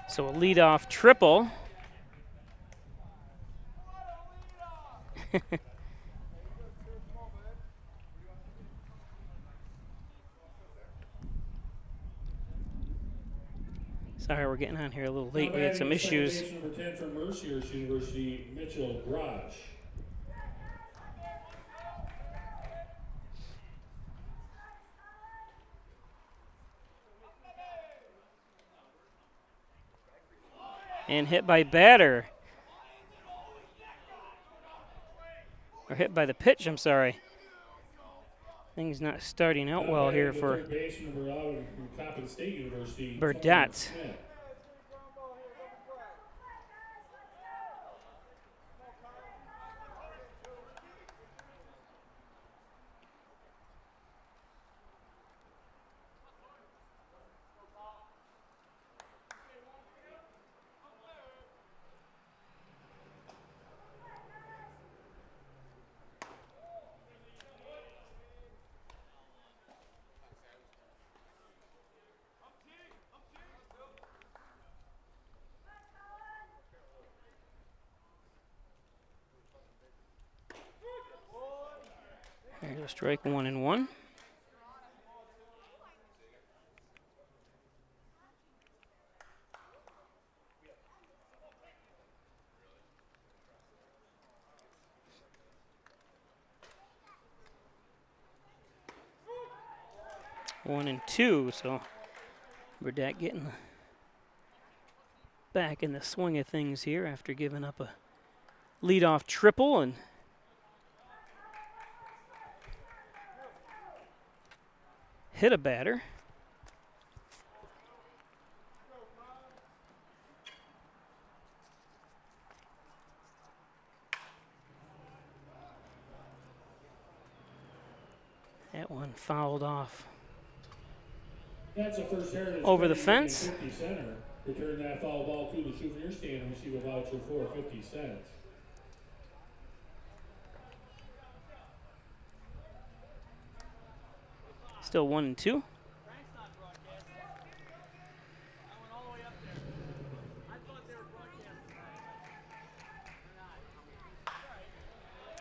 So a leadoff triple. Sorry, we're getting on here a little late. We had some issues. Number 10 from Mercyhurst University, Mitchell Grosh. And hit by batter. Or hit by the pitch, I'm sorry. Things not starting out well here for Burdett. There's a strike, 1-1. One and two, so Burdett getting back in the swing of things here after giving up a leadoff triple and hit a batter. That one fouled off. That's a first over the fence. Return that foul ball to the souvenir stand and receive a voucher for 50 cents. Still 1-2.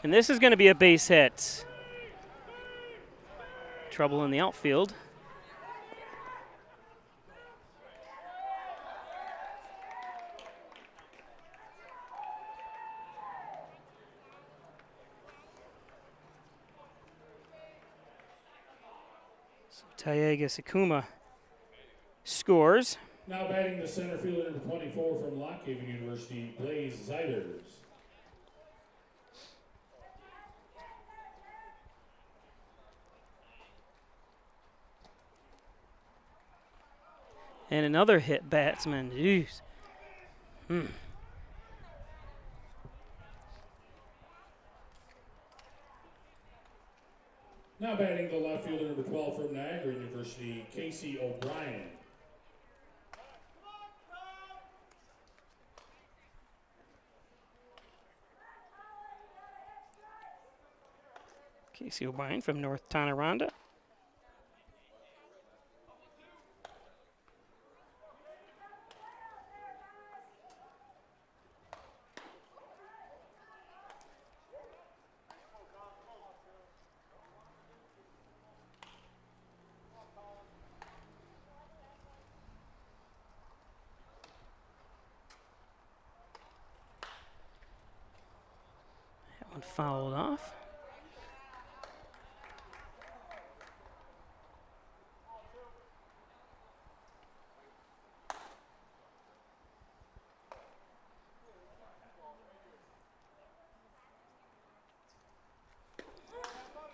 And this is going to be a base hit. Trouble in the outfield. Taiga Sakuma scores. Now batting the center fielder number 24 from Lockhaven University, Blaze Ziders. And another hit batsman. Jeez. Now batting the left fielder number 12 from Niagara University, Casey O'Brien. Casey O'Brien from North Tonawanda. That one fouled off.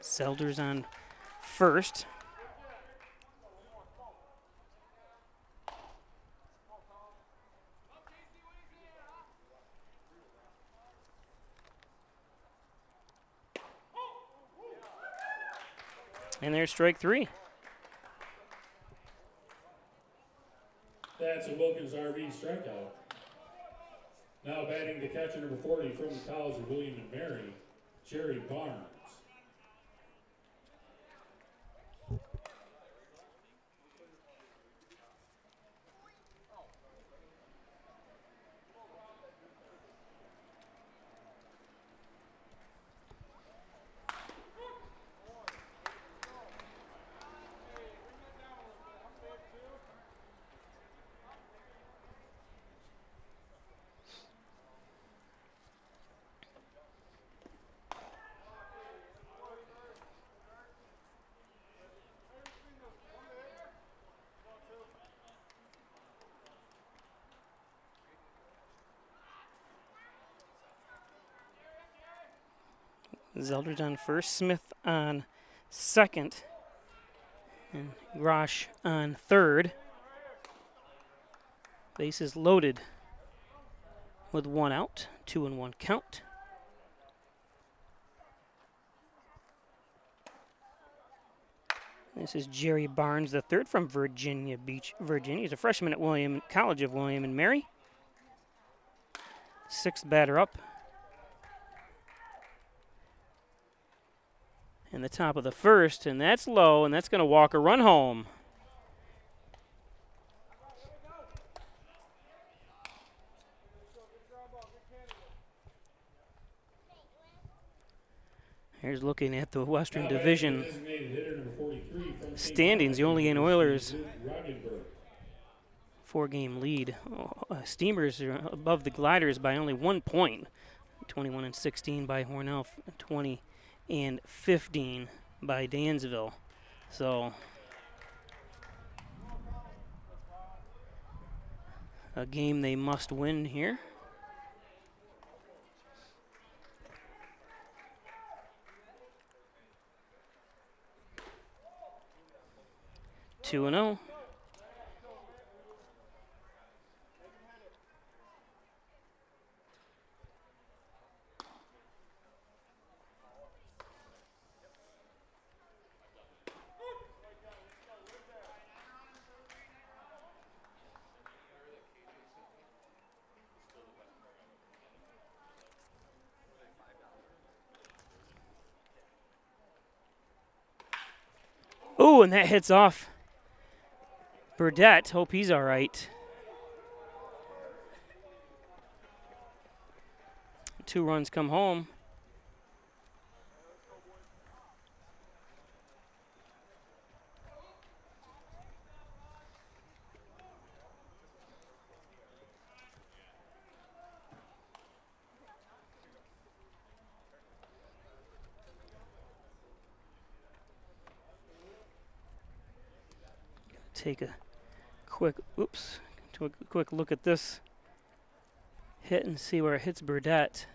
Zelder's on first. And there's strike three. That's a Wilkins RV strikeout. Now batting the catcher number 40 from the College of William and Mary, Jerry Barnes. Zeldridge on first, Smith on second, and Grosh on third. Bases loaded with 1 out, 2-1 count. This is Jerry Barnes III from Virginia Beach, Virginia. He's a freshman at College of William and Mary. 6th batter up. In the top of the first, and that's low, and that's going to walk a run home. Here's looking at the Western Division standings. The Olean Oilers 4-game lead. Steamers are above the Gliders by only 1 point. 21-16 by Hornell, 20-15 by Dansville. So a game they must win here. 2-0. Oh, and that hits off Burdette. Hope he's all right. 2 runs come home. Take a quick look at this hit and see where it hits Burdette.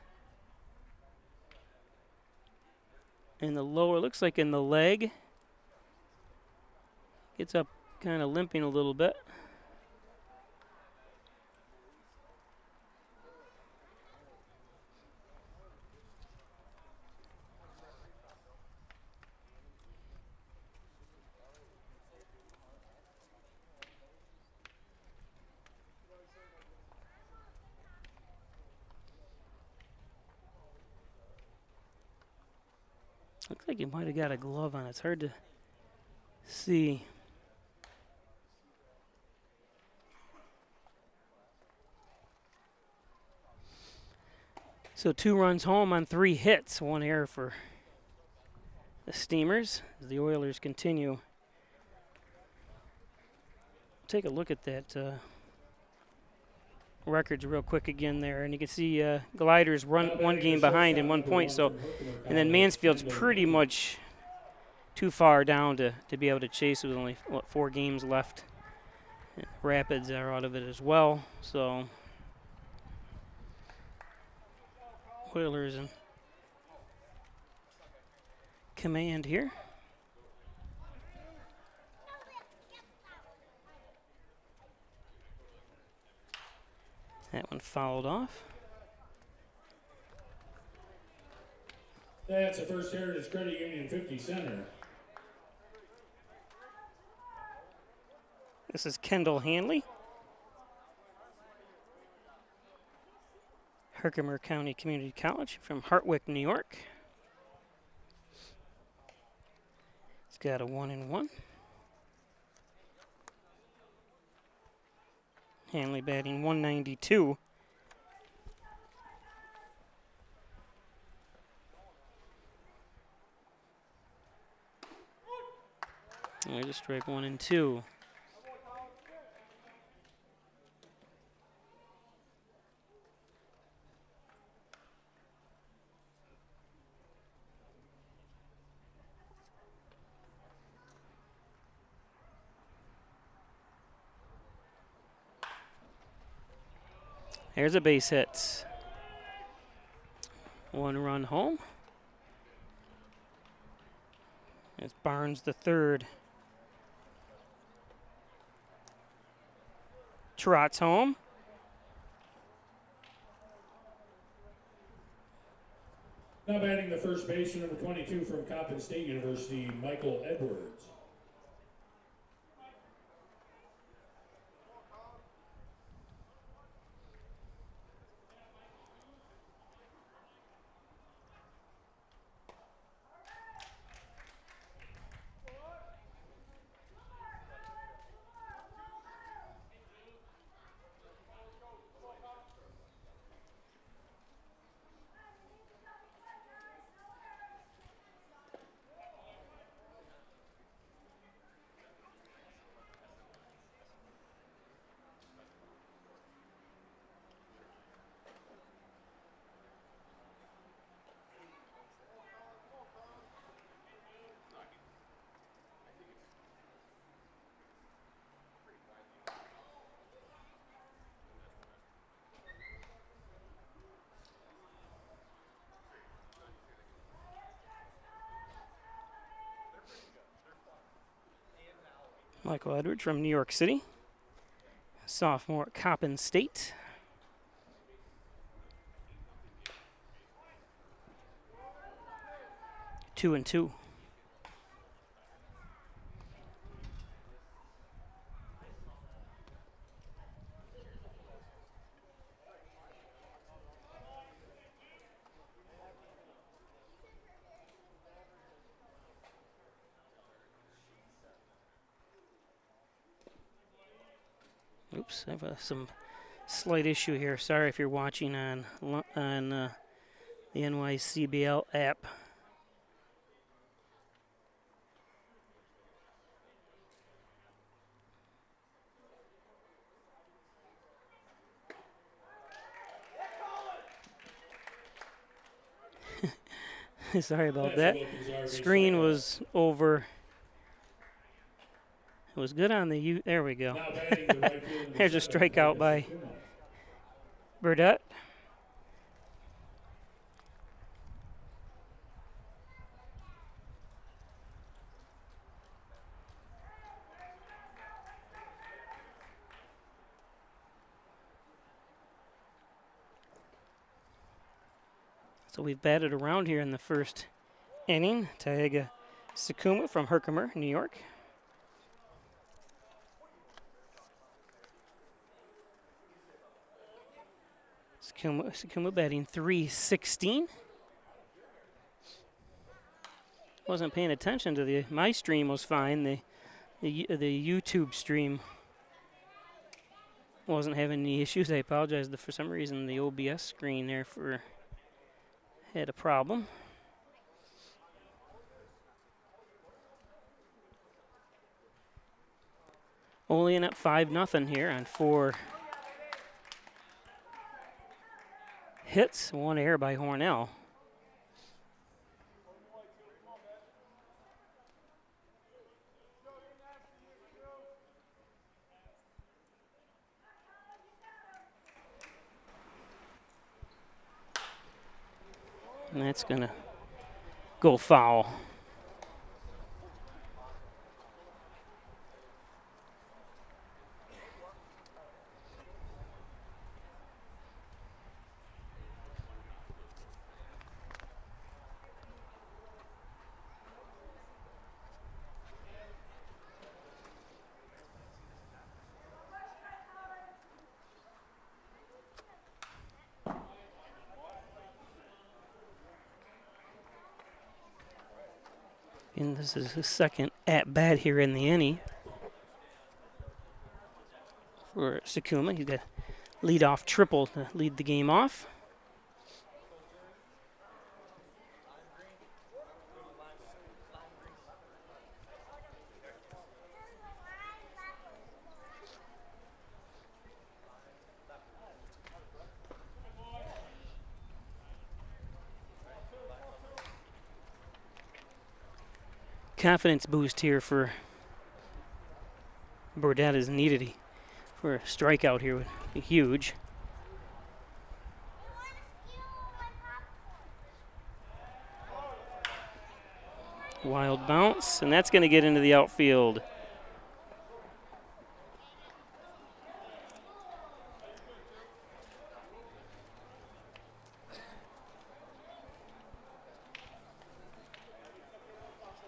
In the lower, looks like in the leg. Gets up kind of limping a little bit. Looks like he might have got a glove on. It's hard to see. So 2 runs home on 3 hits, 1 error for the Steamers as the Oilers continue. Take a look at that records real quick again there, and you can see Gliders run 1 game behind in 1 point. So, and then Mansfield's pretty much too far down to be able to chase with only 4 games left. And Rapids are out of it as well. So Oilers in command here. That one fouled off. That's the first Heritage Credit Union 50 center. This is Kendall Hanley. Herkimer County Community College from Hartwick, New York. He's got a 1-1. Hanley batting 192. There's a strike 1 and 2. There's a base hit. 1 run home. It's Barnes the third. Trots home. Now batting the first baseman, number 22 from Coppin State University, Michael Edwards. Michael Edwards from New York City, sophomore at Coppin State. Two and two. Oops, I have some slight issue here. Sorry if you're watching on the NYCBL app. Sorry about that. Screen was over. It was good on the there we go. There's a strikeout by Burdett. So we've batted around here in the first inning. Taiga Sakuma from Herkimer, New York. Sakuma batting .316. Wasn't paying attention to my stream was fine. The YouTube stream wasn't having any issues. I apologize. For some reason, the OBS screen there had a problem. Olean up 5-0 here on 4 hits, 1 error by Hornell. And that's going to go foul. And this is his second at-bat here in the inning for Sakuma. He's got a lead-off triple to lead the game off. Confidence boost here for Burdett is needed. For a strikeout here would be huge. Wild bounce, and that's going to get into the outfield.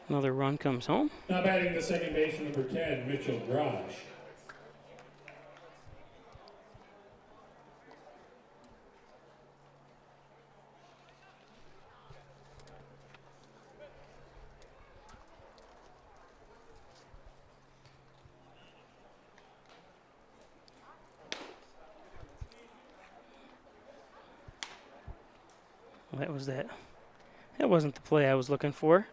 Another run comes home. Now batting the second baseman, number 10, Mitchell Grosh. Well, that was that. That wasn't the play I was looking for.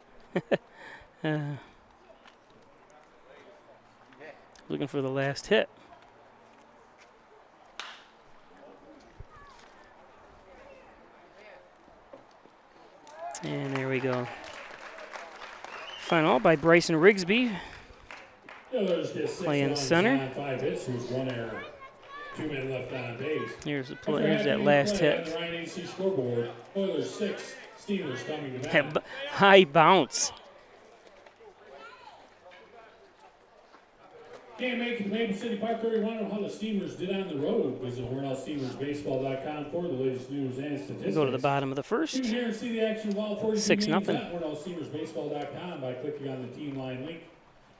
Looking for the last hit. And there we go. Final by Bryson Rigsby. Playing center. 5 hits, there's 1 error. 2 men left on base. Here's the play. Here's that last hit. Scoreboard, Oilers 6, Steelers coming to bat. High bounce. Can't make it to Maple City Park 31 on how the Steamers did on the road. Visit HornellSteamersBaseball.com for the latest news and statistics. Go to the bottom of the first. Tune here and see the action of all 42 6-0. games at HornellSteamersBaseball.com by clicking on the team line link.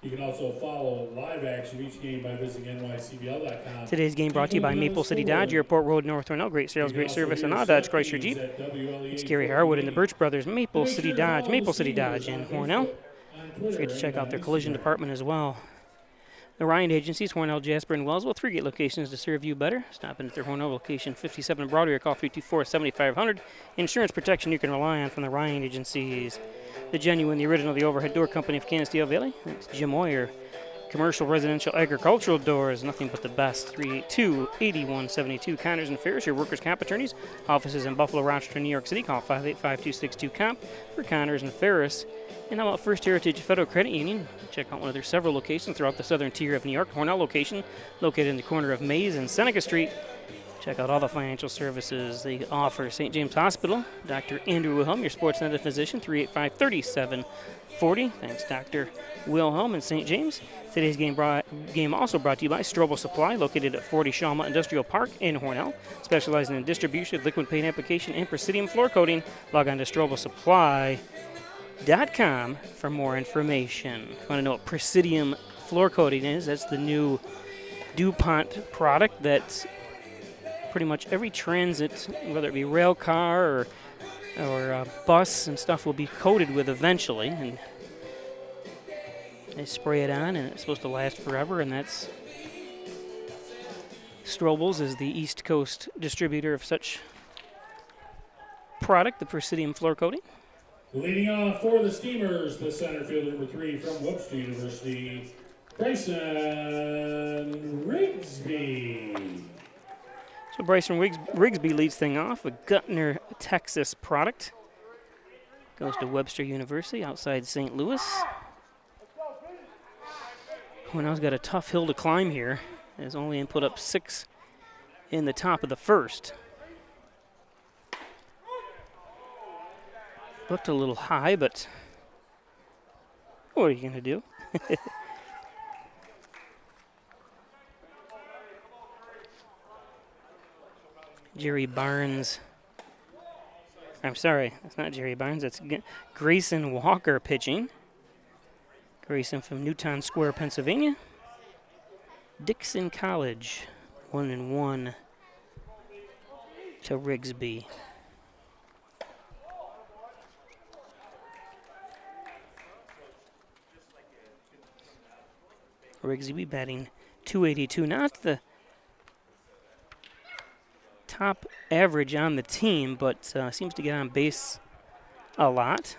You can also follow live action of each game by visiting NYCBL.com. Today's game brought to you by Maple City Dodge, Airport Road, North Hornell. Great sales, great service, and all Dodge Chrysler Jeep. It's Gary Harwood and the Birch Brothers, Maple City Dodge in Hornell. Don't forget to check out their collision department as well. The Ryan Agencies, Hornell, Jasper, and Wellsville. 3 great locations to serve you better. Stop in at their Hornell location, 57 Broadway, or call 324-7500. Insurance protection you can rely on from the Ryan Agencies. The genuine, the original, the overhead door company of Canisteo Valley. It's Jim Moyer. Commercial, residential, agricultural doors. Nothing but the best. 382-8172. Connors and Ferris, your workers' comp attorneys. Offices in Buffalo, Rochester, New York City. Call 585-262-COMP for Connors and Ferris. And how about First Heritage Federal Credit Union? Check out one of their several locations throughout the southern tier of New York. Hornell location, located in the corner of Mays and Seneca Street. Check out all the financial services they offer. St. James Hospital, Dr. Andrew Wilhelm, your sports-centered physician, 385-3740. Thanks, Dr. Wilhelm in St. James. Today's game also brought to you by Strobel Supply, located at 40 Shawmut Industrial Park in Hornell, specializing in distribution of liquid paint application and Presidium floor coating. Log on to strobelsupply.com for more information. Want to know what Presidium floor coating is? That's the new DuPont product that's pretty much every transit, whether it be rail car or bus and stuff, will be coated with eventually. And they spray it on, and it's supposed to last forever. And that's Strobel's is the East Coast distributor of such product, the Presidium floor coating. Leading off for the Steamers, the center fielder number 3 from Webster University, Grayson Rigsby. So Bryson Rigsby leads thing off, a Gutner, Texas product. Goes to Webster University outside St. Louis. Hornell's got a tough hill to climb here. Has only put up 6 in the top of the first. Looked a little high, but what are you going to do? Jerry Barnes. I'm sorry, that's not Jerry Barnes. That's Grayson Walker pitching. Grayson from Newtown Square, Pennsylvania. Dixon College, 1-1 to Rigsby. Rigsby batting .282, not the top average on the team, but seems to get on base a lot.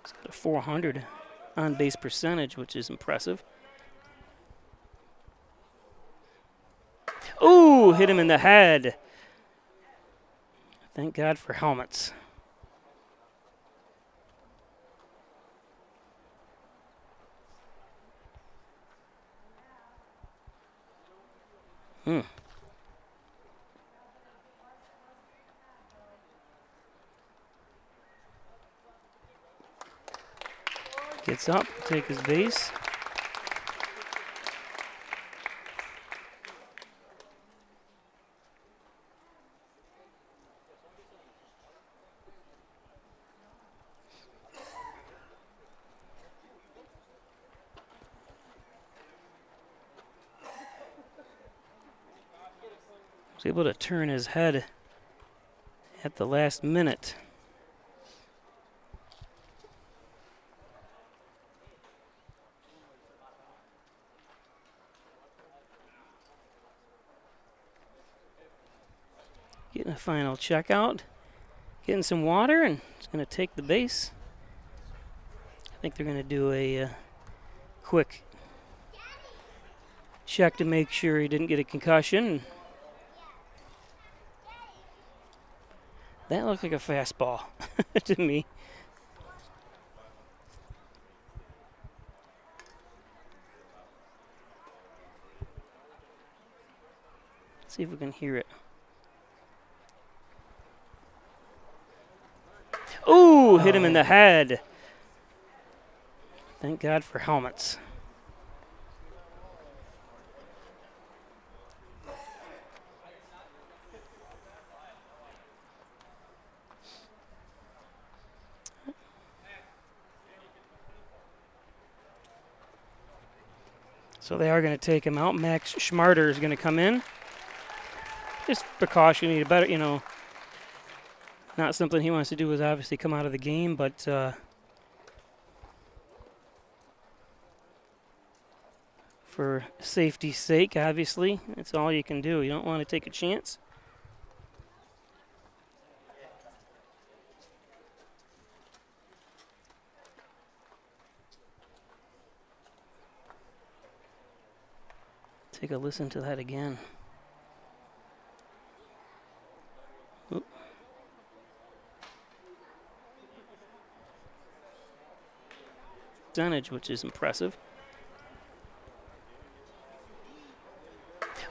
He's got a .400 on base percentage, which is impressive. Ooh, hit him in the head. Thank God for helmets. Gets up, take his base. Was able to turn his head at the last minute. Getting a final check out. Getting some water, and it's going to take the base. I think they're going to do a quick check to make sure he didn't get a concussion. That looked like a fastball to me. Let's see if we can hear it. Ooh, hit him in the head. Thank God for helmets. So they are going to take him out. Max Schmarter is going to come in. Just precaution, you better, not something he wants to do is obviously come out of the game, but for safety's sake, obviously, that's all you can do. You don't want to take a chance. Take a listen to that again. Oop. Percentage, which is impressive.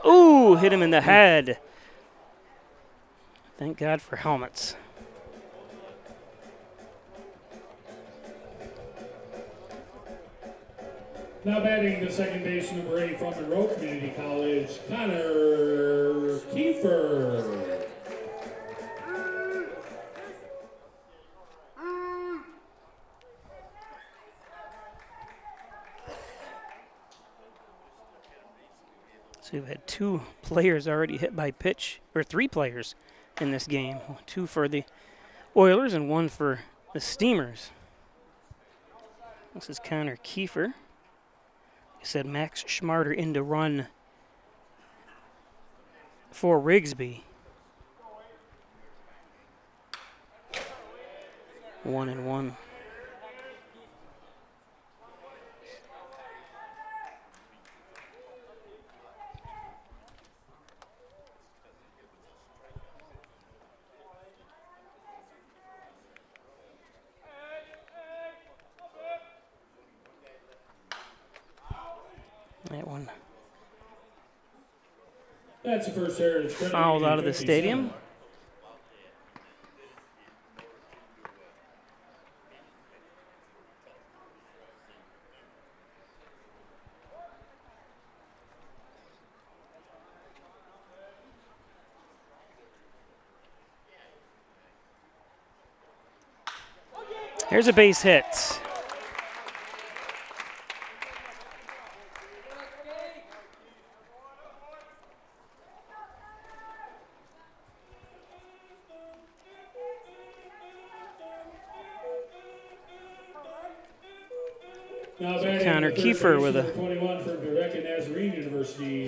Ooh, hit him in the head. Thank God for helmets. Now batting the second base, number 8 from Monroe Community College, Connor Kiefer. So we've had 2 players already hit by pitch, or 3 players in this game. 2 for the Oilers and 1 for the Steamers. This is Connor Kiefer. He said Max Schmarter in to run for Rigsby. 1-1. That one That's the first error. fouled out of the stadium. Here's a base hit. Connor Kiefer with a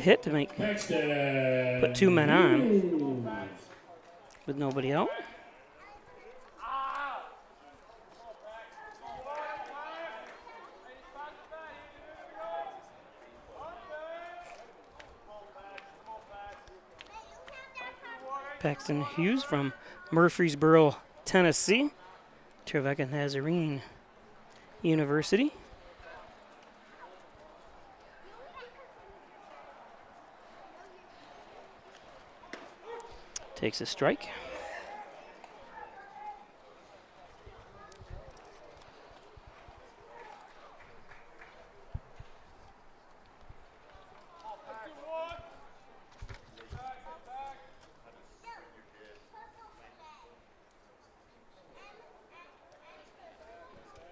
hit to make put 2 men on with nobody out. Paxton Hughes from Murfreesboro, Tennessee, Trevecca Nazarene University. Takes a strike.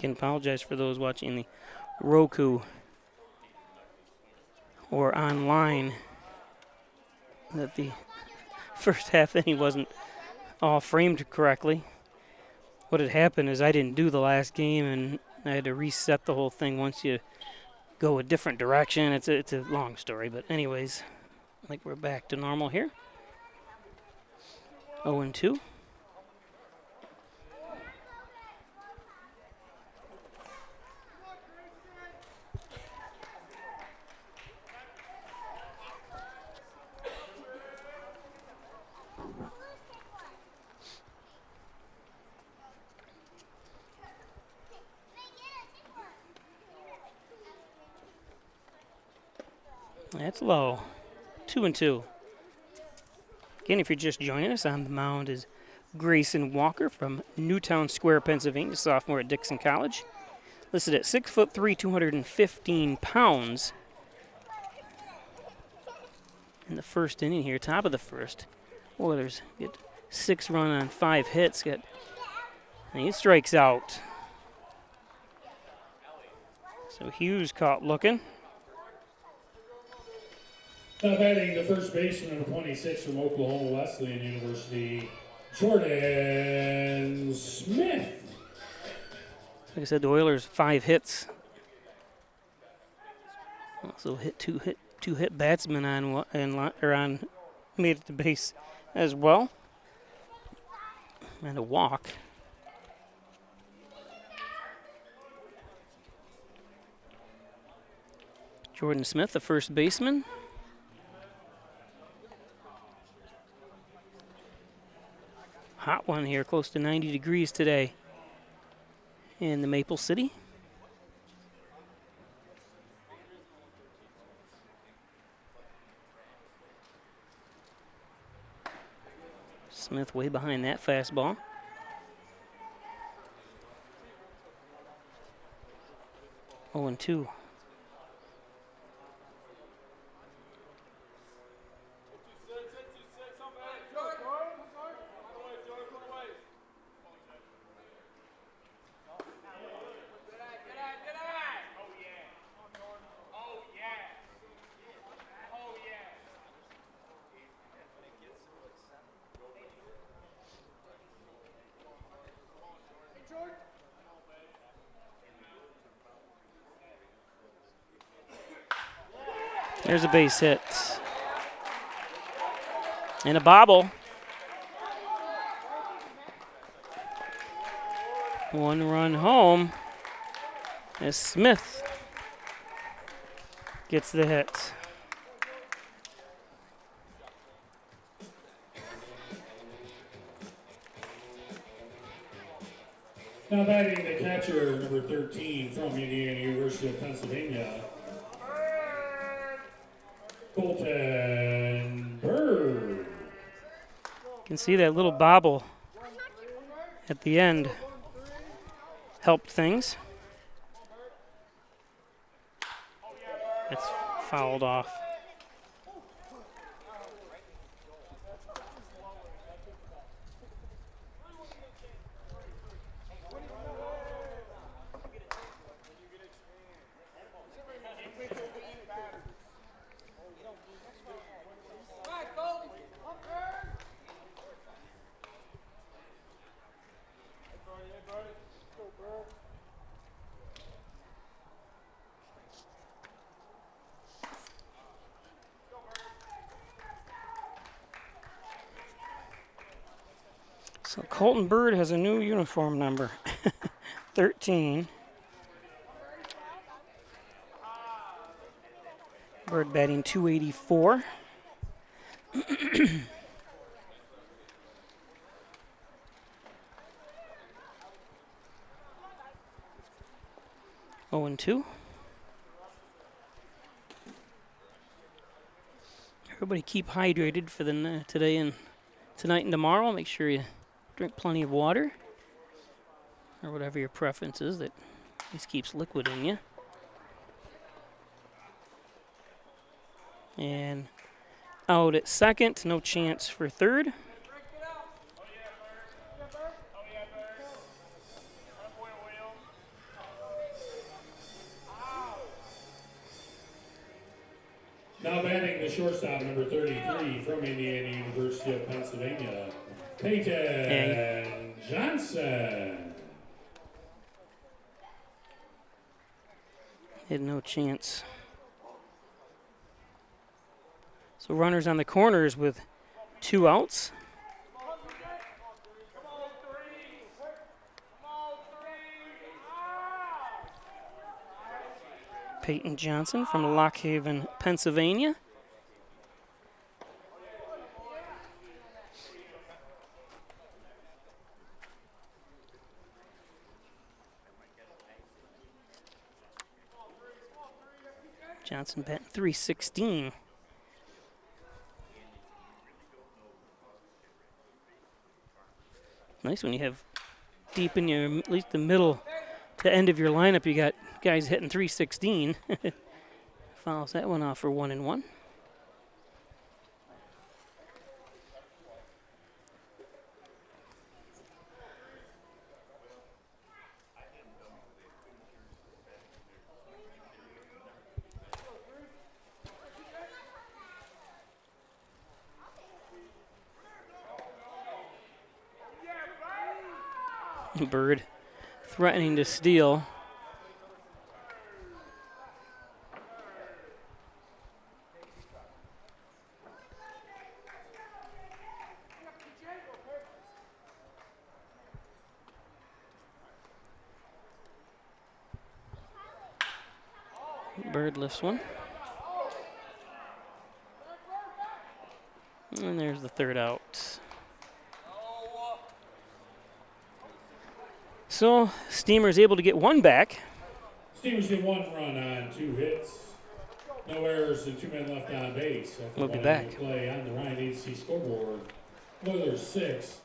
Can apologize for those watching the Roku or online that the first half inning wasn't all framed correctly. What had happened is I didn't do the last game, and I had to reset the whole thing once you go a different direction. It's a long story, but anyways, I think we're back to normal here. 0-2. That's low. 2-2. Again, if you're just joining us, on the mound is Grayson Walker from Newtown Square, Pennsylvania, sophomore at Dixon College. Listed at 6'3", 215 pounds. In the first inning here, top of the first. Oilers get 6 runs on 5 hits. And he strikes out. So Hughes caught looking. Now batting the first baseman, number 26 from Oklahoma Wesleyan University, Jordan Smith. Like I said, the Oilers 5 hits. Also hit two hit batsmen on made it to base as well, and a walk. Jordan Smith, the first baseman. Hot one here, close to 90 degrees today in the Maple City. Smith way behind that fastball. Oh, and 2. There's a base hit. And a bobble. 1 run home as Smith gets the hit. Now batting the catcher, number 13 from Indiana University of Pennsylvania, Colton Bird. You can see that little bobble at the end helped things. It's fouled off. So Colton Bird has a new uniform number, 13. Bird batting .284. Oh, and 2. Everybody keep hydrated for the today and tonight and tomorrow. Make sure you drink plenty of water, or whatever your preference is that at least keeps liquid in you. And out at second, no chance for third. Now batting the shortstop, number 33 from Indiana University of Pennsylvania, Peyton Johnson. Had no chance. So runners on the corners with 2 outs. Peyton Johnson from Lock Haven, Pennsylvania. Johnson batting .316. Nice when you have deep in your, at least the middle, the end of your lineup, you got guys hitting .316. Fouls that one off for 1-1. Bird threatening to steal. Bird lifts one. And there's the third out. So Steamer's able to get one back. Steamers get 1 run on 2 hits. No errors and 2 men left on base. We'll be back. Play on the Ryan AC scoreboard. Oilers 6.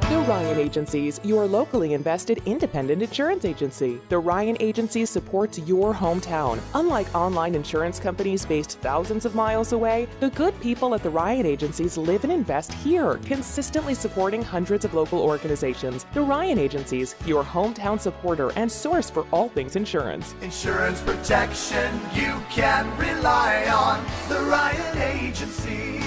The Ryan Agencies, your locally invested independent insurance agency. The Ryan Agency supports your hometown. Unlike online insurance companies based thousands of miles away, the good people at the Ryan Agencies live and invest here, consistently supporting hundreds of local organizations. The Ryan Agencies, your hometown supporter and source for all things insurance. Insurance protection you can rely on. The Ryan Agency.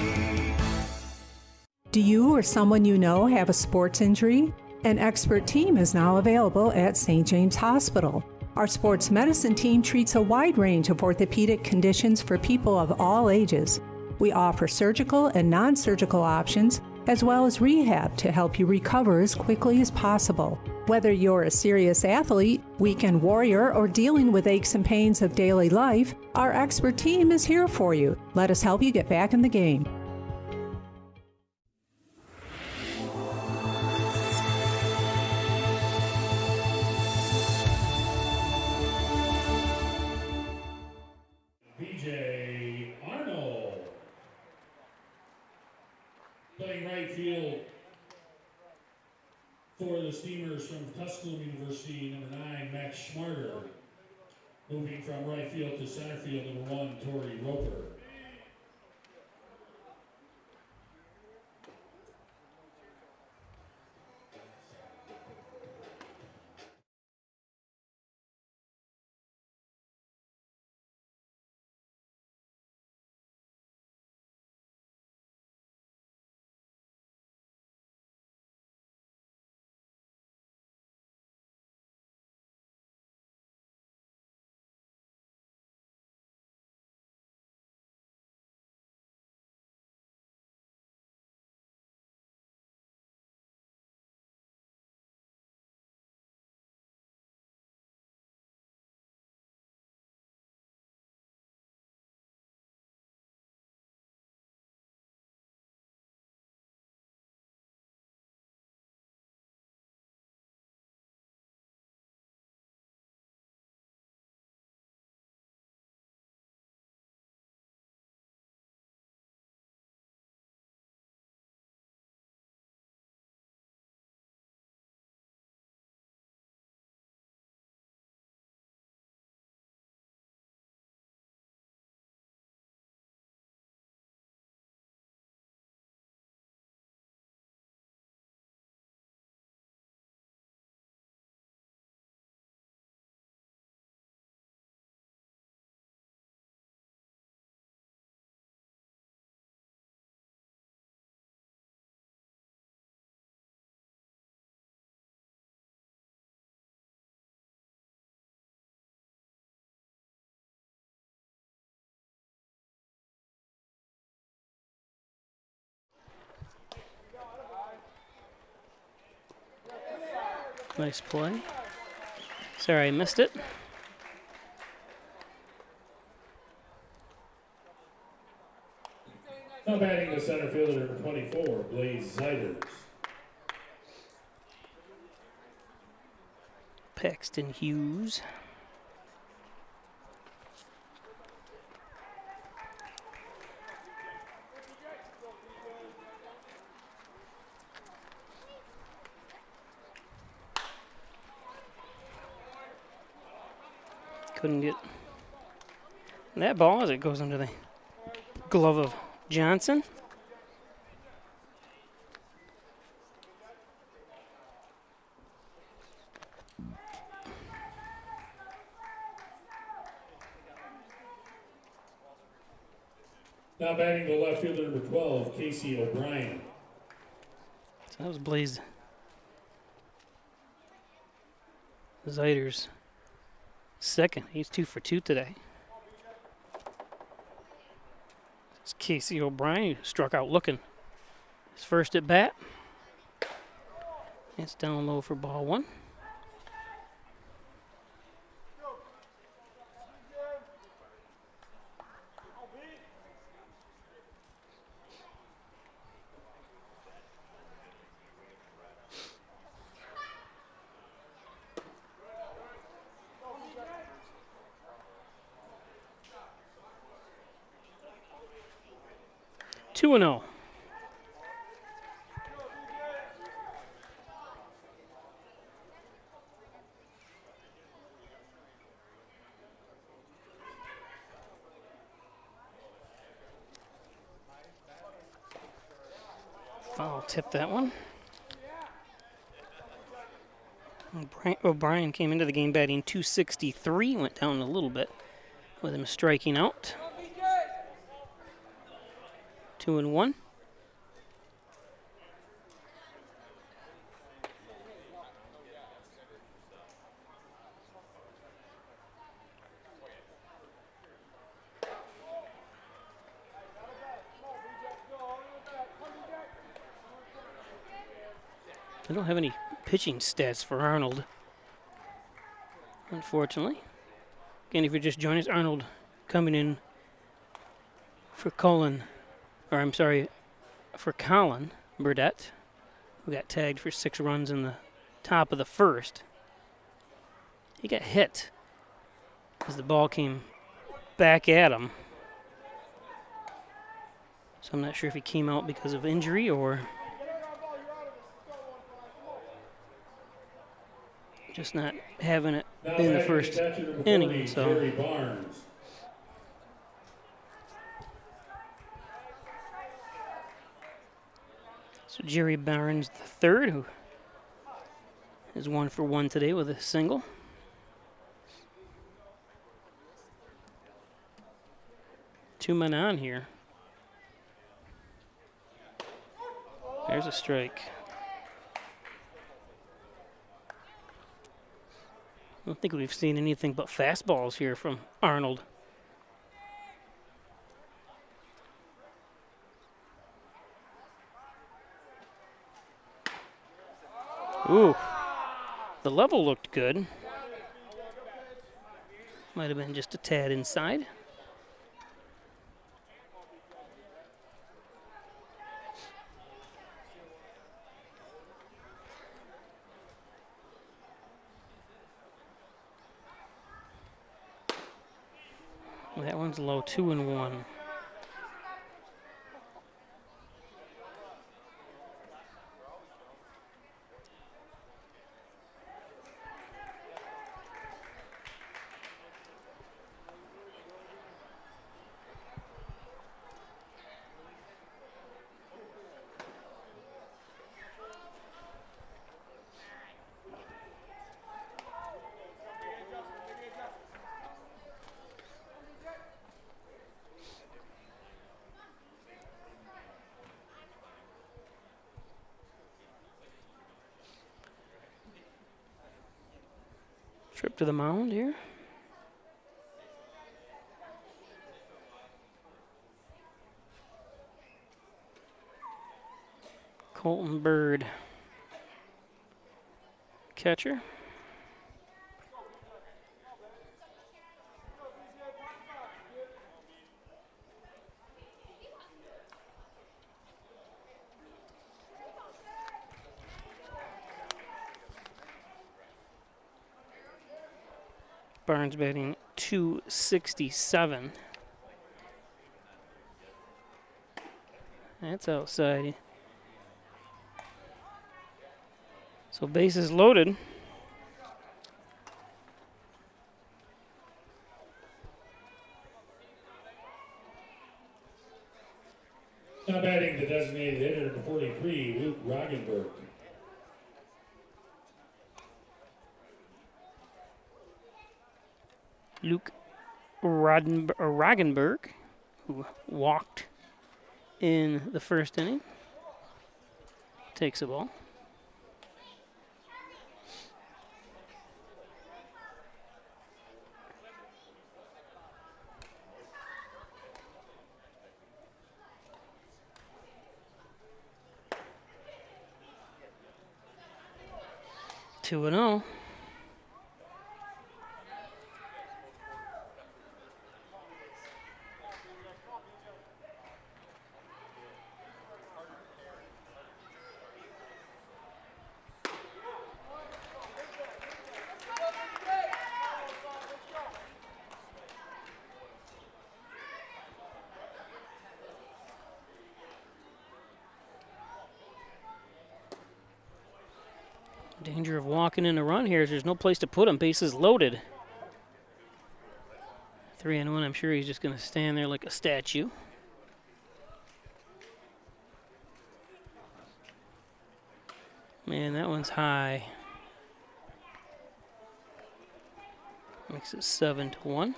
Do you or someone you know have a sports injury? An expert team is now available at St. James Hospital. Our sports medicine team treats a wide range of orthopedic conditions for people of all ages. We offer surgical and non-surgical options, as well as rehab to help you recover as quickly as possible. Whether you're a serious athlete, weekend warrior, or dealing with aches and pains of daily life, our expert team is here for you. Let us help you get back in the game. Playing right field for the Steamers from Tusculum University, number 9, Max Schmarter. Moving from right field to center field, number 1, Tori Roper. Nice play. Sorry I missed it. Now batting the center fielder, number 24, Blaze Ziders. Paxton Hughes. Couldn't get that ball as it goes under the glove of Johnson. Now batting the left fielder, number 12, Casey O'Brien. So that was Blaze Ziders' second. He's 2 for 2 today. It's Casey O'Brien who struck out looking. His first at bat. It's down low for ball 1. Two and 0. Foul tip that one. O'Brien came into the game batting .263, went down a little bit with him striking out. 2 and 1. I don't have any pitching stats for Arnold, unfortunately. Again, if you're just joining us, Arnold coming in for Colin Burdette, who got tagged for 6 runs in the top of the first. He got hit as the ball came back at him. So I'm not sure if he came out because of injury or just not having it in the first inning. So Jerry Barnes III, who is 1 for 1 today with a single. Two men on here. There's a strike. I don't think we've seen anything but fastballs here from Arnold. Ooh, the level looked good. Might have been just a tad inside. That one's low, 2 and 1. Trip to the mound here. Colton Bird catcher. Barnes batting .267. That's outside. So bases loaded. Now batting the designated hitter, number 43, Luke Roggenberg. Luke Roggenberg, who walked in the first inning, takes a ball. Two and 0. Danger of walking in a run here. There's no place to put him. Bases loaded. 3-1. I'm sure he's just going to stand there like a statue. Man, that one's high. Makes it 7-1.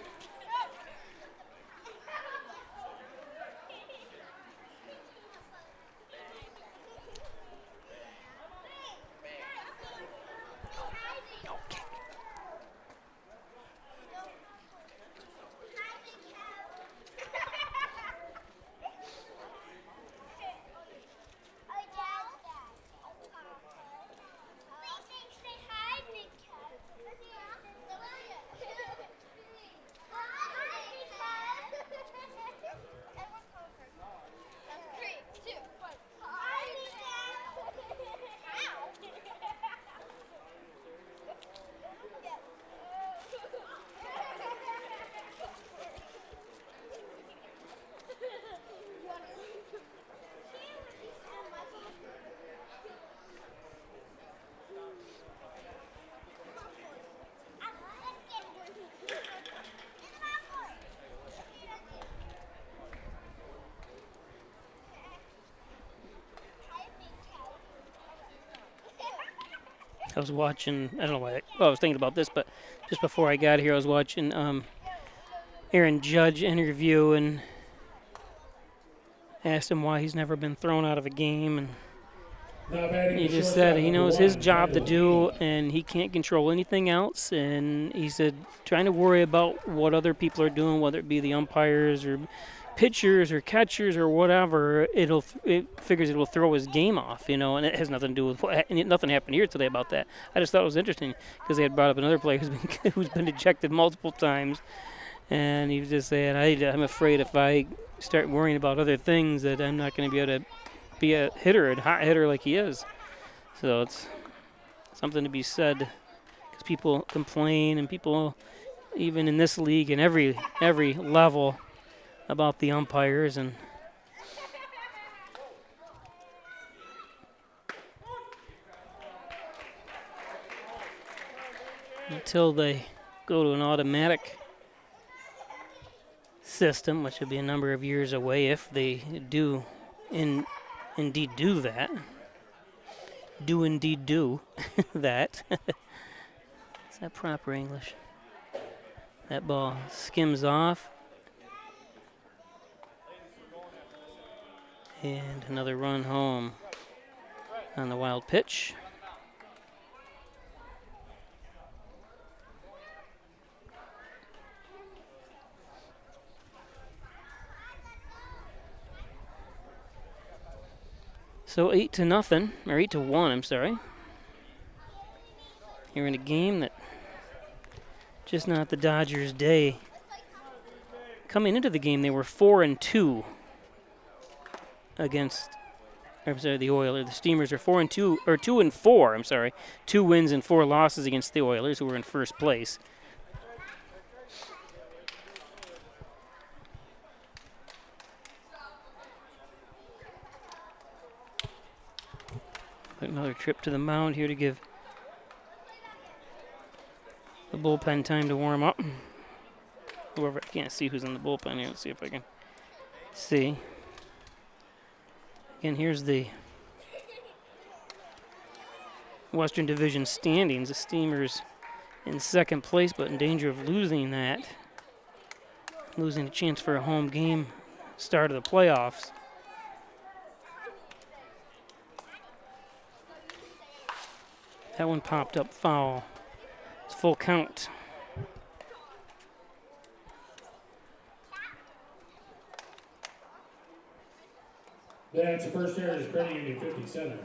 I was watching, I don't know why, I was thinking about this, but just before I got here, I was watching Aaron Judge interview and asked him why he's never been thrown out of a game. And he just said he knows his job to do and he can't control anything else. And he said trying to worry about what other people are doing, whether it be the umpires or pitchers or catchers or whatever, it figures it will throw his game off, you know, and it has nothing to do with nothing happened here today about that. I just thought it was interesting because they had brought up another player who's been ejected multiple times, and he was just saying, I'm afraid if I start worrying about other things that I'm not going to be able to be a hitter, a hot hitter like he is. So it's something to be said because people complain and people, even in this league and every level, about the umpires, and until they go to an automatic system, which will be a number of years away if they do indeed do that. Do that. Is that proper English? That ball skims off. And another run home on the wild pitch. So 8-0, or 8-1, I'm sorry. You're in a game that just not the Dodgers' day. Coming into the game, they were 4-2 against. I'm sorry, the Oilers. The Steamers are 4-2 or 2-4. I'm sorry, 2 wins and 4 losses against the Oilers, who were in first place. Another trip to the mound here to give the bullpen time to warm up. Whoever, I can't see who's in the bullpen here. Let's see if I can see. Again, here's the Western Division standings. The Steamers in second place, but in danger of losing that. Losing a chance for a home game start of the playoffs. That one popped up foul. It's full count. That's the first error is Credit Union 50 center.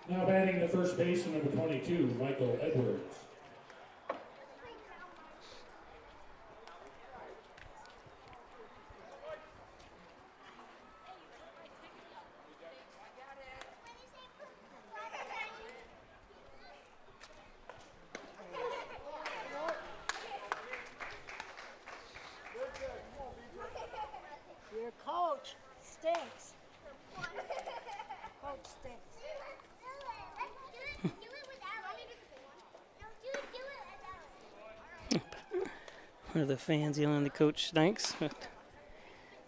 Now batting the first baseman, number 22, Michael Edwards. Your coach stinks. Coach stinks. One of the fans yelling, "The coach stinks."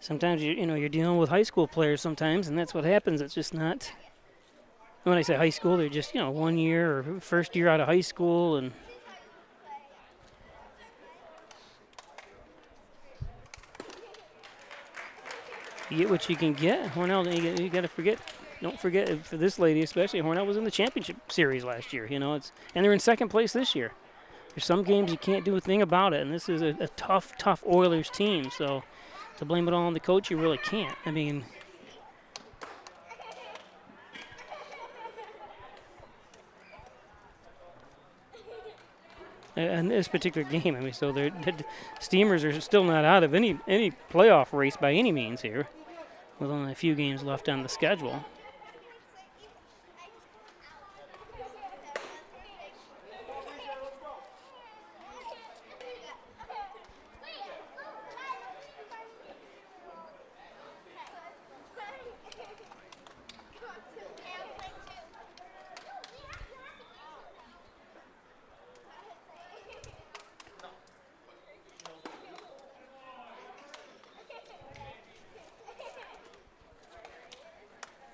Sometimes you're dealing with high school players sometimes, and that's what happens. It's just not. When I say high school, they're just 1 year or first year out of high school, and you get what you can get. Hornell, you got to forget. Don't forget, for this lady especially, Hornell was in the championship series last year. And they're in second place this year. There's some games you can't do a thing about it, and this is a tough Oilers team. So to blame it all on the coach, you really can't. I mean, in this particular game, so the Steamers are still not out of any playoff race by any means here, with only a few games left on the schedule.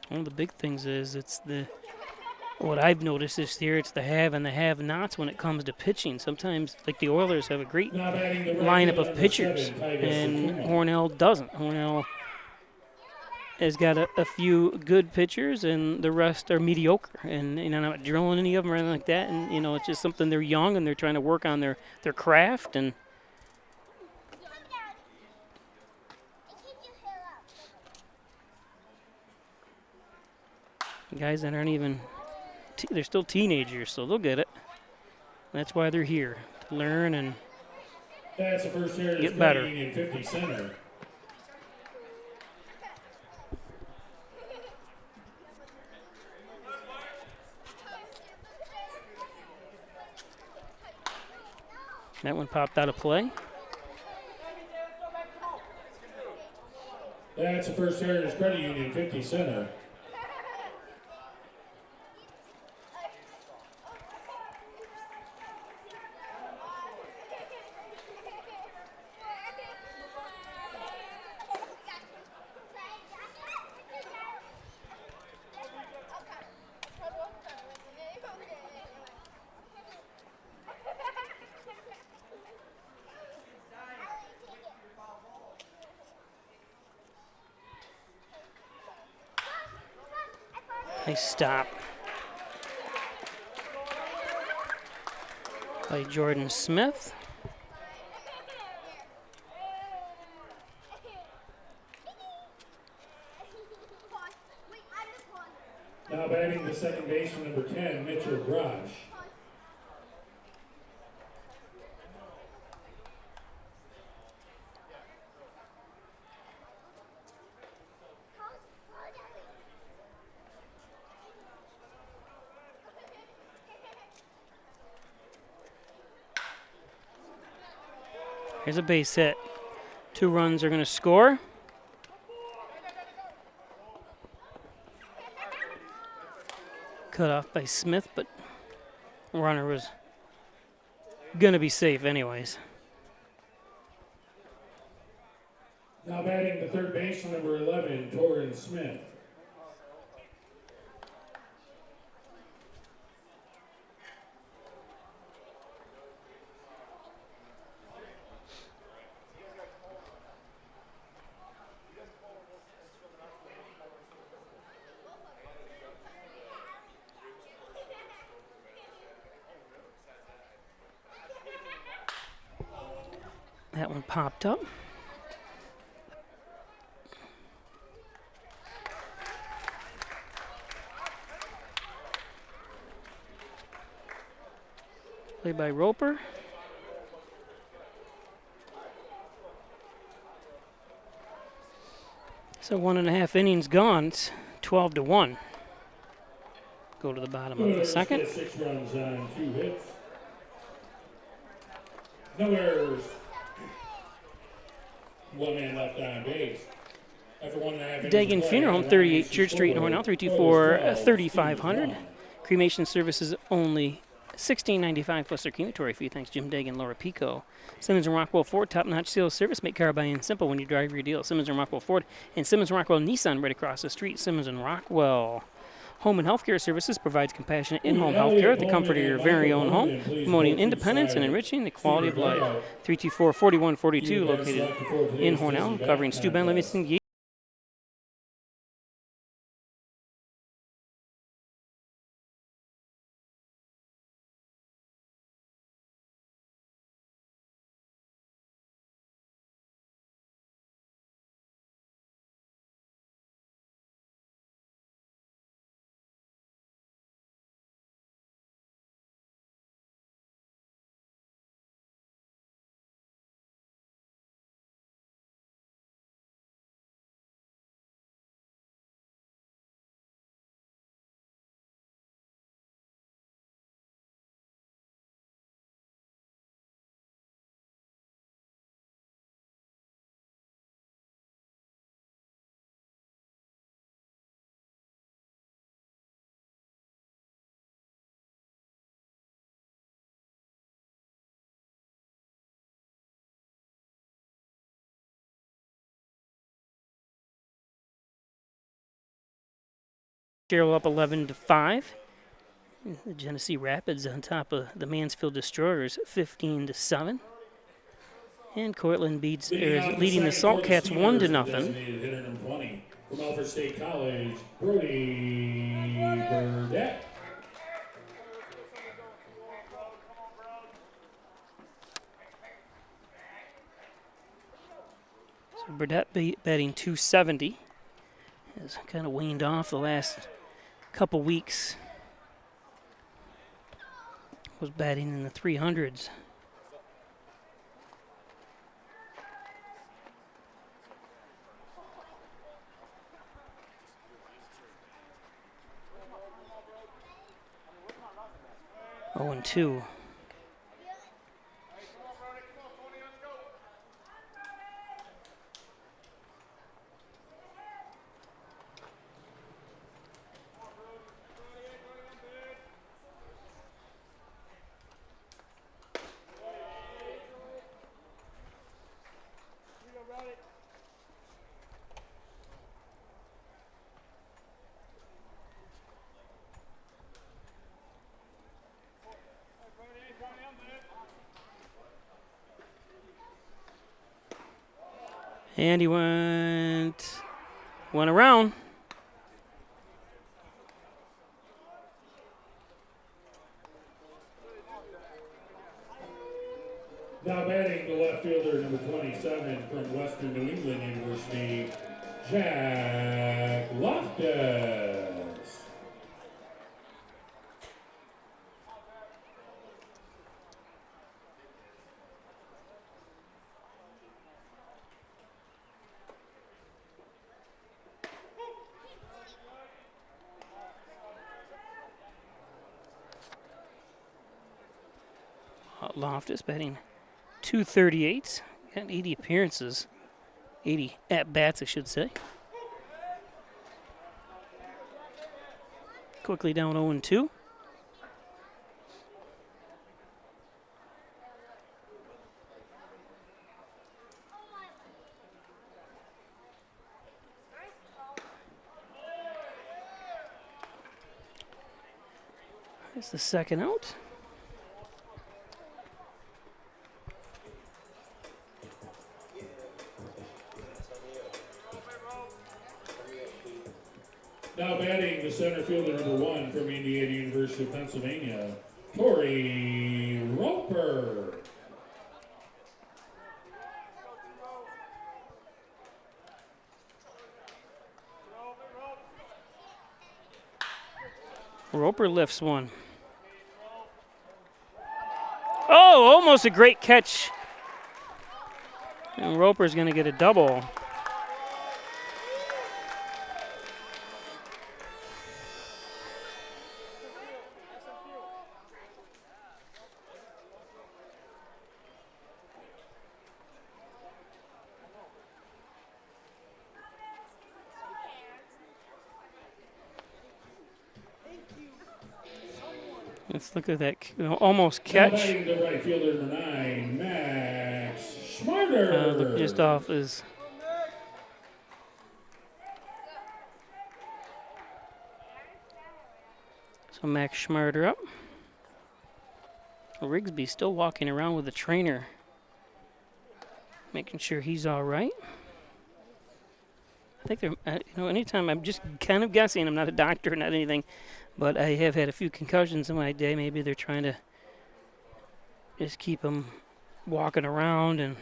One of the big things is what I've noticed this year, it's the have and the have-nots when it comes to pitching. Sometimes, like the Oilers have a great lineup of pitchers, and Hornell doesn't. Hornell has got a few good pitchers, and the rest are mediocre. And not drilling any of them or anything like that. And it's just something, they're young and they're trying to work on their craft. And guys that aren't even, they're still teenagers, so they'll get it. That's why they're here, to learn and get better. 50 center. That one popped out of play. That's the first Heritage Credit Union 50 center. Nice stop by Jordan Smith. Now batting the second baseman, number 10, Mitchell Grosh. Here's a base hit. 2 runs are going to score. Cut off by Smith, but runner was going to be safe anyways. Now batting the third baseman, number 11, Torrin Smith. That one popped up. Play by Roper. So 1.5 innings gone. It's 12-1. Go to the bottom of the second. 6 runs on 2 hits. No errors. 1 man left on base. After 1.5 Dagan Funeral Home, 38 Church Street in Hornell, 324-3500. Cremation services only $16.95 plus their crematory fee. Thanks, Jim Dagan, Laura Pico. Simmons and Rockwell Ford, top-notch sales service. Make car buying simple when you drive your deal. Simmons and Rockwell Ford and Simmons and Rockwell Nissan right across the street. Simmons and Rockwell. Home and Healthcare Services provides compassionate in-home healthcare at the comfort of your very own home, promoting independence and enriching the quality of life. 324-4142, located in Hornell, covering Steuben, Livingston, Yates. Cheryl up 11-5. The Genesee Rapids on top of the Mansfield Destroyers, 15-7. And Cortland is leading the Salt Cats 1-0. From Alfred State College, Brody Burdett. So Burdett batting 270. Has kind of waned off the last couple weeks. Was batting in the 300s. Oh, and 2. And he went around. Now batting the left fielder, number 27 from Western New England University, Jack Loftus. Loftus batting .238, got 80 appearances, 80 at-bats, I should say. Quickly down 0-2. That's the second out. Now batting the center fielder, number 1 from Indiana University of Pennsylvania, Torrey Roper. Roper lifts one. Oh, almost a great catch. And Roper's going to get a double. Let's look at that almost catch. The right fielder, number 9, Max Schmarter. The pissed off is so Max Schmarter up. Rigsby still walking around with the trainer, making sure he's all right. I think they're, anytime I'm just kind of guessing. I'm not a doctor, not anything. But I have had a few concussions in my day. Maybe they're trying to just keep them walking around. And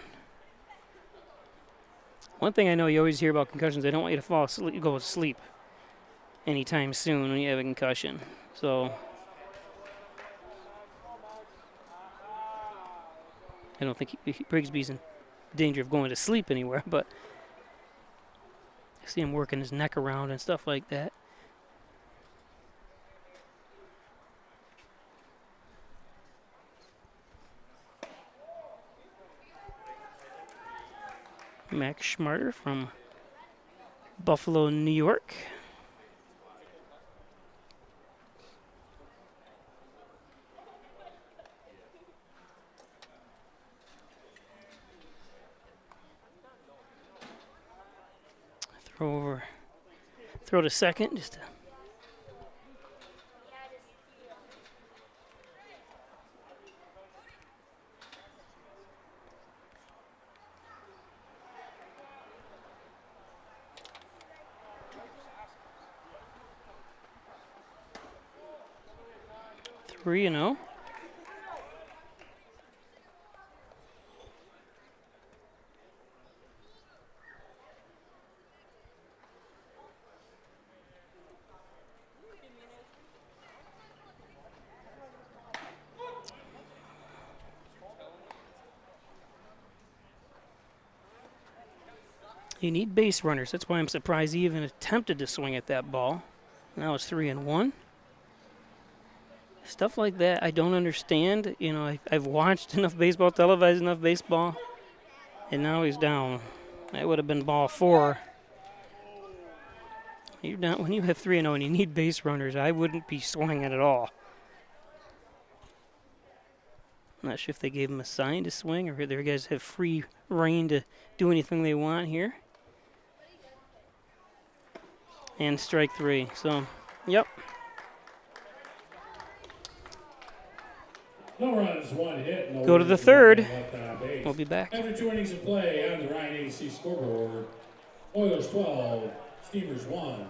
one thing I know, you always hear about concussions, they don't want you to fall asleep, go to sleep anytime soon when you have a concussion. So I don't think Brigsby's in danger of going to sleep anywhere, but I see him working his neck around and stuff like that. Max Schmarter from Buffalo, New York. Throw to second, just to three and 0. You need base runners. That's why I'm surprised he even attempted to swing at that ball. Now it's 3 and 1. Stuff like that I don't understand. I've watched enough baseball, televised enough baseball, and now he's down. That would have been ball 4. You're down when you have 3 and 0 and you need base runners. I wouldn't be swinging at all. I'm not sure if they gave him a sign to swing or their guys have free reign to do anything they want here. And strike 3. So, yep. No runs, 1 hit. No Go to the third. We'll be back. After 2 innings of play on the Ryan AC scoreboard, Oilers 12, Steamers 1.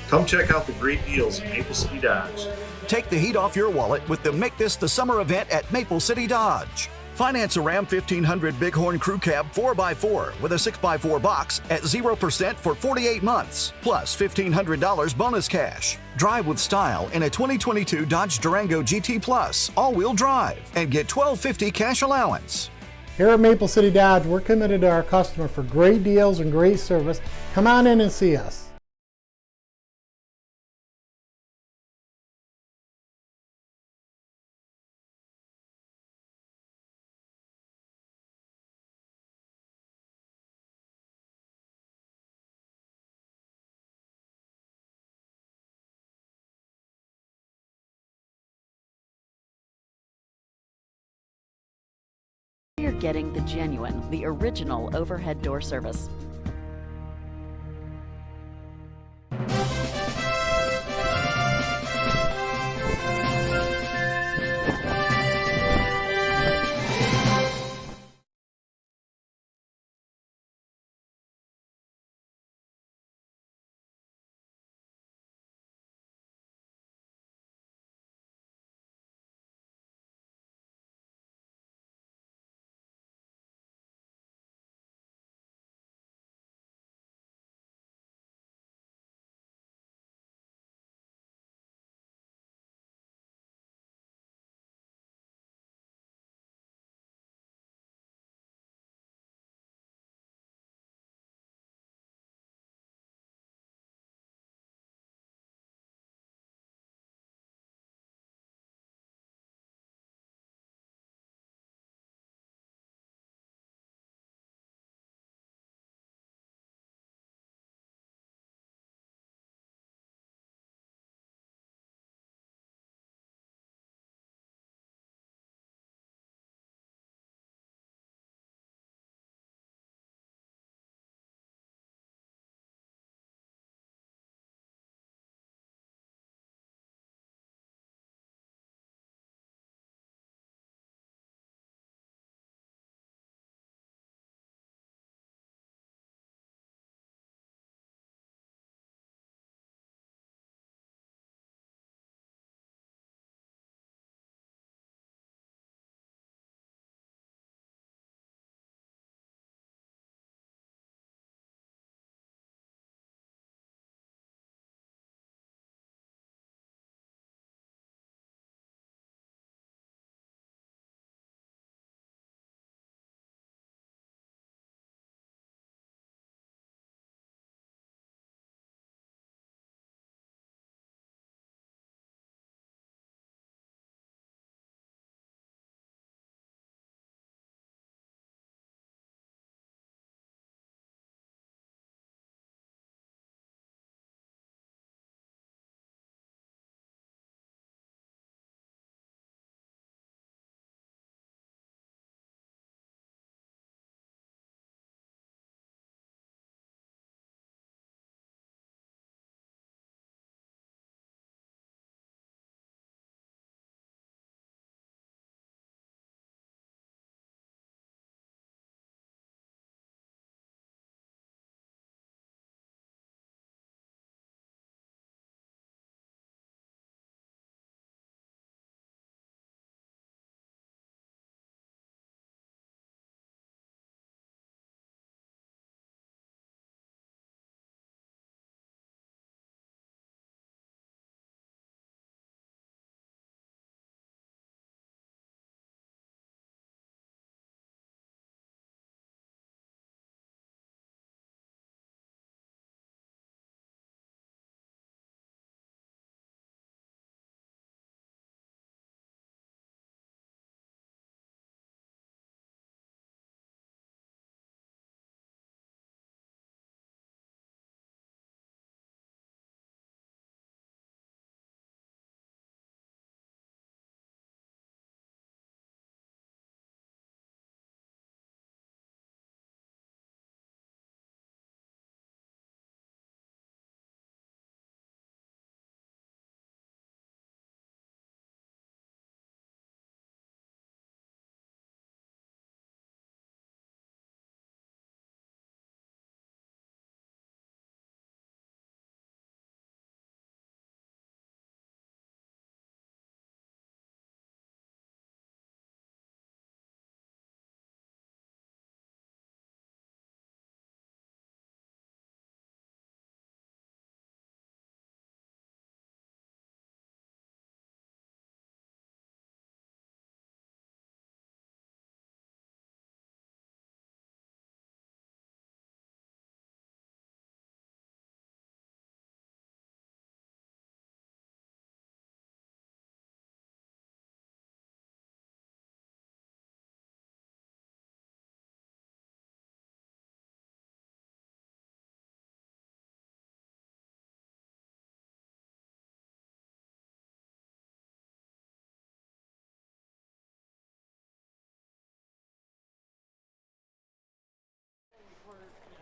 Come check out the great deals at Maple City Dodge. Take the heat off your wallet with the Make This the Summer event at Maple City Dodge. Finance a Ram 1500 Bighorn Crew Cab 4x4 with a 6x4 box at 0% for 48 months, plus $1,500 bonus cash. Drive with style in a 2022 Dodge Durango GT Plus all-wheel drive and get $1,250 cash allowance. Here at Maple City Dodge, we're committed to our customer for great deals and great service. Come on in and see us. You're getting the genuine, the original overhead door service.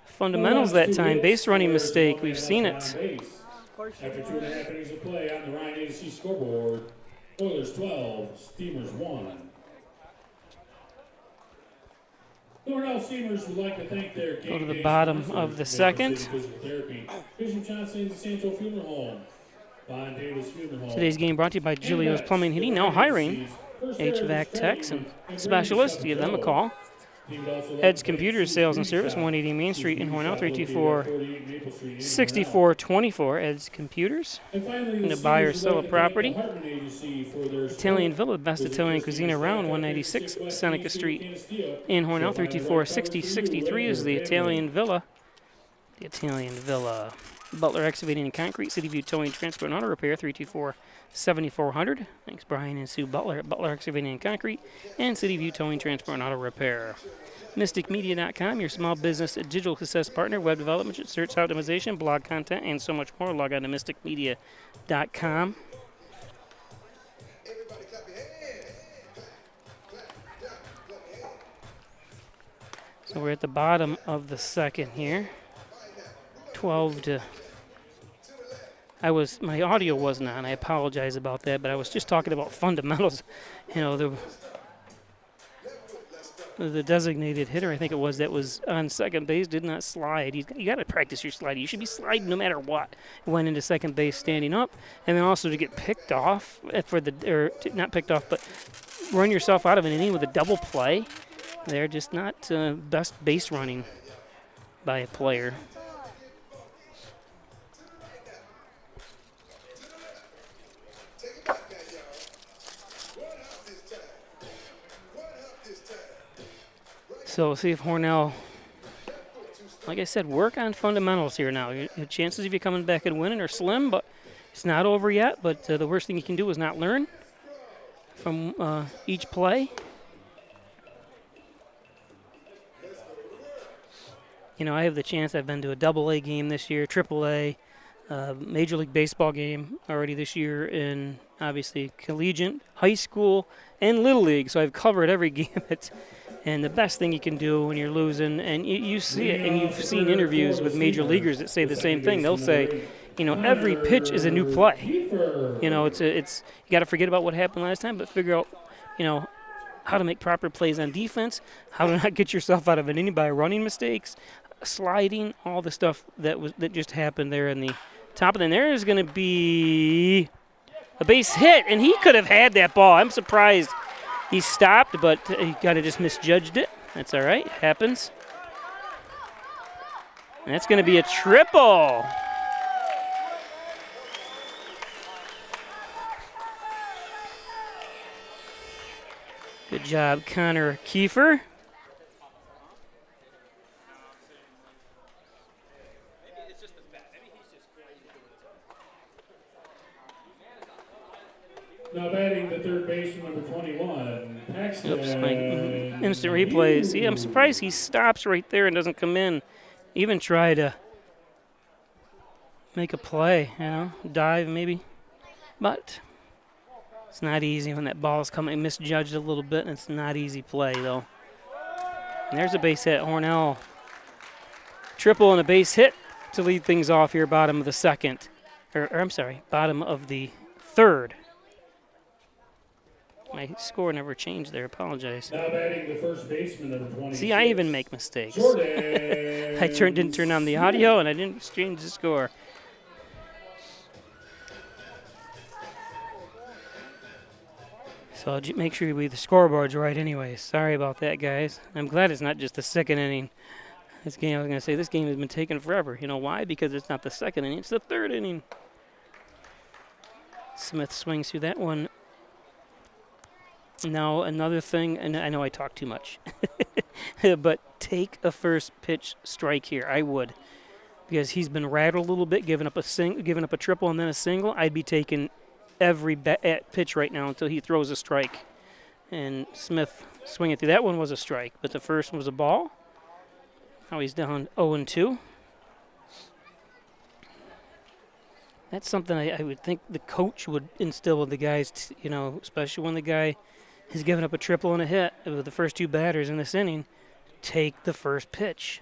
fundamentals that time. Base running mistake. We've seen it. After 2.5 innings of play on the Ryan Agency scoreboard, Oilers 12, Steamers 1. The Hornell Steamers would like to thank their Go to the bottom of the second. Today's game brought to you by Julio's Plumbing Heating, now hiring HVAC techs and specialists. Give them a call. Ed's Computer Sales and Service, 180 Main Street in Hornell, 324-6424. Ed's Computers. And to buy or sell a property. Italian Villa, best Italian cuisine around, 196 Seneca Street in Hornell, 324-6063 is the Italian Villa. The Italian Villa. Butler Excavating and Concrete, City View Towing, Transport and Auto Repair, 324-7400. Thanks, Brian and Sue Butler at Butler Excavating and Concrete and City View Towing, Transport and Auto Repair. MysticMedia.com, your small business digital success partner, web development, search optimization, blog content, and so much more. Log on to MysticMedia.com. So we're at the bottom of the second here. 12 to... my audio wasn't on. I apologize about that, but I was just talking about fundamentals. You know, the designated hitter, I think it was, that was on second base, did not slide. You got to practice your sliding. You should be sliding no matter what. Went into second base standing up, and then also to get picked off not picked off, but run yourself out of an inning with a double play. They're just not best base running by a player. So we'll see if Hornell, like I said, work on fundamentals here now. Your chances of you coming back and winning are slim, but it's not over yet. But the worst thing you can do is not learn from each play. You know, I have the chance. I've been to a AA game this year, AAA, Major League Baseball game already this year, in obviously Collegiate, high school, and Little League. So I've covered every gamut. And the best thing you can do when you're losing, and you see it, and you've seen interviews with major leaguers that say the same thing. They'll say, you know, every pitch is a new play. You know, it's you got to forget about what happened last time, but figure out, you know, how to make proper plays on defense, how to not get yourself out of an inning by running mistakes, sliding, all the stuff that just happened there in the top. And then there is going to be a base hit, and he could have had that ball. I'm surprised. He stopped, but he kind of just misjudged it. That's all right. It happens. And that's going to be a triple. Good job, Connor Kiefer. Now batting the third baseman, number 21, Paxton. Oops, my instant replay. See, I'm surprised he stops right there and doesn't come in. Even try to make a play, you know, dive maybe. But it's not easy when that ball is coming. Misjudged a little bit, and it's not easy play, though. And there's a base hit. Hornell triple and a base hit to lead things off here, bottom of the second. Or I'm sorry, bottom of the third. My score never changed there. Apologize. Now batting the first baseman, number 26. See, I even make mistakes. I didn't turn on the audio, and I didn't change the score. So I'll make sure the scoreboard's right anyway. Sorry about that, guys. I'm glad it's not just the second inning. This game, I was going to say, this game has been taking forever. You know why? Because it's not the second inning. It's the third inning. Smith swings through that one. Now, another thing, and I know I talk too much, but take a first pitch strike here. I would, because he's been rattled a little bit, giving up a triple and then a single. I'd be taking every pitch right now until he throws a strike. And Smith swinging through that one was a strike, but the first one was a ball. Now he's down 0-2. That's something I would think the coach would instill with the guys, you know, especially when the guy has given up a triple and a hit with the first two batters in this inning. Take the first pitch.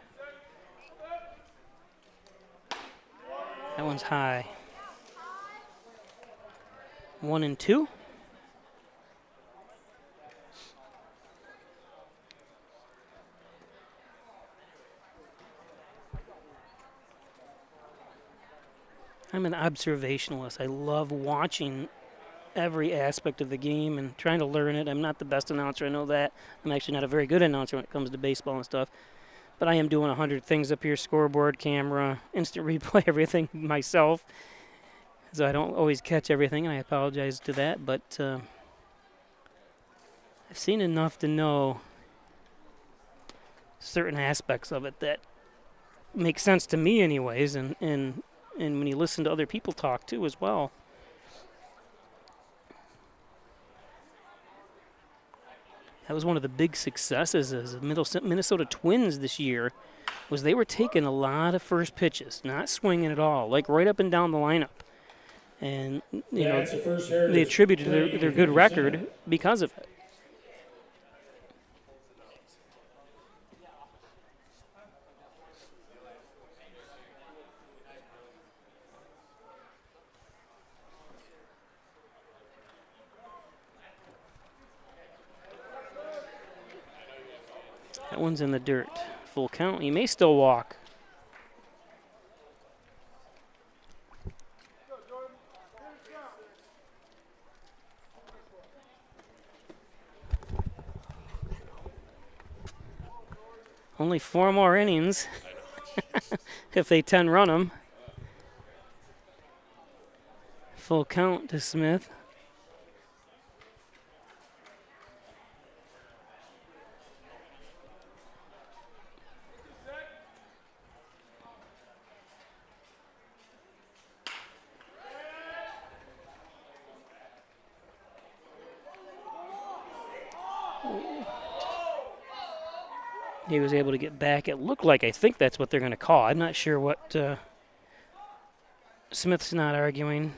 That one's high. 1-2. I'm an observationalist. I love watching every aspect of the game and trying to learn it. I'm not the best announcer, I know that. I'm actually not a very good announcer when it comes to baseball and stuff. But I am doing 100 things up here, scoreboard, camera, instant replay, everything myself. So I don't always catch everything, and I apologize to that. But I've seen enough to know certain aspects of it that make sense to me anyways, and when you listen to other people talk too as well. That was one of the big successes as the Minnesota Twins this year, was they were taking a lot of first pitches, not swinging at all, like right up and down the lineup. And, you know, they attributed their good record because of it. That one's in the dirt. Full count. He may still walk. Only 4 more innings if they 10 run them. Full count to Smith. He was able to get back. It looked like, I think that's what they're going to call. I'm not sure what. Smith's not arguing.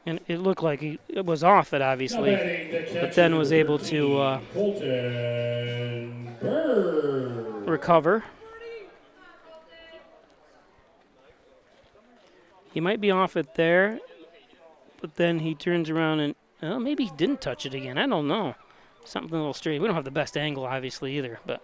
And it looked like it was off it, obviously. But then was able to recover. He might be off it there. But then he turns around and, well, maybe he didn't touch it again. I don't know. Something a little strange. We don't have the best angle, obviously, either, but.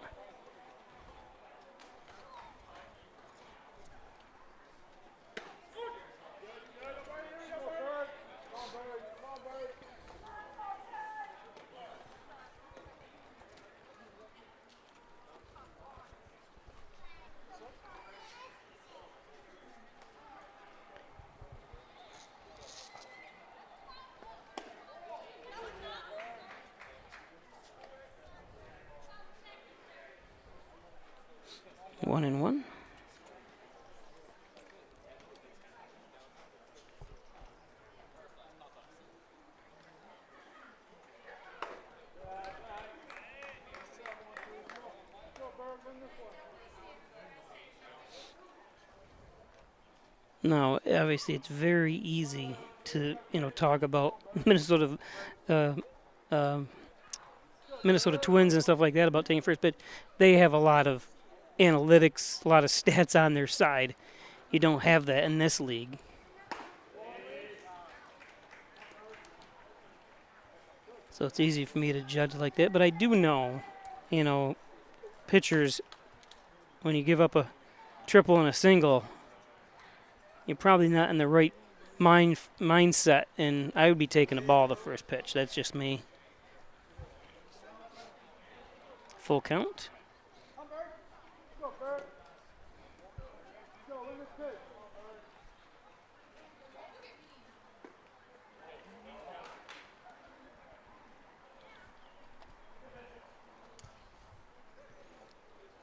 One and one. Now, obviously, it's very easy to, talk about Minnesota Twins and stuff like that about taking first pitch. They have a lot of analytics, a lot of stats on their side. You don't have that in this league. So it's easy for me to judge like that. But I do know, pitchers, when you give up a triple and a single, you're probably not in the right mindset, and I would be taking the ball the first pitch. That's just me. Full count.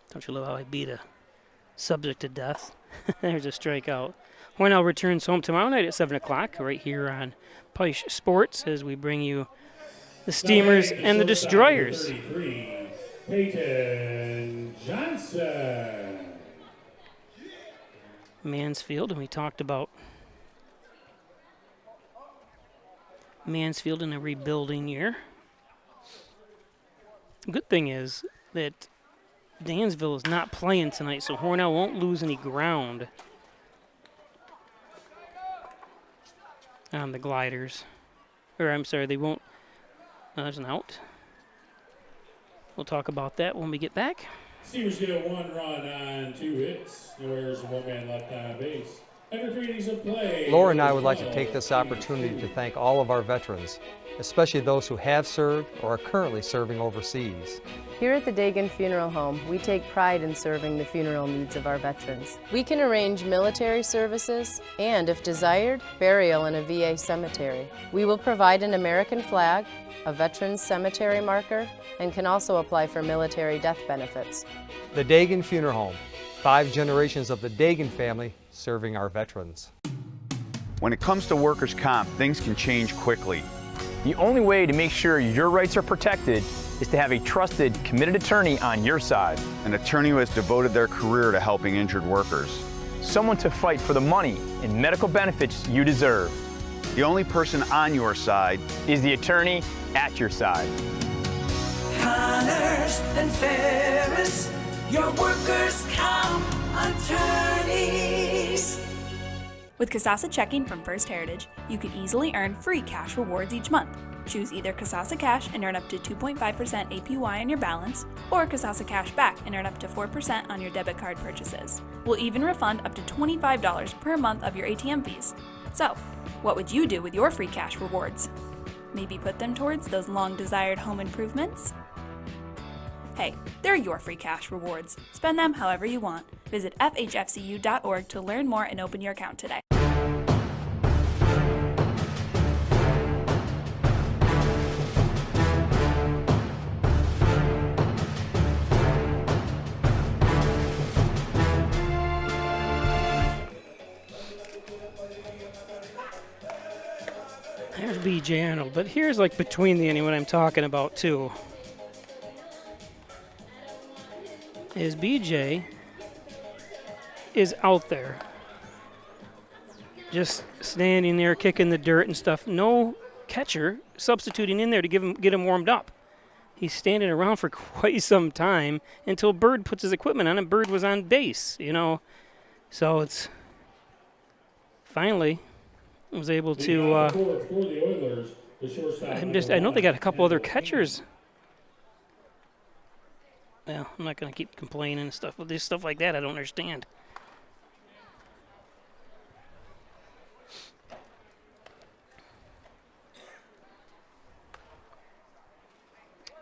Don't you love how I beat a subject to death? There's a strikeout. Hornell returns home tomorrow night at 7 o'clock right here on Peisch Sports as we bring you the Steamers and the Destroyers. Peyton Johnson. Mansfield, and we talked about Mansfield in a rebuilding year. The good thing is that Dansville is not playing tonight, so Hornell won't lose any ground on the gliders. Or I'm sorry, they won't. No, there's an out. We'll talk about that when we get back. Steelers get a 1 run on 2 hits. No errors and 1 man left on base. After 3 innings of play, Laura and I would like to take this opportunity to thank all of our veterans, especially those who have served or are currently serving overseas. Here at the Dagan Funeral Home, we take pride in serving the funeral needs of our veterans. We can arrange military services and, if desired, burial in a VA cemetery. We will provide an American flag, a veterans cemetery marker, and can also apply for military death benefits. The Dagan Funeral Home, 5 generations of the Dagan family serving our veterans. When it comes to workers' comp, things can change quickly. The only way to make sure your rights are protected is to have a trusted, committed attorney on your side. An attorney who has devoted their career to helping injured workers. Someone to fight for the money and medical benefits you deserve. The only person on your side is the attorney at your side. Connors and Ferris, your workers' comp attorneys. With Kasasa Checking from First Heritage, you can easily earn free cash rewards each month. Choose either Kasasa Cash and earn up to 2.5% APY on your balance, or Kasasa Cash Back and earn up to 4% on your debit card purchases. We'll even refund up to $25 per month of your ATM fees. So, what would you do with your free cash rewards? Maybe put them towards those long-desired home improvements? Hey, they're your free cash rewards. Spend them however you want. Visit FHFCU.org to learn more and open your account today. There's BJ Arnold, but here's like between the inning what I'm talking about too. Is BJ is out there just standing there kicking the dirt and stuff. No catcher substituting in there to get him warmed up. He's standing around for quite some time until Bird puts his equipment on and Bird was on base, you know. So it's finally was able to I know they got a couple other catchers. Well, I'm not going to keep complaining and stuff. With this stuff like that, I don't understand.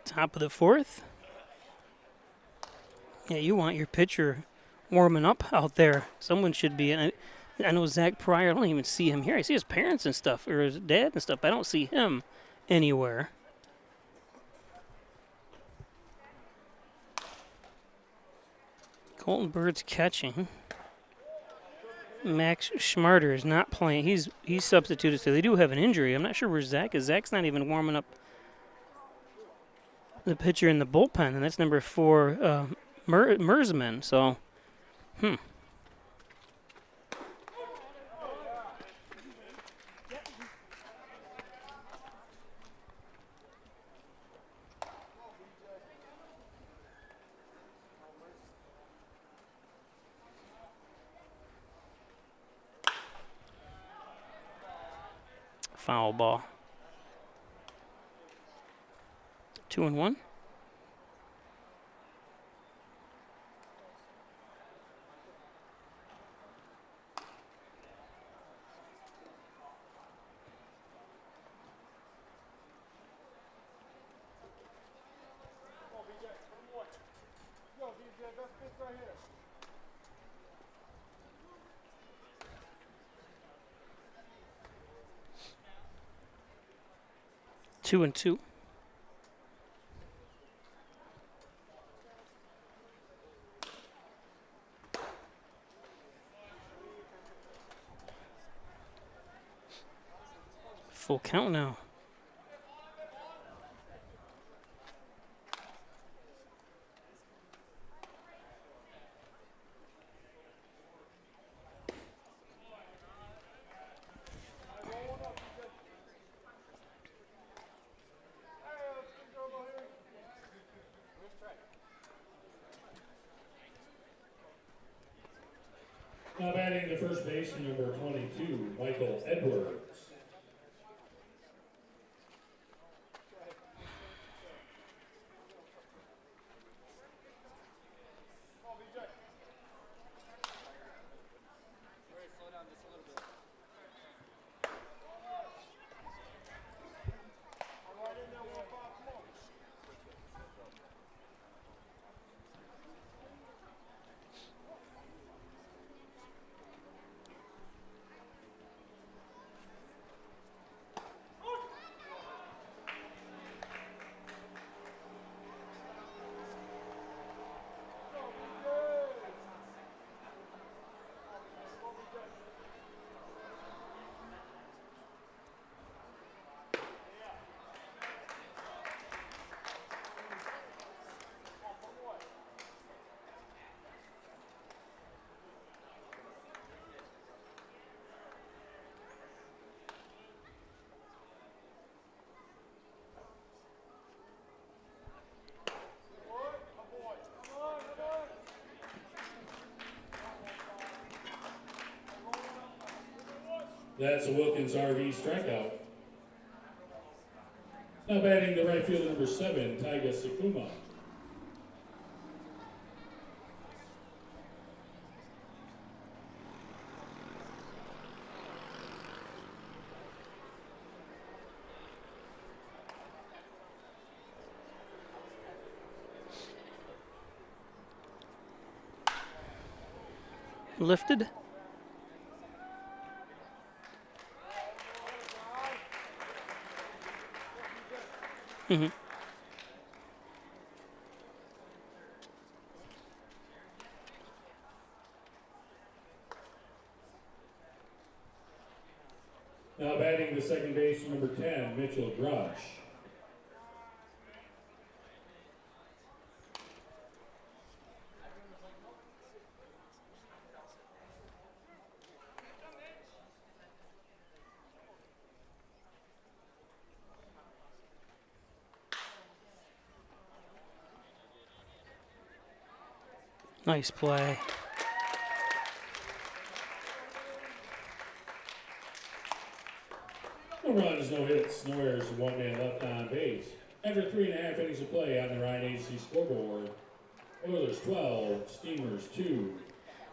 Top of the 4th. Yeah, you want your pitcher warming up out there. Someone should be. And I know Zach Pryor. I don't even see him here. I see his parents and stuff, or his dad and stuff. I don't see him anywhere. Colton Bird's catching. Max Schmarter is not playing. He's substituted, so they do have an injury. I'm not sure where Zach is. Zach's not even warming up the pitcher in the bullpen, and that's number 4, Mersman. So, foul ball. 2-1. Two and two. Full count now. Now batting the first baseman, number 22, Michael Edwards. That's a Wilkins RV strikeout. Now batting the right fielder, number 7, Taiga Sakuma. Lifted. Mm-hmm. Now batting the second base, number 10, Mitchell Drush. Nice play. No runs, no hits, no errors, and 1 man left on base. After 3.5 innings of play on the Ryan Agency scoreboard, Oilers 12, Steamers 2.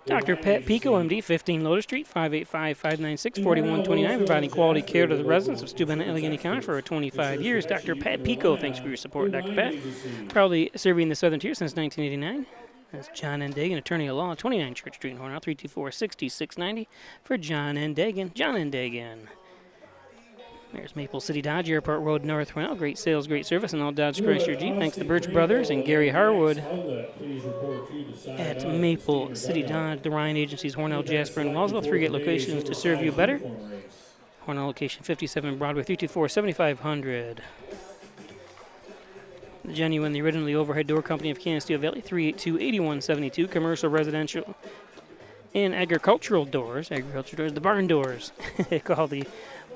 Dr. Pat Pico, MD, 15 Lotus Street, 585-596-4129, providing quality care to the residents of Steuben and Allegheny County for over 25 years. Dr. Pat Pico, thanks for your support, Dr. Pat. Proudly serving the Southern Tier since 1989. That's John N. Dagan, attorney at law, 29 Church Street in Hornell, 324-6690 for John N. Dagan. John N. Dagan. There's Maple City Dodge, Airport Road, North Hornell. Great sales, great service, and all Dodge Chrysler Jeep. Thanks to Birch Brothers and Gary Harwood at Maple City Dodge. The Ryan Agency's Hornell, Jasper, and Wellsville. 3 great locations to serve you better. Hornell location 57 Broadway, 324-7500. The Genuine, the originally overhead door company of Canisteo Valley, 382-8172. Commercial, residential, and agricultural doors. The barn doors. Call the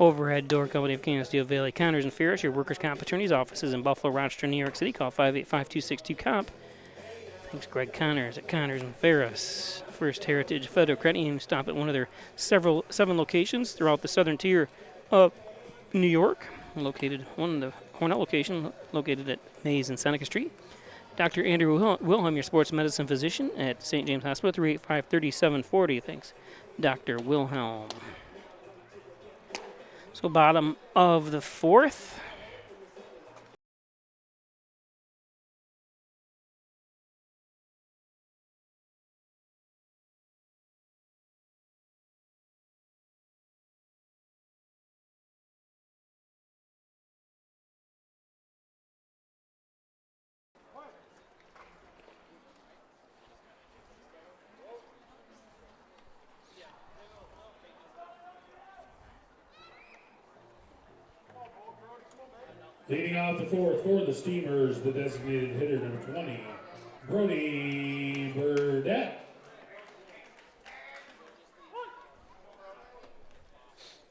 overhead door company of Canisteo Valley. Connors and Ferris, your workers' comp attorney's offices in Buffalo, Rochester, New York City. Call 585-262-COMP. Thanks, Greg Connors at Connors and Ferris. First Heritage Federal Credit Union. Stop at one of their 7 locations throughout the southern tier of New York. Located one in the Hornell location, located at Mays and Seneca Street. Dr. Andrew Wilhelm, your sports medicine physician at St. James Hospital, 385-3740. Thanks, Dr. Wilhelm. So bottom of the 4th. Leading off the 4th for the Steamers, the designated hitter, number 20, Brody Burdett.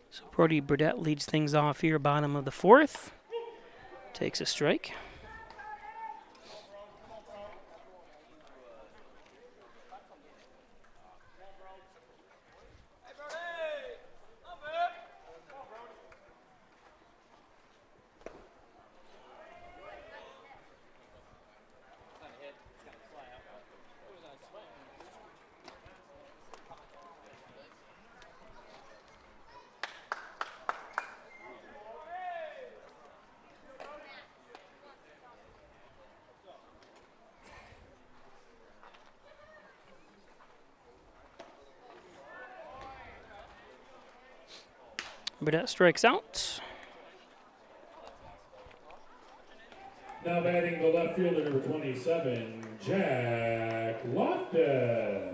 So Brody Burdett leads things off here, bottom of the 4th. Takes a strike. Burdett strikes out. Now batting the left fielder, number 27, Jack Loftus.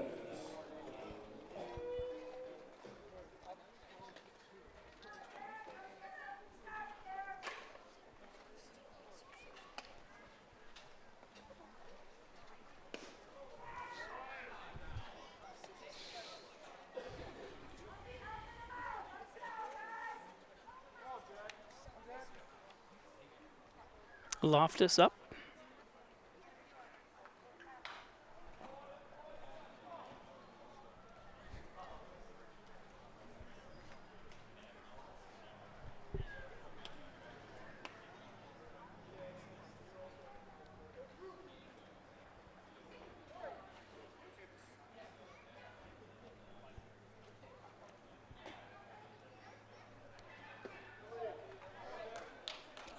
Loftus up.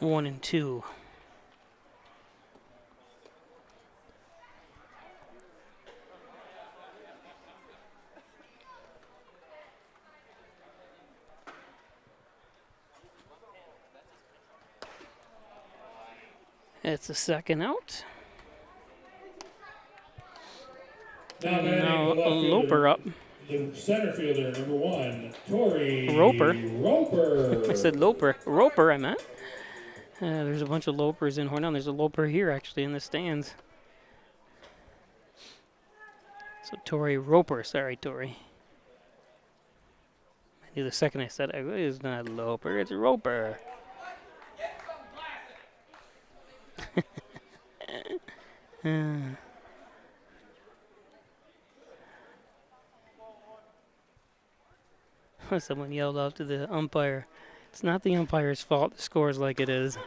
1 and 2. It's the second out. Now Loper up. The center fielder, number 1, Torrey Roper. Roper. I said Loper. Roper, I meant. There's a bunch of Lopers in Hornell. There's a Loper here, actually, in the stands. So Torrey Roper. Sorry, Torrey. I knew the second I said it. It's not Loper. It's Roper. Someone yelled off to the umpire. It's not the umpire's fault the score's like it is.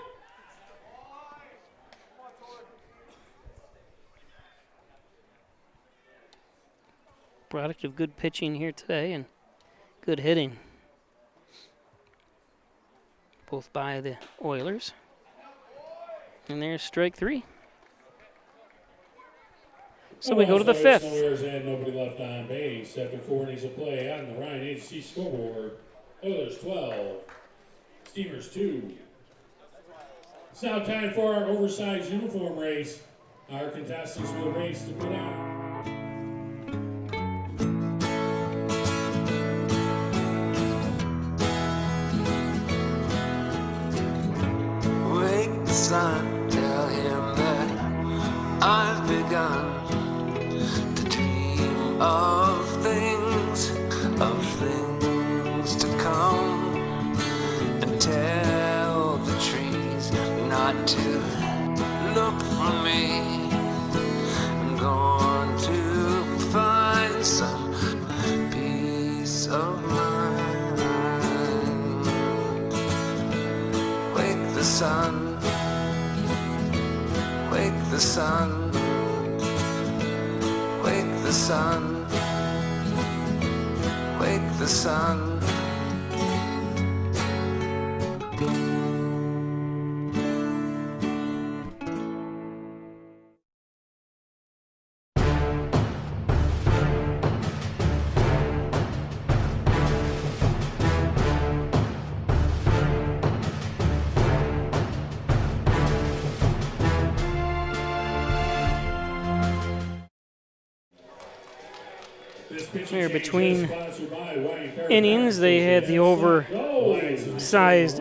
Product of good pitching here today and good hitting. Both by the Oilers. And there's strike 3. So we go to the 5th. Oilers and nobody left on base after 4 innings of play on the Ryan Agency scoreboard. Oilers 12, Steamers 2. It's now time for our oversized uniform race. Our contestants will race to put on. Wake the sun, tell him that I've begun to dream of things to come, and tell the trees not to look for me. I'm going to find some peace of mind. Wake the sun, wake the sun, wake the sun, wake the sun. Here between innings, they had the oversized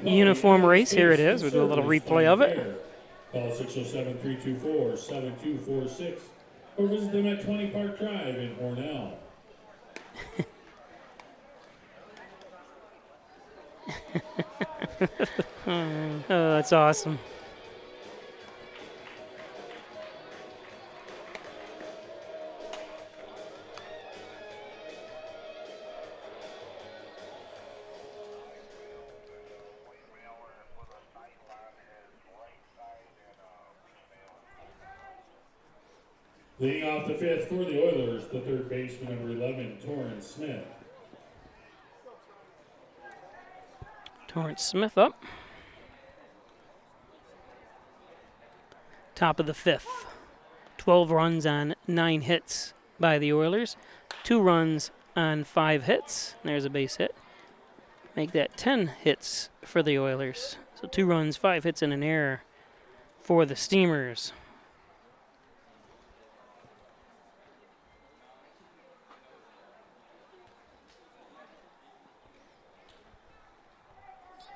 uniform race. Here it is. We'll do a little replay of it. Call 607-324-7246 or visit them at 20 Park Drive in Hornell. Oh, that's awesome. Leading off the 5th for the Oilers, the third baseman, number 11, Torrance Smith. Torrance Smith up. Top of the 5th. 12 runs on 9 hits by the Oilers. 2 runs on 5 hits. There's a base hit. Make that 10 hits for the Oilers. So 2 runs, 5 hits, and an error for the Steamers.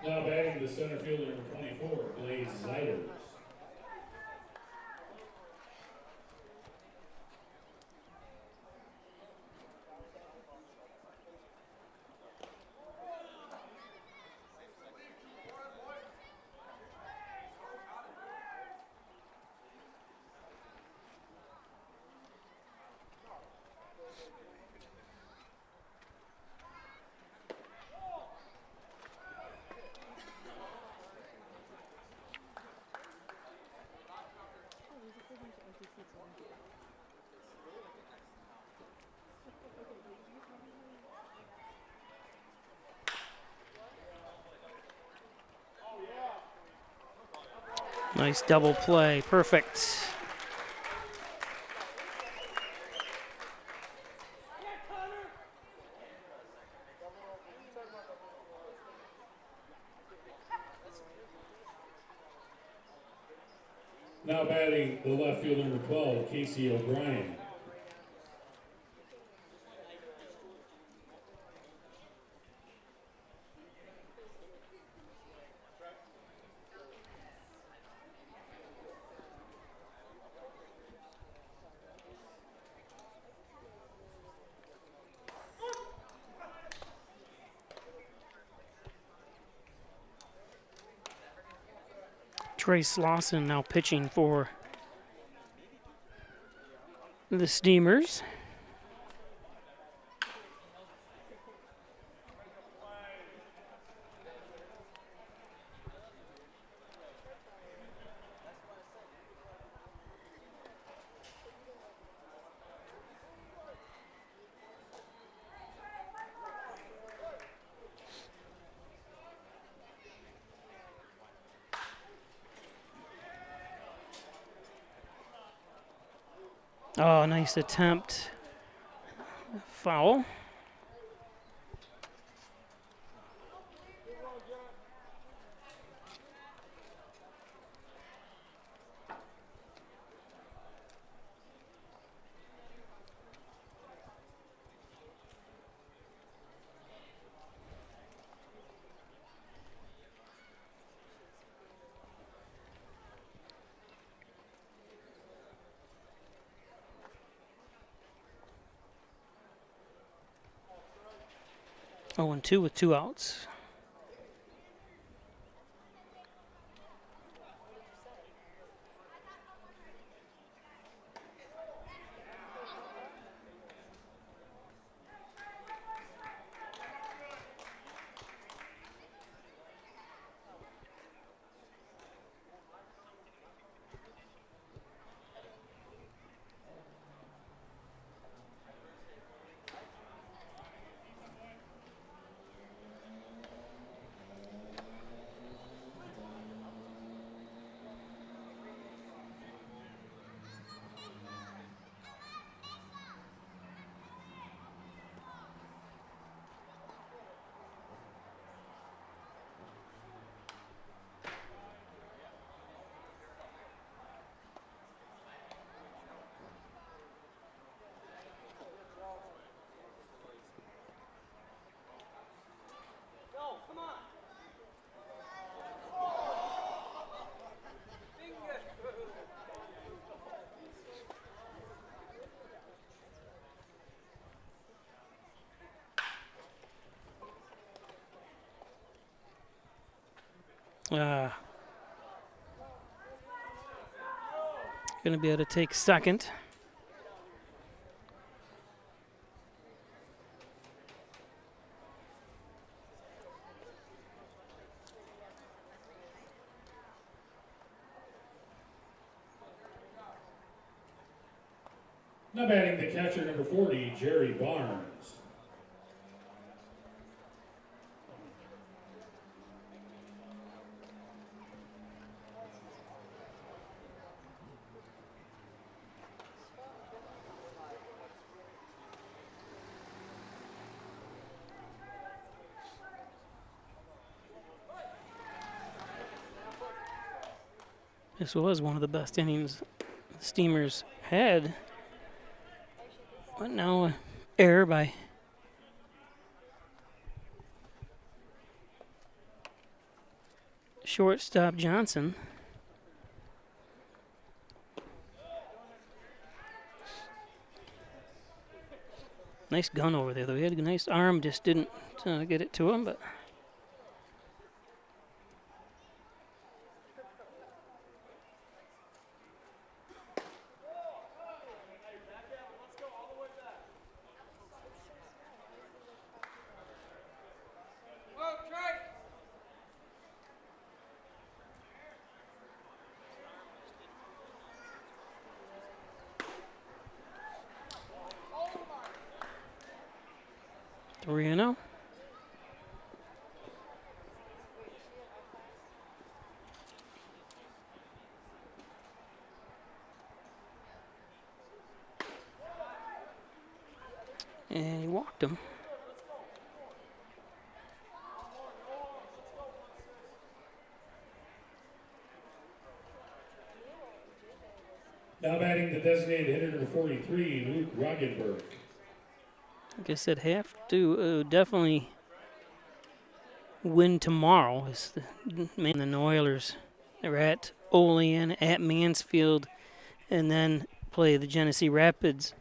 Now batting the center fielder, number 24, Blaze Ziders. Nice double play. Perfect. Now batting the left fielder, number 12, Casey O'Brien. Trace Lawson now pitching for the Steamers. Oh, nice attempt. Foul. Oh, and 2 with 2 outs. Going to be able to take second. Now batting the catcher, number 40, Jerry Barnes. This was one of the best innings the Steamers had. But now an error by shortstop Johnson. Nice gun over there, though. He had a nice arm, just didn't get it to him, but... Torino. And he walked him. Now batting the designated hitter number 43, Luke Roggenberg. Like I said, have to definitely win tomorrow. It's the Oilers. They're at Olean, at Mansfield, and then play the Genesee Rapids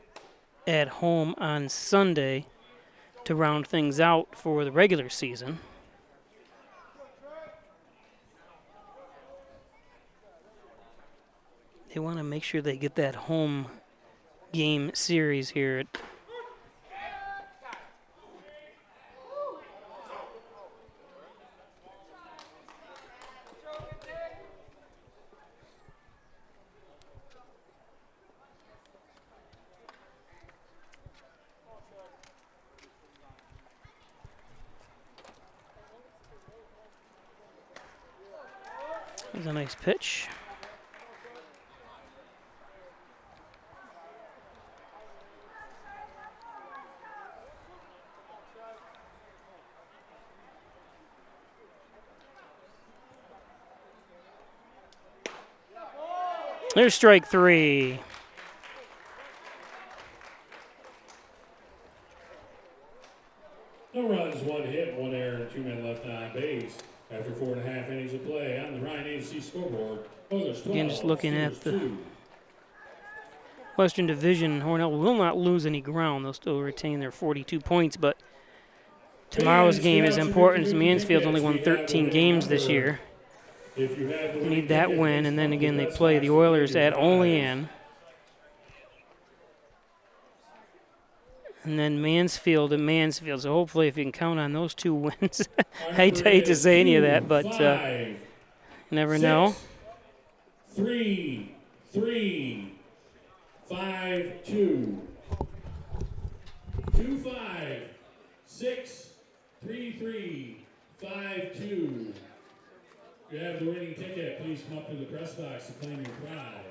at home on Sunday to round things out for the regular season. They want to make sure they get that home game series here. There's a nice pitch. There's strike three. No runs, one hit, one error, and 2 men left on base. After 4.5 innings of play on the Ryan Agency scoreboard, Oilers 12. Again, just looking at the 2. Western Division, Hornell will not lose any ground. They'll still retain their 42 points, but tomorrow's game is important as Mansfield's only won 13 games this year. They need that win, and then again they play the Oilers at Olean. And then Mansfield and Mansfield. So hopefully if you can count on those 2 wins. I hate to say any of that, but you never know. 3, 5, 2. 2, 5, 6, 3, 3, 5, 2. If you have the winning ticket, please come up to the press box to claim your prize.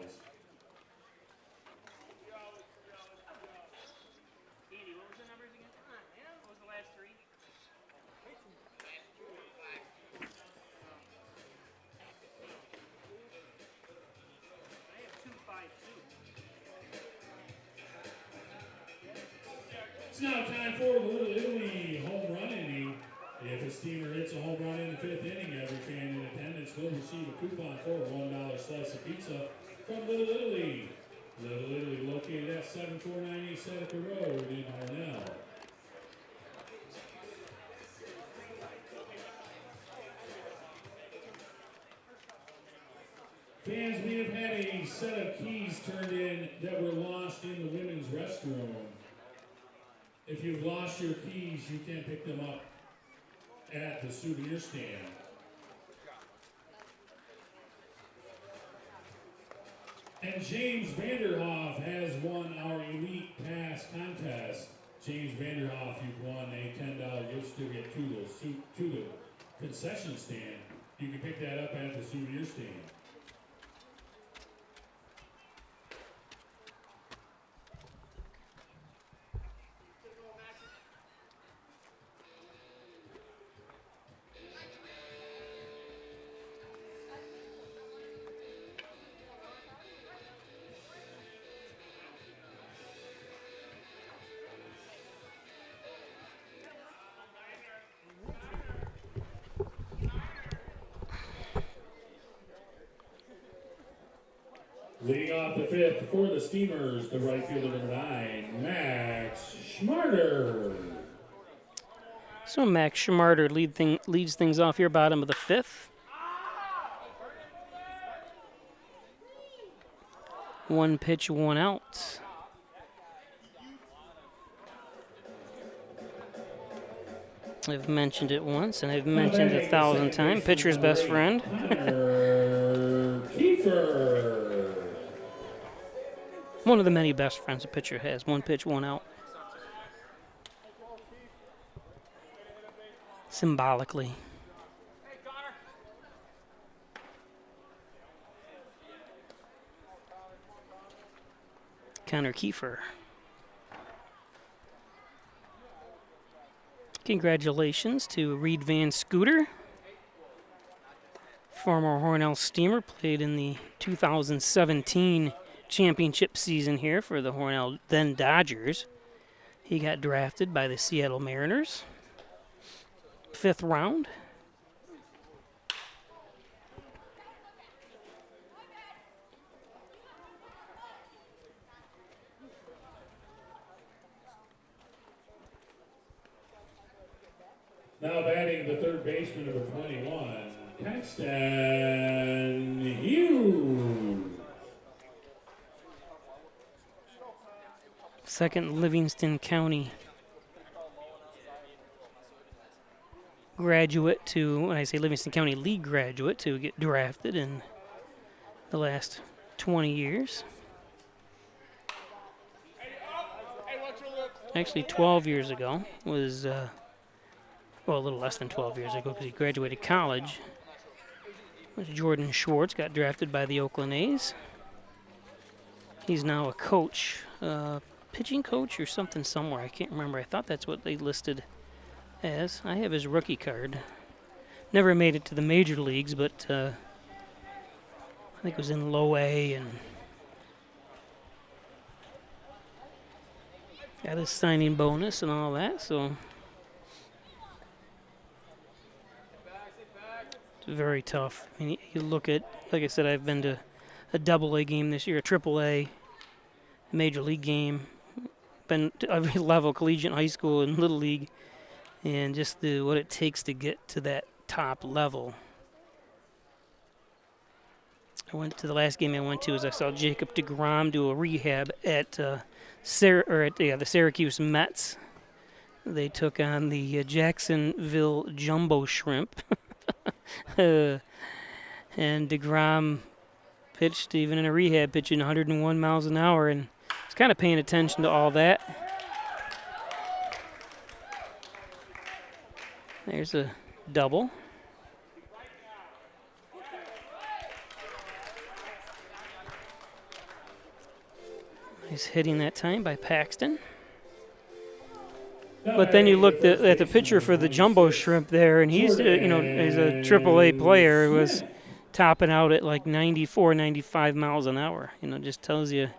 It's now time for the Little Italy home run inning. If a steamer hits a home run in the 5th inning, every fan in attendance will receive a coupon for a $1 slice of pizza from Little Italy. Little Italy located at 7498 Seneca Road in Hornell. Fans, we have had a set of keys turned in that were lost in the women's restroom. If you've lost your keys, you can pick them up at the souvenir stand. And James Vanderhoff has won our Elite Pass contest. James Vanderhoff, you've won a $10 gift certificate to the concession stand. You can pick that up at the souvenir stand. Leading off the 5th for the Steamers, the right fielder number 9, Max Schmarter. So Max Schmarter leads things off here, bottom of the 5th. 1 pitch, 1 out. I've mentioned it once, and I've mentioned it 1,000 times. Pitcher's best friend. Kiefer. One of the many best friends a pitcher has. 1 pitch, 1 out. Symbolically. Connor Kiefer. Congratulations to Reed Van Scooter. Former Hornell Steamer, played in the 2017 championship season here for the Hornell then Dodgers. He got drafted by the Seattle Mariners. 5th round. Now batting the third baseman, number 21, Paxton Hughes. Second Livingston County graduate to, when I say Livingston County League graduate, to get drafted in the last 20 years. Actually, 12 years ago was, well, a little less than 12 years ago because he graduated college. Was Jordan Schwartz, got drafted by the Oakland A's. He's now a coach, pitching coach or something somewhere. I can't remember. I thought that's what they listed as. I have his rookie card. Never made it to the major leagues, but I think it was in low A and got his signing bonus and all that, so it's very tough. I mean, you look at, like I said, I've been to a double-A game this year, a triple-A major league game, been to every level, collegiate, high school, and little league, and just what it takes to get to that top level. I went to the last game I went to, as I saw Jacob deGrom do a rehab at the Syracuse Mets. They took on the Jacksonville Jumbo Shrimp, and deGrom pitched, even in a rehab, pitching 101 miles an hour, and was kind of paying attention to all that. There's a double. Nice hitting that time by Paxton. But then you looked at the pitcher for the Jumbo Shrimp there, and he's, he's a triple-A player who was topping out at like 94, 95 miles an hour. Just tells you,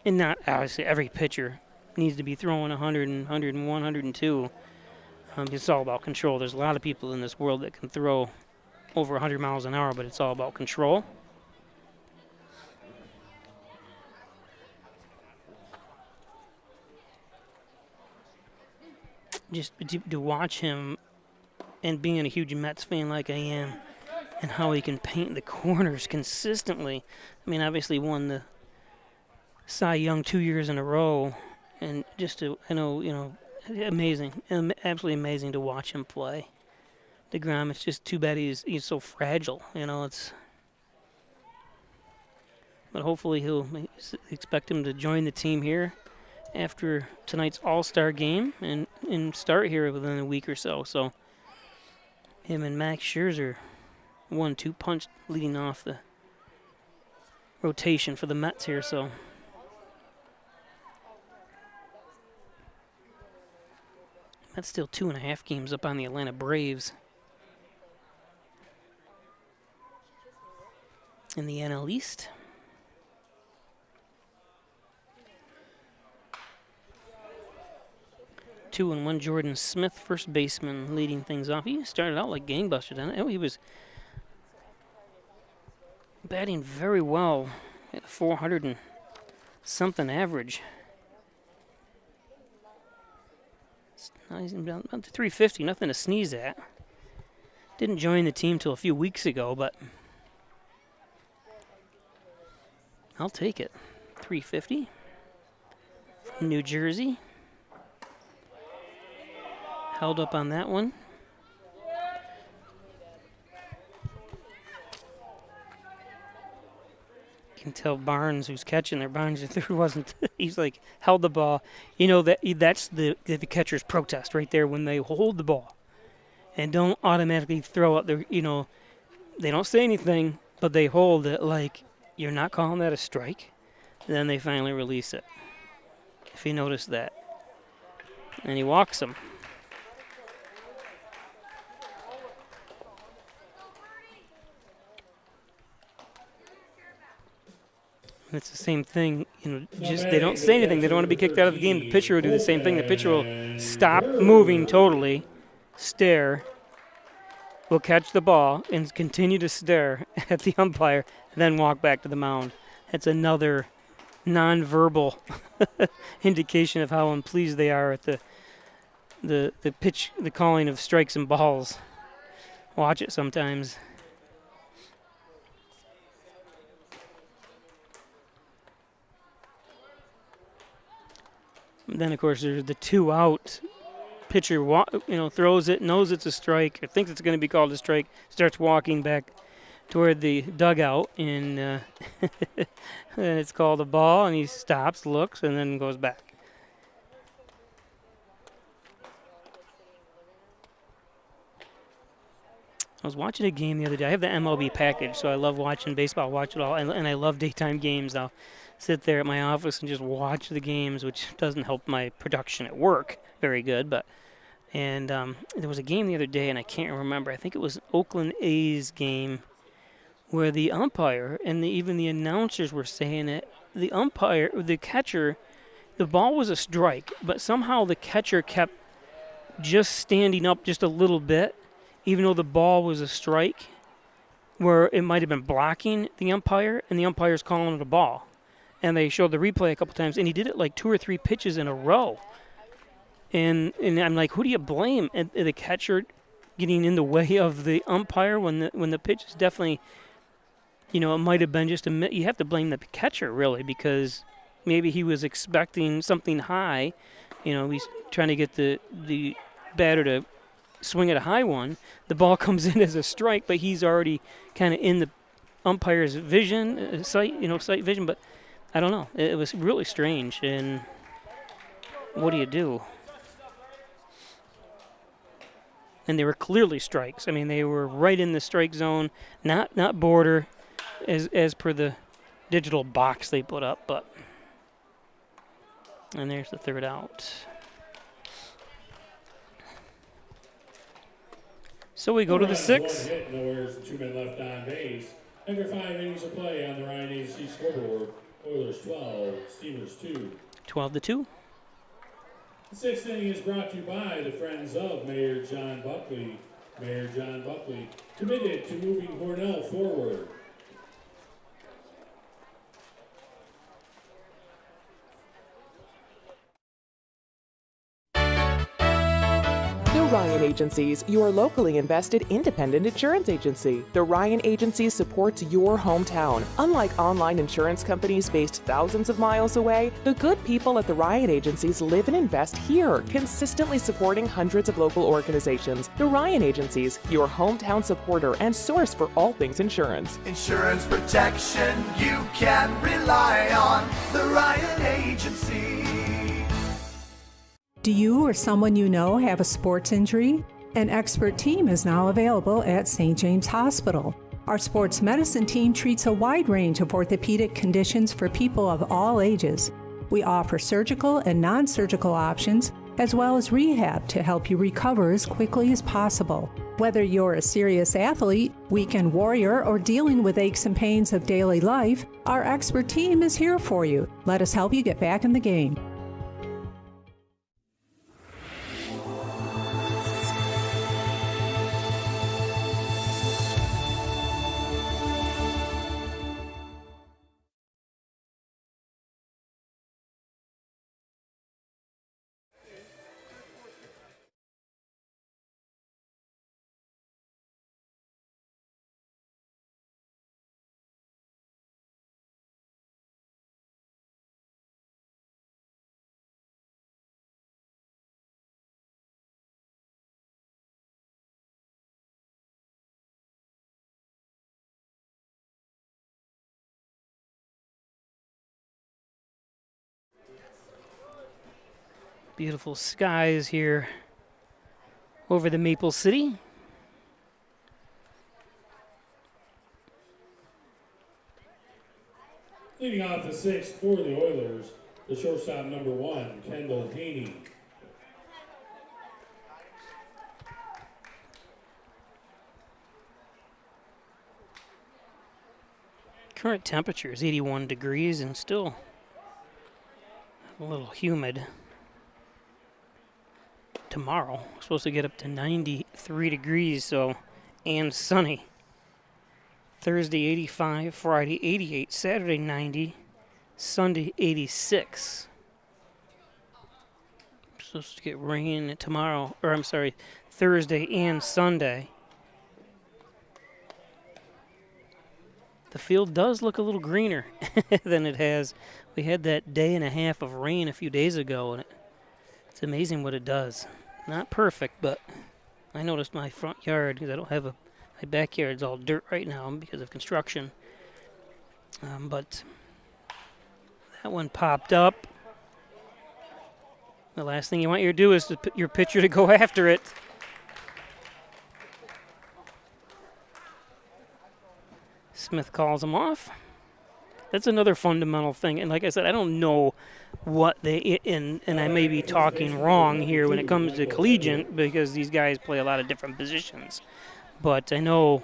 and not obviously every pitcher needs to be throwing 100 and 101, 102. It's all about control. There's a lot of people in this world that can throw over 100 miles an hour, but it's all about control. Just to watch him, and being a huge Mets fan like I am, and how he can paint the corners consistently. I mean, obviously won the Cy Young 2 years in a row, and just to, amazing, absolutely amazing to watch him play. deGrom, it's just too bad he's so fragile, but hopefully he'll expect him to join the team here after tonight's All-Star game and start here within a week or so. So him and Max Scherzer 1-2 punch leading off the rotation for the Mets here. So that's still 2.5 games up on the Atlanta Braves in the NL East. Two and one, Jordan Smith, first baseman, leading things off. He started out like gangbusters, didn't he? He was batting very well at a 400 and something average. Now he's about to 350, nothing to sneeze at. Didn't join the team till a few weeks ago, but I'll take it. 350 from New Jersey. Held up on that one. You can tell Barnes, who's catching there, Barnes wasn't. He's like held the ball. That's the catcher's protest right there when they hold the ball and don't automatically throw out their. They don't say anything, but they hold it like you're not calling that a strike. Then they finally release it. If you notice that, and he walks him. it's the same thing. Just they don't say anything. They don't want to be kicked out of the game. The pitcher will do the same thing. The pitcher will stop moving totally, stare, will catch the ball, and continue to stare at the umpire, and then walk back to the mound. That's another nonverbal indication of how unpleased they are at the pitch, the calling of strikes and balls. Watch it sometimes. And then, of course, there's the 2-out. Pitcher, throws it, knows it's a strike, or thinks it's going to be called a strike, starts walking back toward the dugout, and and it's called a ball, and he stops, looks, and then goes back. I was watching a game the other day. I have the MLB package, so I love watching baseball, watch it all, and I love daytime games. I'll sit there at my office and just watch the games, which doesn't help my production at work very good. And there was a game the other day, and I can't remember. I think it was an Oakland A's game where the umpire and even the announcers were saying it. The catcher, the ball was a strike, but somehow the catcher kept just standing up just a little bit, even though the ball was a strike, where it might have been blocking the umpire, and the umpire's calling it a ball. And they showed the replay a couple times, and he did it like 2 or 3 pitches in a row. And I'm like, who do you blame? And the catcher getting in the way of the umpire when the pitch is definitely, it might have been just you have to blame the catcher, really, because maybe he was expecting something high. He's trying to get the batter to swing at a high one. The ball comes in as a strike, but he's already kind of in the umpire's vision, sight vision. But I don't know. It was really strange. And what do you do? And they were clearly strikes. I mean, they were right in the strike zone, not border, as per the digital box they put up. But and there's the 3rd out. So we go to the 6th. No errors, 2 men left on base. After 5 innings of play on the Ryan Agency scoreboard, Oilers 12, Steamers 2. 12-2. The 6th inning is brought to you by the Friends of Mayor John Buckley. Mayor John Buckley, committed to moving Hornell forward. The Ryan Agencies, your locally invested independent insurance agency. The Ryan Agency supports your hometown. Unlike online insurance companies based thousands of miles away, the good people at the Ryan Agencies live and invest here, consistently supporting hundreds of local organizations. The Ryan Agencies, your hometown supporter and source for all things insurance. Insurance protection you can rely on. The Ryan Agency. Do you or someone you know have a sports injury? An expert team is now available at St. James Hospital. Our sports medicine team treats a wide range of orthopedic conditions for people of all ages. We offer surgical and non-surgical options, as well as rehab to help you recover as quickly as possible. Whether you're a serious athlete, weekend warrior, or dealing with aches and pains of daily life, our expert team is here for you. Let us help you get back in the game. Beautiful skies here over the Maple City. Leading off the 6th for the Oilers, the shortstop number 1, Kendall Haney. Current temperature is 81 degrees and still a little humid. Tomorrow, we're supposed to get up to 93 degrees, and sunny. Thursday 85, Friday 88, Saturday 90, Sunday 86. Supposed to get rain tomorrow, Thursday and Sunday. The field does look a little greener than it has. We had that day and a half of rain a few days ago, and it's amazing what it does. Not perfect, but I noticed my front yard, because I don't have my backyard's all dirt right now because of construction. But that one popped up. The last thing you want you to do is to put your pitcher to go after it. Smith calls him off. That's another fundamental thing. And like I said, I don't know what and I may be talking wrong here when it comes to Collegiate, because these guys play a lot of different positions. But I know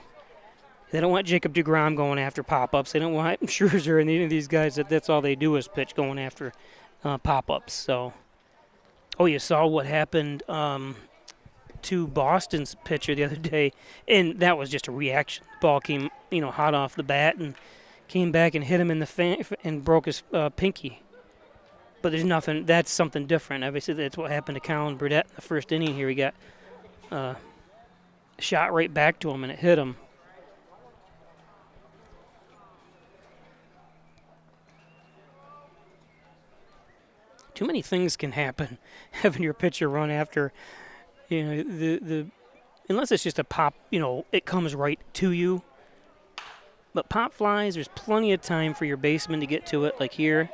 they don't want Jacob deGrom going after pop-ups. They don't want Scherzer and any of these guys that's all they do is pitch, going after pop-ups. So, you saw what happened to Boston's pitcher the other day, and that was just a reaction. The ball came, hot off the bat and came back and hit him in the fan and broke his pinky. But there's nothing. That's something different. Obviously, that's what happened to Colin Burdett in the first inning here. He got shot right back to him, and it hit him. Too many things can happen having your pitcher run after, unless it's just a pop, it comes right to you. But pop flies, there's plenty of time for your baseman to get to it, like here.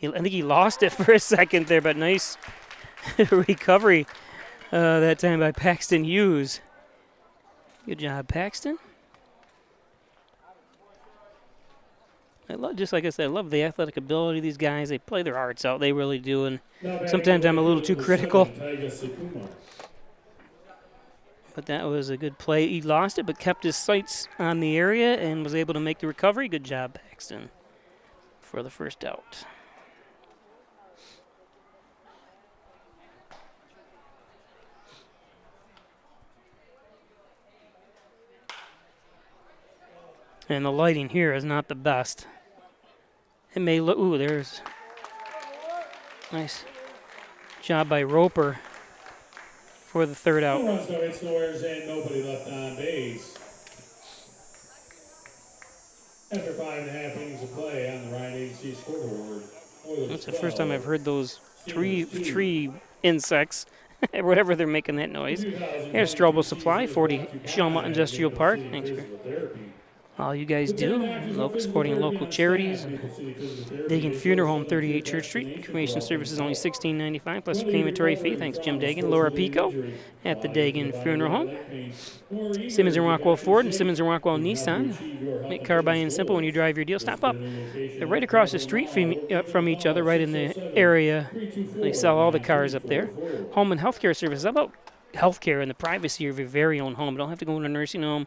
I think he lost it for a second there, but nice recovery that time by Paxton Hughes. Good job, Paxton. Just like I said, I love the athletic ability of these guys. They play their hearts out. They really do. And sometimes I'm a little too critical. But that was a good play. He lost it, but kept his sights on the area and was able to make the recovery. Good job, Paxton, for the first out. And the lighting here is not the best. It may look, there's nice job by Roper for the third out. 2 runs, no hits, no errors, and nobody left on base. After 5.5 innings of play on the Ryan Agency scoreboard. That's the first time I've heard those tree insects, whatever they're making that noise. Here's Strobel Supply, 40 Shelma Industrial Park. Thanks for all you guys do, supporting local charities. Dagan Funeral Home, 38 Church Street. Cremation services only $16.95 plus crematory fee. Thanks, Jim Dagan. Laura Pico at the Dagan Funeral Home. Simmons and Rockwell Ford and Simmons and Rockwell Nissan. Make car buying simple when you drive your deal. Stop up. They're right across the street from each other, right in the area. They sell all the cars up there. Home and healthcare services. How about healthcare in the privacy of your very own home? You don't have to go to a nursing home.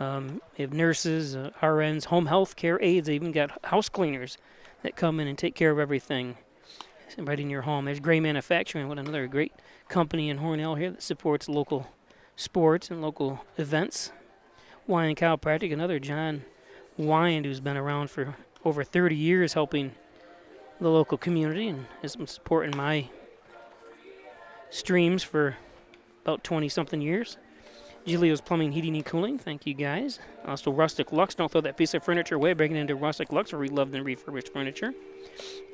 You have nurses, RNs, home health care aides. They even got house cleaners that come in and take care of everything right in your home. There's Gray Manufacturing, what another great company in Hornell here that supports local sports and local events. Wine Chiropractic, another John Wyand, who's been around for over 30 years helping the local community and has been supporting my streams for about 20-something years. Giglio's Plumbing, Heating, and Cooling. Thank you, guys. Also, Rustic Lux. Don't throw that piece of furniture away. Break it into Rustic Lux, where we love and refurbished furniture.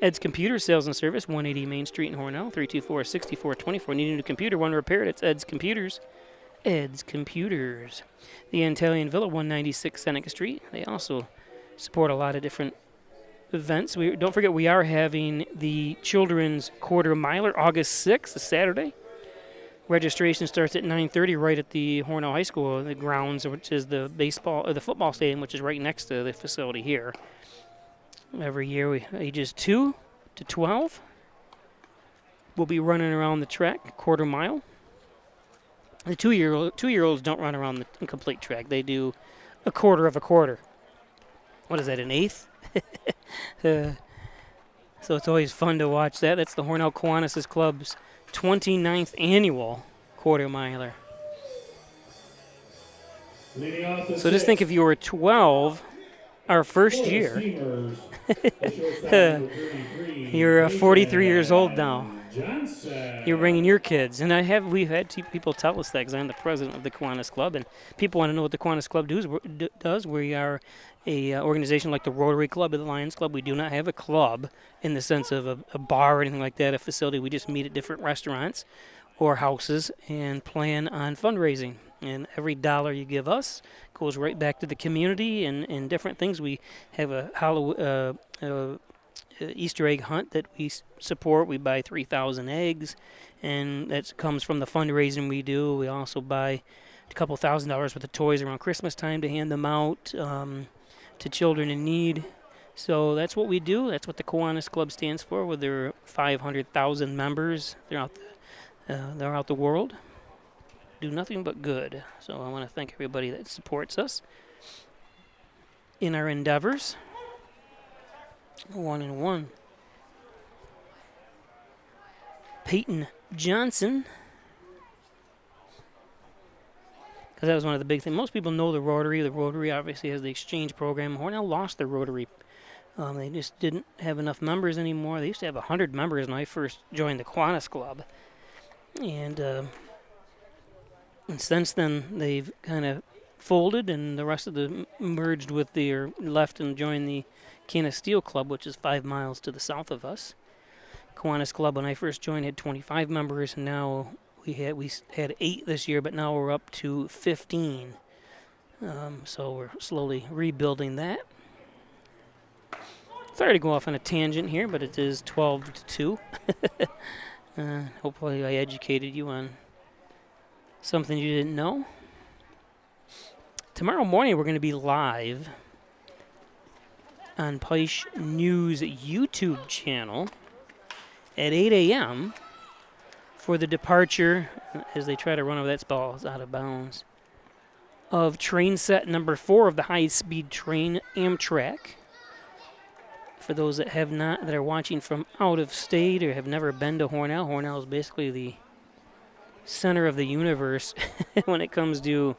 Ed's Computer Sales and Service, 180 Main Street in Hornell, 324-6424. Need a new computer, want to repair it? It's Ed's Computers. Ed's Computers. The Italian Villa, 196 Seneca Street. They also support a lot of different events. Don't forget, we are having the Children's Quarter Miler, August 6th, a Saturday. Registration starts at 9:30 right at the Hornell High School, the grounds, which is the football stadium, which is right next to the facility here. Every year, ages 2 to 12 will be running around the track, quarter mile. The two-year-olds don't run around the complete track. They do a quarter of a quarter. what is that, an eighth? So it's always fun to watch that. That's the Hornell Kiwanis Club's 29th annual quarter miler. So just think if you were 12, our first year, you're 43 years old now. You're bringing your kids, and we've had people tell us that because I'm the president of the Kiwanis Club, and people want to know what the Kiwanis Club does. We are a organization like the Rotary Club or the Lions Club. We do not have a club in the sense of a bar or anything like that, a facility. We just meet at different restaurants or houses and plan on fundraising. And every dollar you give us goes right back to the community and different things. We have a Easter egg hunt that we support. We buy 3,000 eggs, and that comes from the fundraising we do. We also buy a couple $1,000s worth of toys around Christmas time to hand them out to children in need. So that's what we do. That's what the Kiwanis Club stands for. With their 500,000 members throughout the world, do nothing but good. So I want to thank everybody that supports us in our endeavors. 1-1. Peyton Johnson. Because that was one of the big things. Most people know the Rotary. The Rotary obviously has the exchange program. Hornell lost their Rotary. They just didn't have enough members anymore. They used to have 100 members when I first joined the Kiwanis Club. And since then, they've kind of folded, and the rest of them merged with left and joined the Canasteel Club, which is 5 miles to the south of us. Kiwanis Club, when I first joined, had 25 members, and now we had 8 this year, but now we're up to 15. So we're slowly rebuilding that. Sorry to go off on a tangent here, but it is 12 to 2. Hopefully I educated you on something you didn't know. Tomorrow morning we're going to be live on Peisch News YouTube channel at 8 a.m. for the departure, as they try to run over that ball out of bounds, of train set number 4 of the high-speed train Amtrak. For those that are watching from out of state or have never been to Hornell, Hornell is basically the center of the universe when it comes to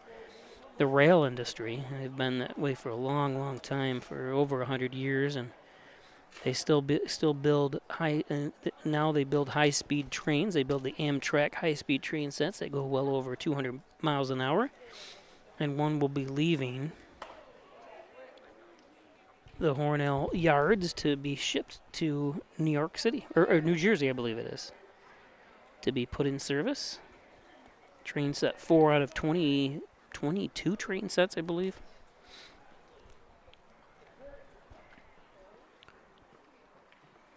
the rail industry. They've been that way for a long, long time, for over 100 years, and they still build now they build high-speed trains. They build the Amtrak high-speed train sets that go well over 200 miles an hour, and one will be leaving the Hornell yards to be shipped to New York City, or New Jersey, I believe it is, to be put in service. Train set 4 out of 22 train sets, I believe.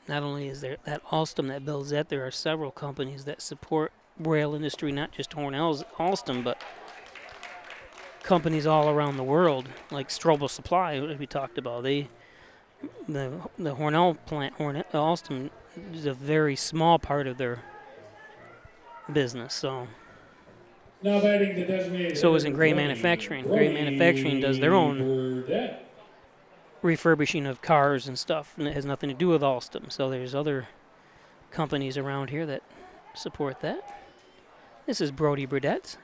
Not only is there that Alstom that builds that, there are several companies that support rail industry, not just Hornell's Alstom, but companies all around the world, like Strobel Supply, which we talked about. The Hornell plant, Alstom, is a very small part of their business. So isn't Gray Manufacturing. Gray Manufacturing does their own refurbishing of cars and stuff, and it has nothing to do with Alstom. So there's other companies around here that support that. This is Brody Burdett.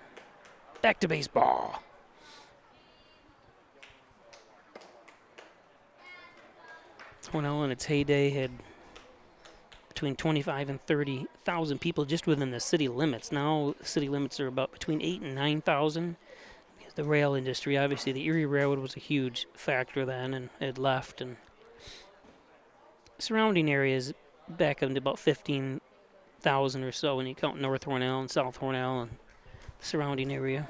Back to baseball. Hornell in its heyday had between 25 and 30,000 people just within the city limits. Now the city limits are about between 8,000 and 9,000. The rail industry, obviously the Erie Railroad was a huge factor then, and it left, and surrounding areas back up to about 15,000 or so when you count North Hornell and South Hornell and the surrounding area.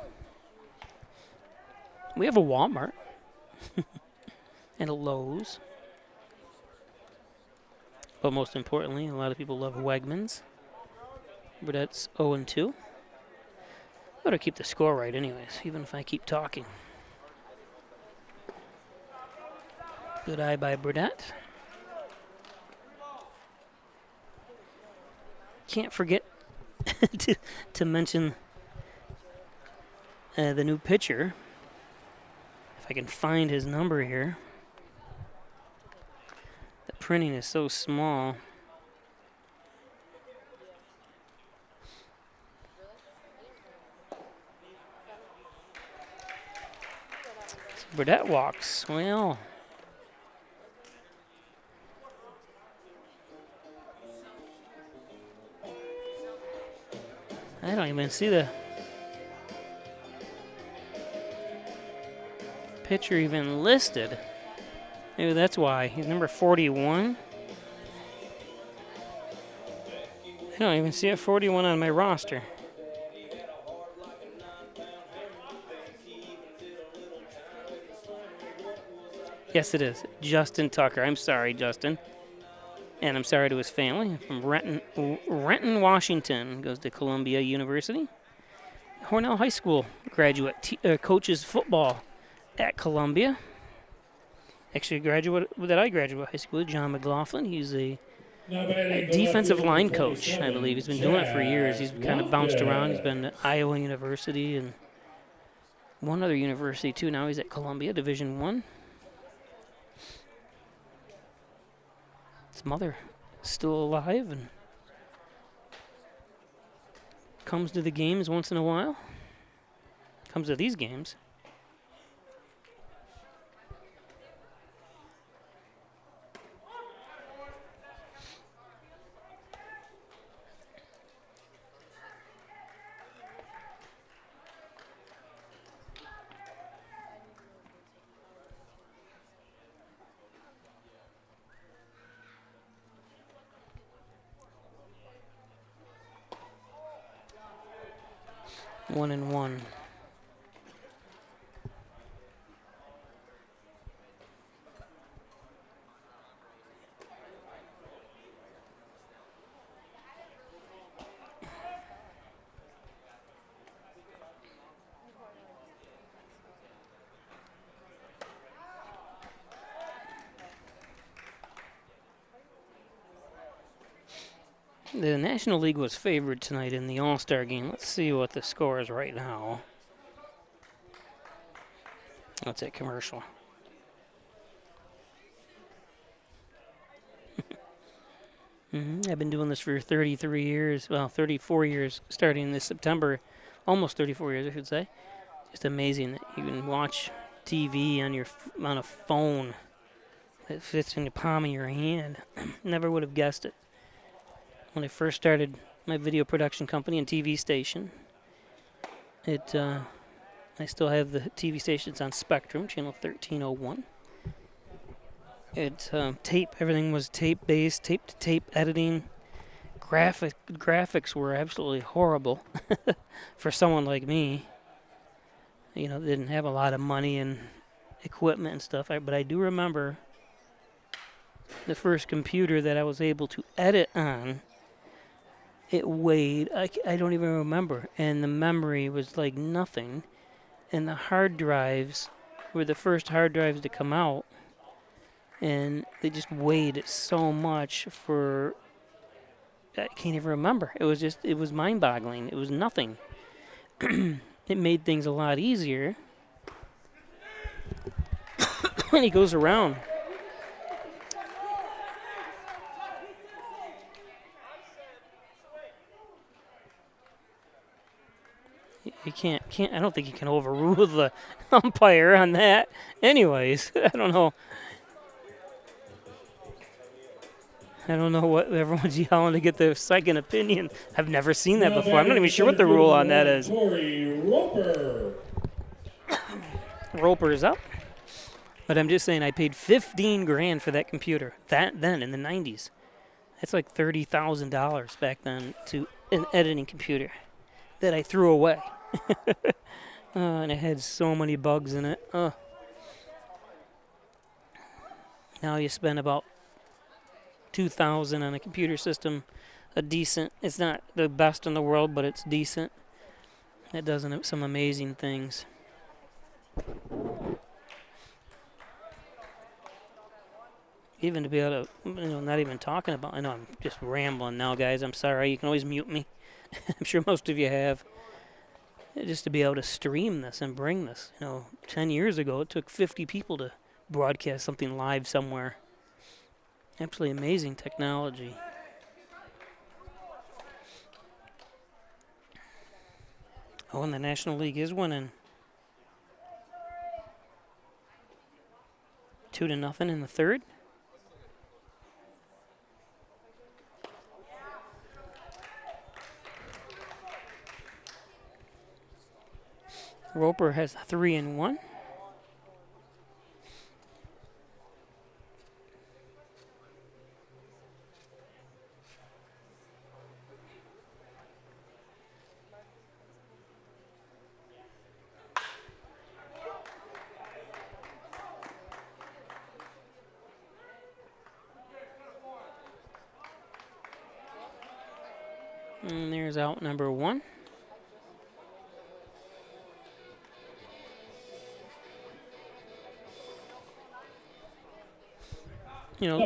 We have a Walmart and a Lowe's. But most importantly, a lot of people love Wegmans. Burdett's 0-2. Better keep the score right anyways, even if I keep talking. Good eye by Burdett. Can't forget to mention the new pitcher. If I can find his number here. printing is so small. Burdette walks. Well, I don't even see the pitcher even listed. Maybe that's why. He's number 41. I don't even see a 41 on my roster. Yes, it is. Justin Tucker. I'm sorry, Justin. And I'm sorry to his family. From Renton, Washington. Goes to Columbia University. Hornell High School graduate. Coaches football at Columbia. Actually, graduate that I graduated high school with, John McLaughlin. He's a defensive line coach, I believe. He's been doing it for years. He's kind of bounced around. He's been at Iowa University and one other university, too. Now he's at Columbia, Division I. His mother still alive and comes to the games once in a while. Comes to these games. One and one. The National League was favored tonight in the All-Star game. Let's see what the score is right now. What's that commercial? I've been doing this for 33 years. Well, 34 years starting this September. Almost 34 years, I should say. Just amazing that you can watch TV on a phone that fits in the palm of your hand. Never would have guessed it. When I first started my video production company and TV station, I still have the TV stations on Spectrum, channel 1301. Everything was tape-based, tape-to-tape editing. Graphics were absolutely horrible for someone like me. You know, didn't have a lot of money and equipment and stuff. But I do remember the first computer that I was able to edit on. It weighed, I don't even remember, and the memory was like nothing. And the hard drives were the first hard drives to come out, and they just weighed so much I can't even remember. It was mind-boggling. It was nothing. It made things a lot easier. When he goes around. You can't, I don't think you can overrule the umpire on that. Anyways, I don't know. I don't know what everyone's yelling to get their second opinion. I've never seen that before. I'm not even sure what the rule on that is. Roper is up. But I'm just saying I paid $15,000 for that computer. That then in the 90s. That's like $30,000 back then to an editing computer that I threw away. And it had so many bugs in it. Now you spend about $2,000 on a computer system, it's not the best in the world, but it's decent. It does some amazing things. Even to be able to, not even talking about, I know I'm just rambling now, guys. I'm sorry. You can always mute me. I'm sure most of you have. Just to be able to stream this and bring this. 10 years ago, it took 50 people to broadcast something live somewhere. Absolutely amazing technology. Oh, and the National League is winning 2-0 in the third. Roper has 3-1. And there's out number 1. You know,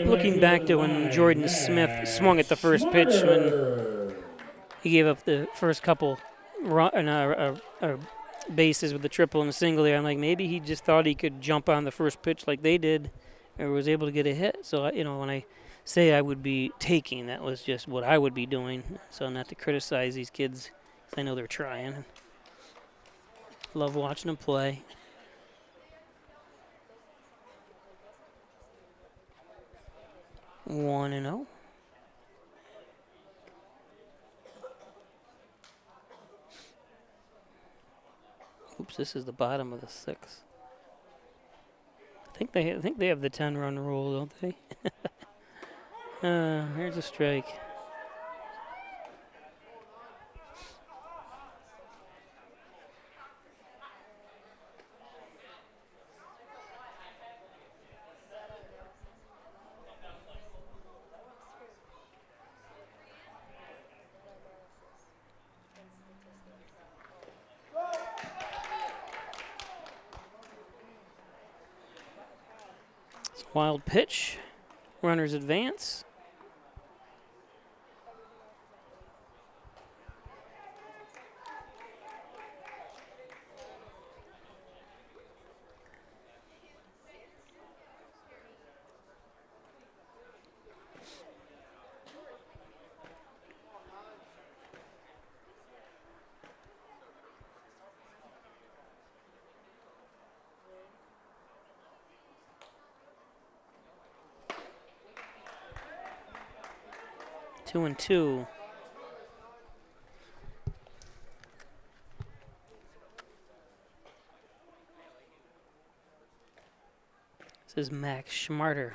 looking back to when Jordan Smith swung at the first pitch when he gave up the first couple bases with the triple and the single there, I'm like, maybe he just thought he could jump on the first pitch like they did or was able to get a hit. So, you know, when I say I would be taking, that was just what I would be doing. So not to criticize these kids, I know they're trying. Love watching them play. 1-0. Oops, this is the bottom of the 6th. I think they have the 10-run rule, don't they? Here's a strike. Wild pitch. Runners advance. Two and two. This is Max Schmarter.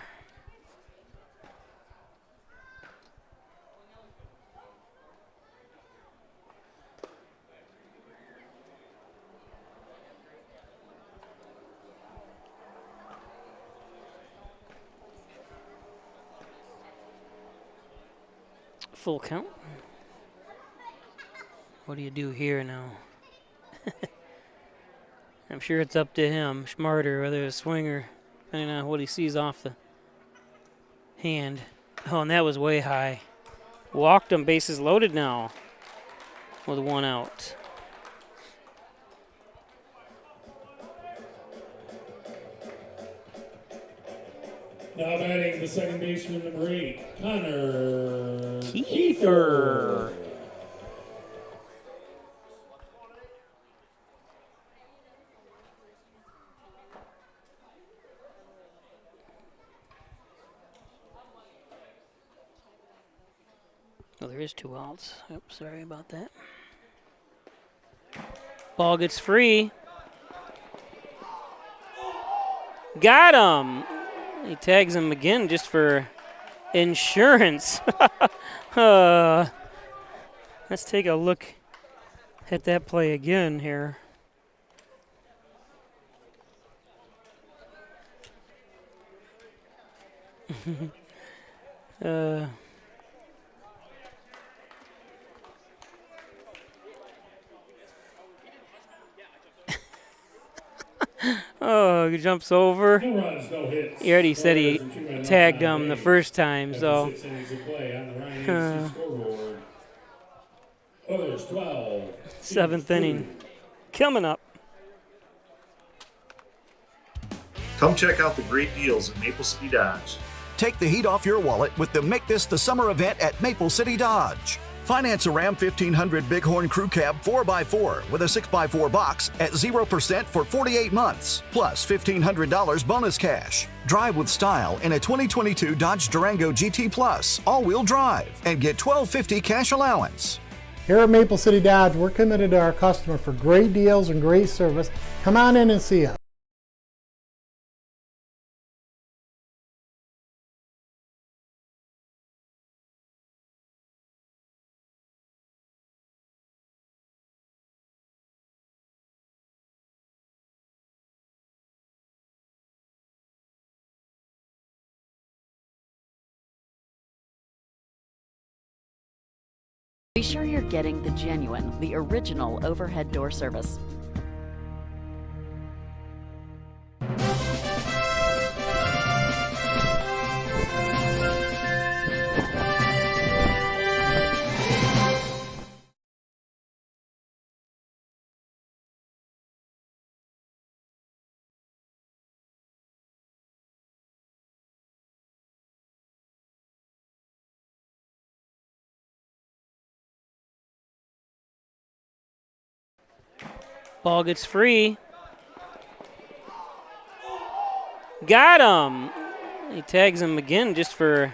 Full count. What do you do here now? I'm sure it's up to him, Schmarter, whether it's a swinger, depending on what he sees off the hand. Oh, and that was way high. Walked him, bases loaded now with 1 out. Now batting the second baseman, number 8, Connor Kiefer. Oh, there is 2 outs. Oops, sorry about that. Ball gets free. Got him. He tags him again just for insurance. Let's take a look at that play again here. Oh, he jumps over. No runs, no hits. He already said he tagged him the first time, so. 6 innings of play on the Ryan scoreboard. Others 12. 7th inning coming up. Come check out the great deals at Maple City Dodge. Take the heat off your wallet with the Make This the Summer event at Maple City Dodge. Finance a Ram 1500 Bighorn Crew Cab 4x4 with a 6x4 box at 0% for 48 months, plus $1,500 bonus cash. Drive with style in a 2022 Dodge Durango GT Plus all-wheel drive and get $1,250 cash allowance. Here at Maple City Dodge, we're committed to our customer for great deals and great service. Come on in and see us. Be sure you're getting the genuine, the original overhead door service. Ball gets free. Got him. He tags him again just for...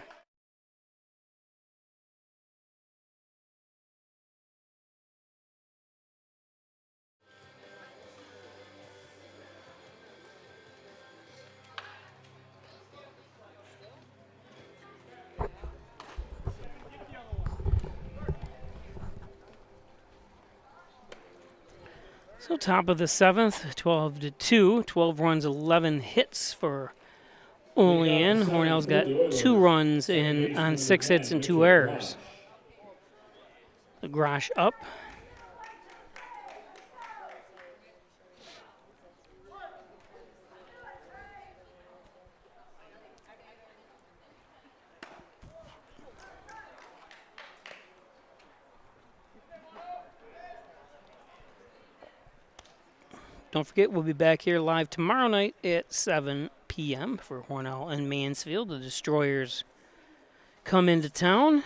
So top of the 7th, 12-2, 12 runs, 11 hits for Olean. Hornell's got 2 runs in on 6 hits and 2 errors. The Grosh up. Don't forget, we'll be back here live tomorrow night at 7 p.m. for Hornell and Mansfield. The Destroyers come into town.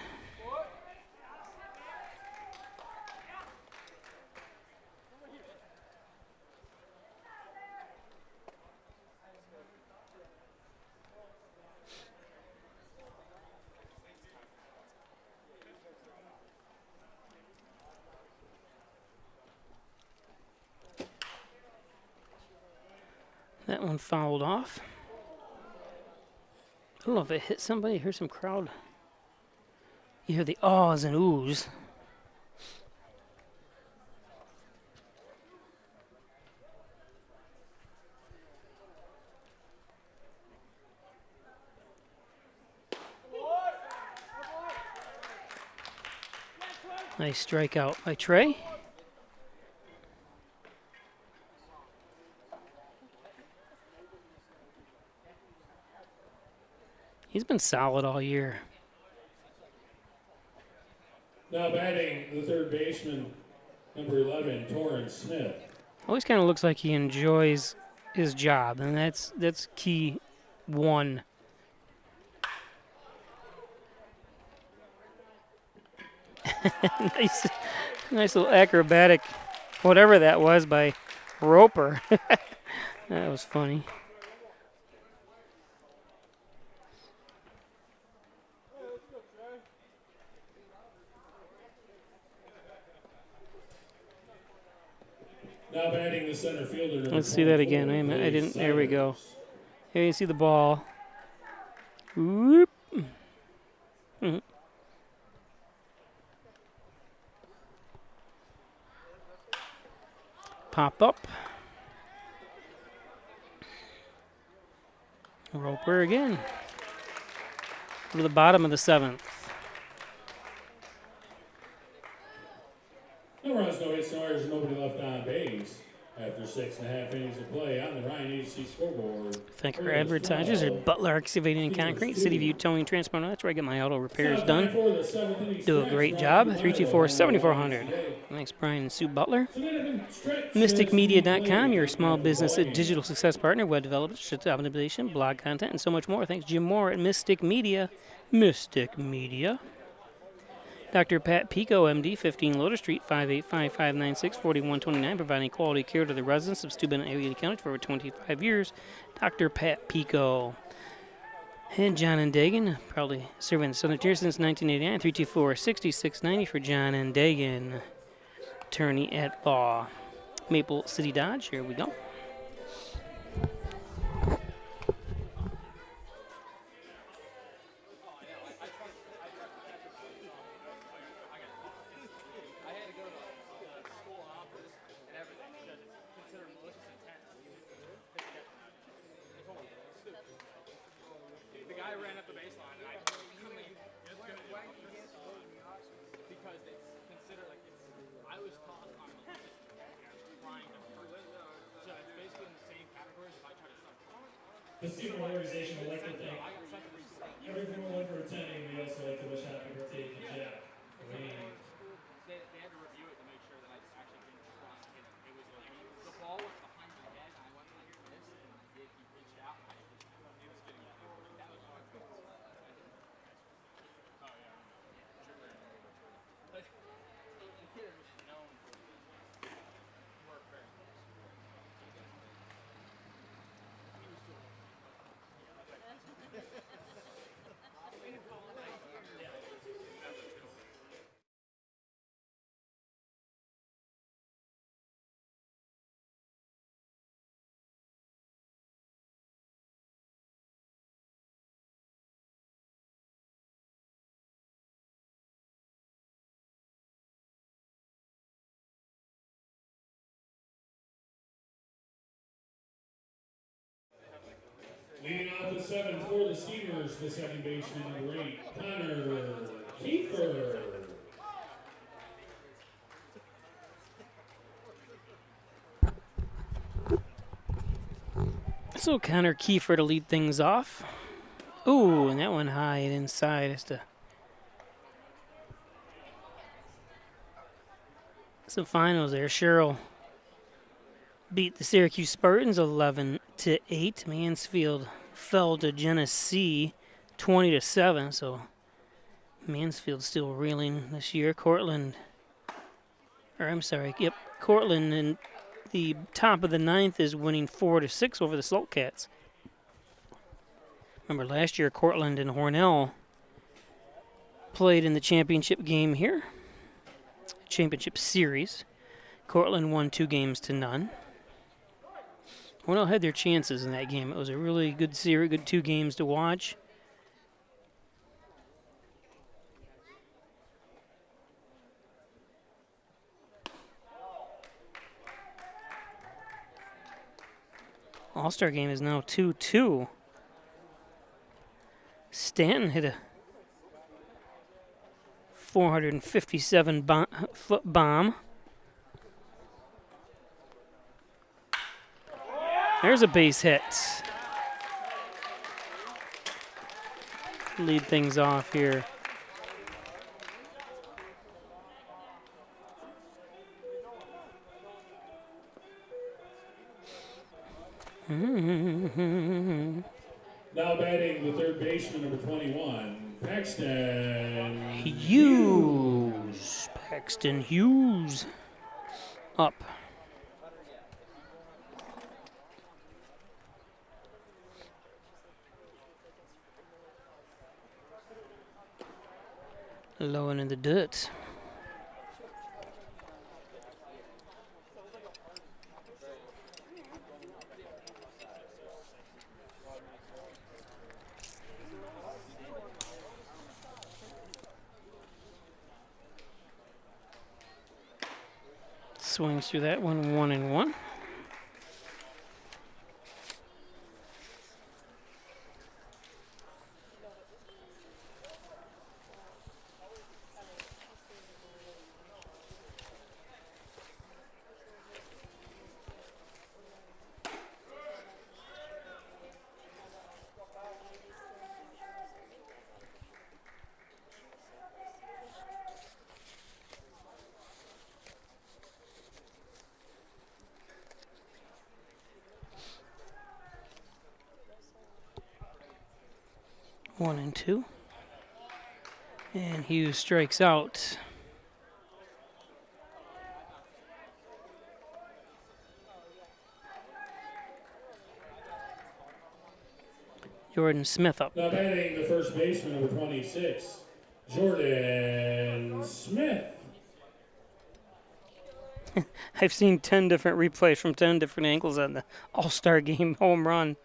That one fouled off. I don't know if it hit somebody. I hear some crowd. You hear the ahs and oohs. Nice strikeout by Trey. He's been solid all year. Now batting the third baseman, number 11, Torrance Smith. Always kind of looks like he enjoys his job, and that's key one. nice little acrobatic, whatever that was, by Roper. That was funny. Now batting the center fielder. Let's see that again. Wait a minute. I didn't. There we go. Here you see the ball. Whoop. Mm-hmm. Pop up. Roper again. To the bottom of the 7th. No runs, no hits, no errors, nobody left on base. After 6.5 innings of play on the Ryan Agency scoreboard. Thank our advertisers at Butler Excavating and Concrete, City View Towing and Transport. That's where I get my auto repairs done. Do a great job. 324-7400. Thanks, Brian and Sue Butler. MysticMedia.com, your small business digital success partner, web development, optimization, blog content, and so much more. Thanks, Jim Moore at Mystic Media. Mystic Media. Dr. Pat Pico, MD, 15 Loader Street, 585-596-4129, providing quality care to the residents of Steuben and Allegheny County for over 25 years. Dr. Pat Pico. And John and Dagan, probably serving the Southern Tier since 1989, 324-6690 for John and Dagan, attorney at law. Maple City Dodge, here we go. The student organization would like to thank everyone for attending. We also like to wish happy birthday to Jack. They had to review it to make sure that I actually didn't cross it. It was like, the ball was behind my head, and I went like this, and he reached out, and he was getting that was hard. Oh, yeah. But the kid is known for work very close. Leading off the 7 for the Steamers, the second baseman, number 8, Connor Kiefer. So Connor Kiefer to lead things off. Ooh, and that one high and inside as to some finals there. Sherrill beat the Syracuse Spartans 11-8. Mansfield fell to Genesee 20-7. So Mansfield still reeling this year. Cortland in the top of the 9th is winning 4-6 over the Saltcats. Remember last year Cortland and Hornell played in the championship game here. Championship series. Cortland won 2-0. Hornell had their chances in that game. It was a really good series, good 2 games to watch. All-Star game is now 2-2. Stanton hit a 457-foot bomb. There's a base hit. Lead things off here. Now batting the third baseman, number 21, Paxton Hughes. Paxton Hughes. Up. Low and in the dirt. Swings through that one, 1-1. 1-2. And Hughes strikes out. Jordan Smith up. Now batting the first baseman, number 26, Jordan Smith. I've seen 10 different replays from 10 different angles on the All-Star Game home run.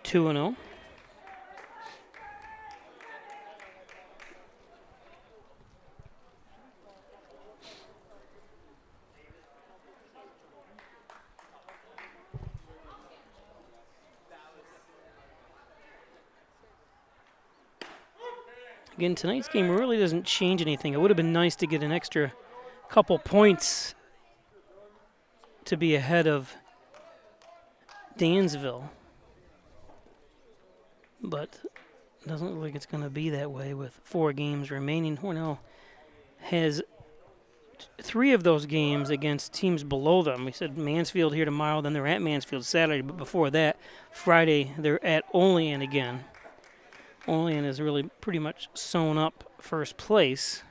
2-0. Again, tonight's game really doesn't change anything. It would have been nice to get an extra couple points to be ahead of Dansville. But it doesn't look like it's going to be that way with 4 games remaining. Hornell has 3 of those games against teams below them. We said Mansfield here tomorrow, then they're at Mansfield Saturday, but before that, Friday, they're at Olean again. Olean is really pretty much sewn up first place.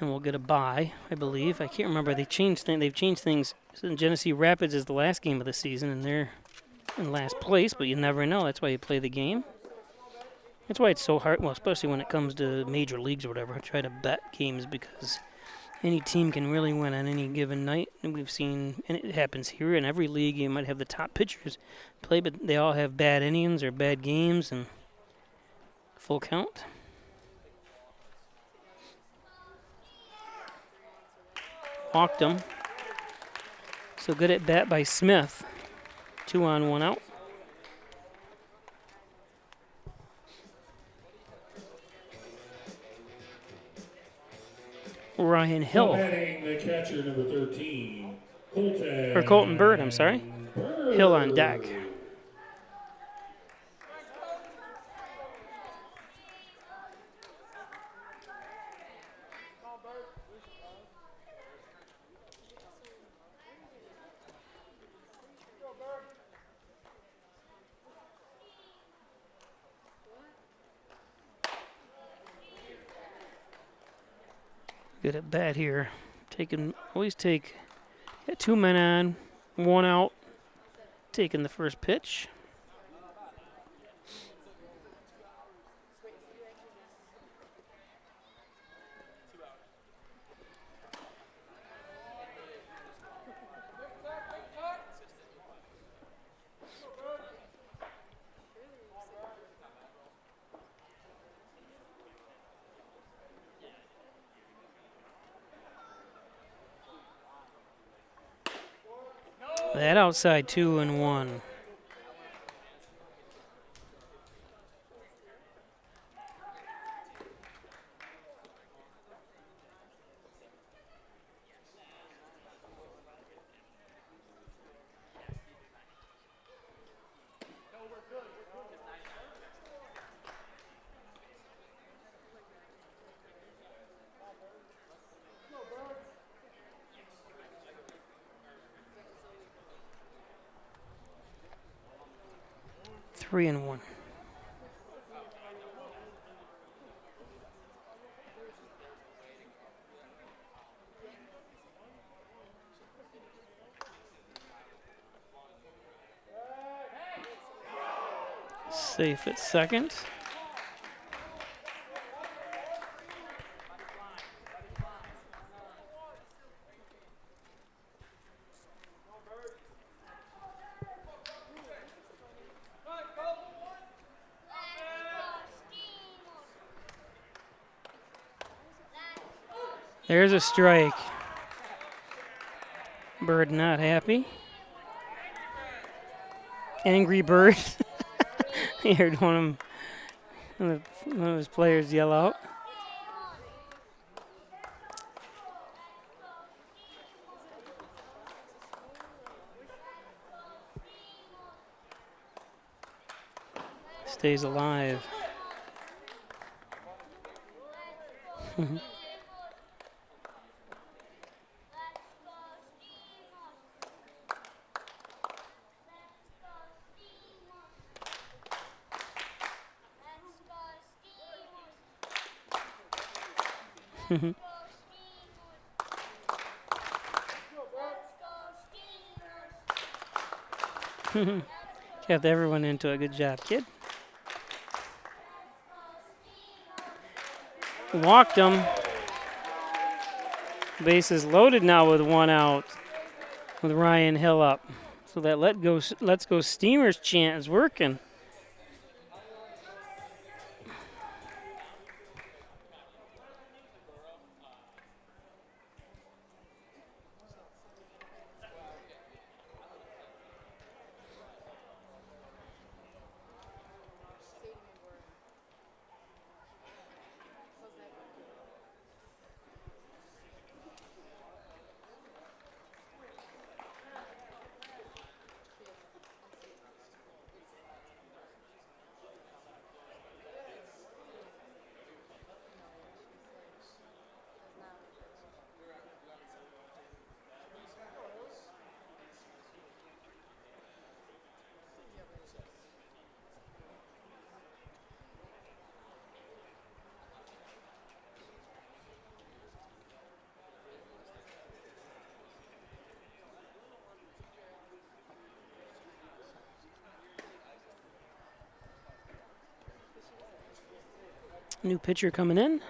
And we'll get a bye, I believe. I can't remember. They've changed things. Genesee Rapids is the last game of the season, and they're in last place, but you never know. That's why you play the game. That's why it's so hard, well, especially when it comes to major leagues or whatever, I try to bet games because any team can really win on any given night. And we've seen, and it happens here in every league, you might have the top pitchers play, but they all have bad innings or bad games and full count. Walked him. So good at bat by Smith. 2 on, 1 out. Ryan Hill. Batting the catcher, number 13, Colton Bird, I'm sorry. Bird. Hill on deck. Good at bat here. Always take 2 men on, 1 out. Taking the first pitch. That outside 2 and 1. Three and 1. Safe at second. There's a strike. Bird not happy. Angry Bird. I heard one of his players yell out. Stays alive. Kept everyone into a good job, kid. Walked him. Bases loaded now with one out with Ryan Hill up. So that let's go Steamers chant is working. New pitcher coming in.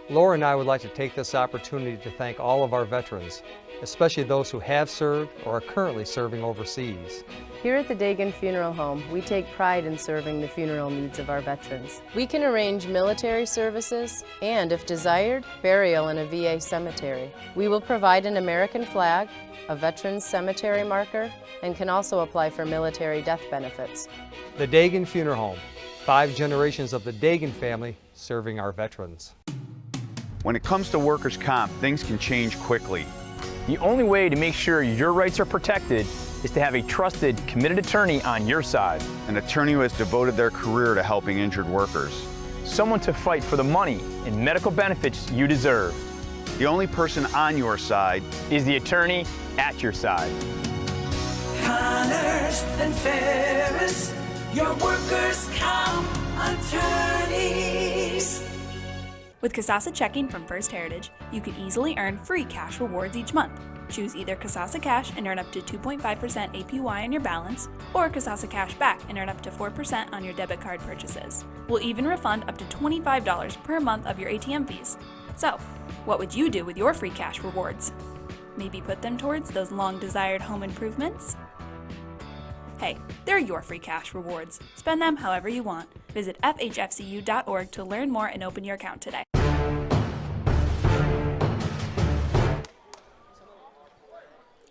Laura and I would like to take this opportunity to thank all of our veterans, especially those who have served or are currently serving overseas. Here at the Dagan Funeral Home, we take pride in serving the funeral needs of our veterans. We can arrange military services and, if desired, burial in a VA cemetery. We will provide an American flag, a veterans cemetery marker, and can also apply for military death benefits. The Dagan Funeral Home, 5 generations of the Dagan family serving our veterans. When it comes to workers' comp, things can change quickly. The only way to make sure your rights are protected is to have a trusted, committed attorney on your side. An attorney who has devoted their career to helping injured workers. Someone to fight for the money and medical benefits you deserve. The only person on your side is the attorney at your side. Connors and Ferris, your workers' comp attorneys. With Kasasa Checking from First Heritage, you can easily earn free cash rewards each month. Choose either Kasasa Cash and earn up to 2.5% APY on your balance, or Kasasa Cash Back and earn up to 4% on your debit card purchases. We'll even refund up to $25 per month of your ATM fees. So, what would you do with your free cash rewards? Maybe put them towards those long-desired home improvements? Hey, they're your free cash rewards. Spend them however you want. Visit FHFCU.org to learn more and open your account today.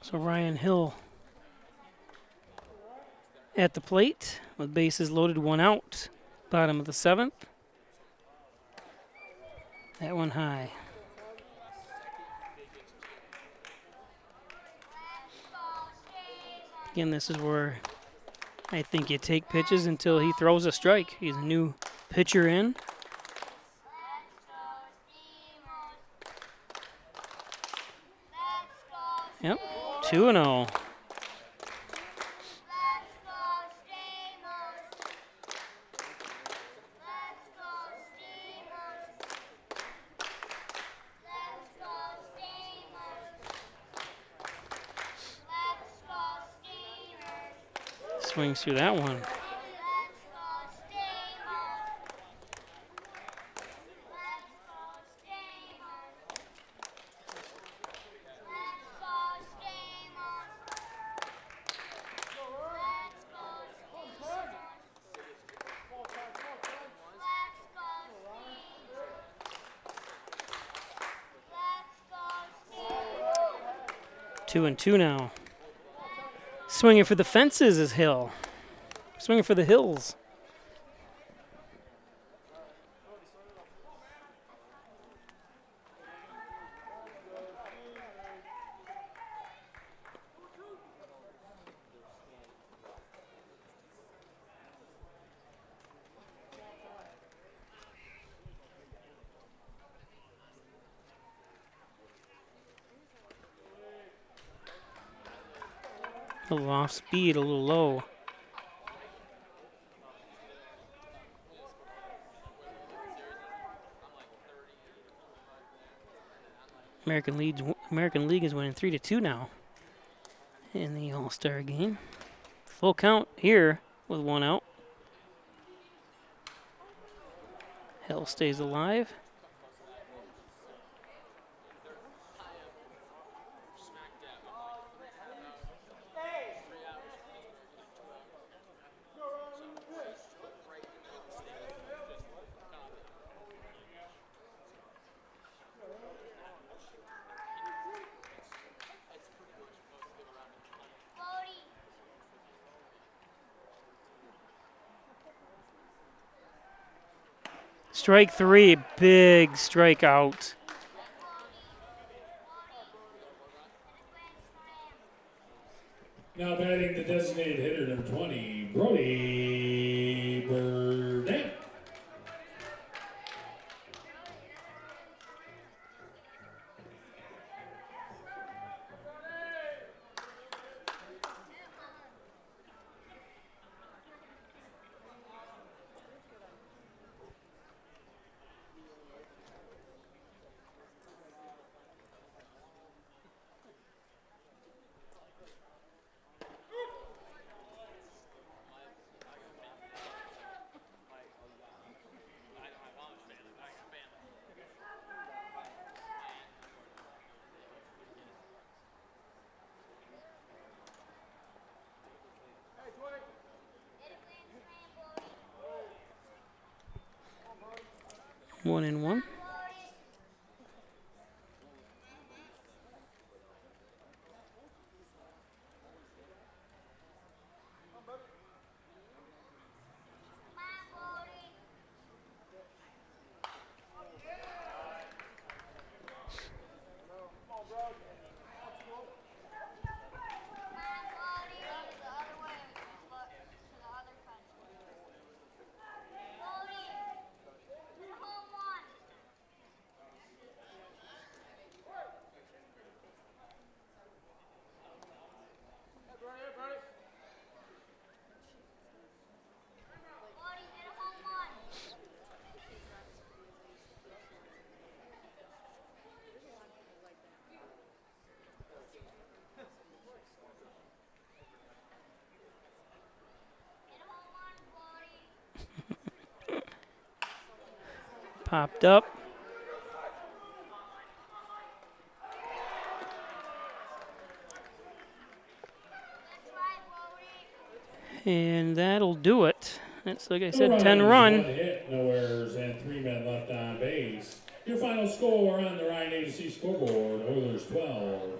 So Ryan Hill at the plate with bases loaded, one out. Bottom of the 7th. That one high. Again, this is where I think you take pitches until he throws a strike. He's a new pitcher in. Yep, 2-0. Swings through that one. 2-2 now. Swinging for the fences is Hill. Swinging for the hills. A little off speed, a little low. American League is winning 3-2 now in the All-Star game. Full count here with 1 out. Hill stays alive. Strike 3, big strikeout. Now batting the designated hitter, number 20, Brody Burnett. One and one. Popped up. And that'll do it. That's, like I said, 10 run. One hit, no errors, and 3 men left on base. Your final score on the Ryan Agency scoreboard, Oilers 12.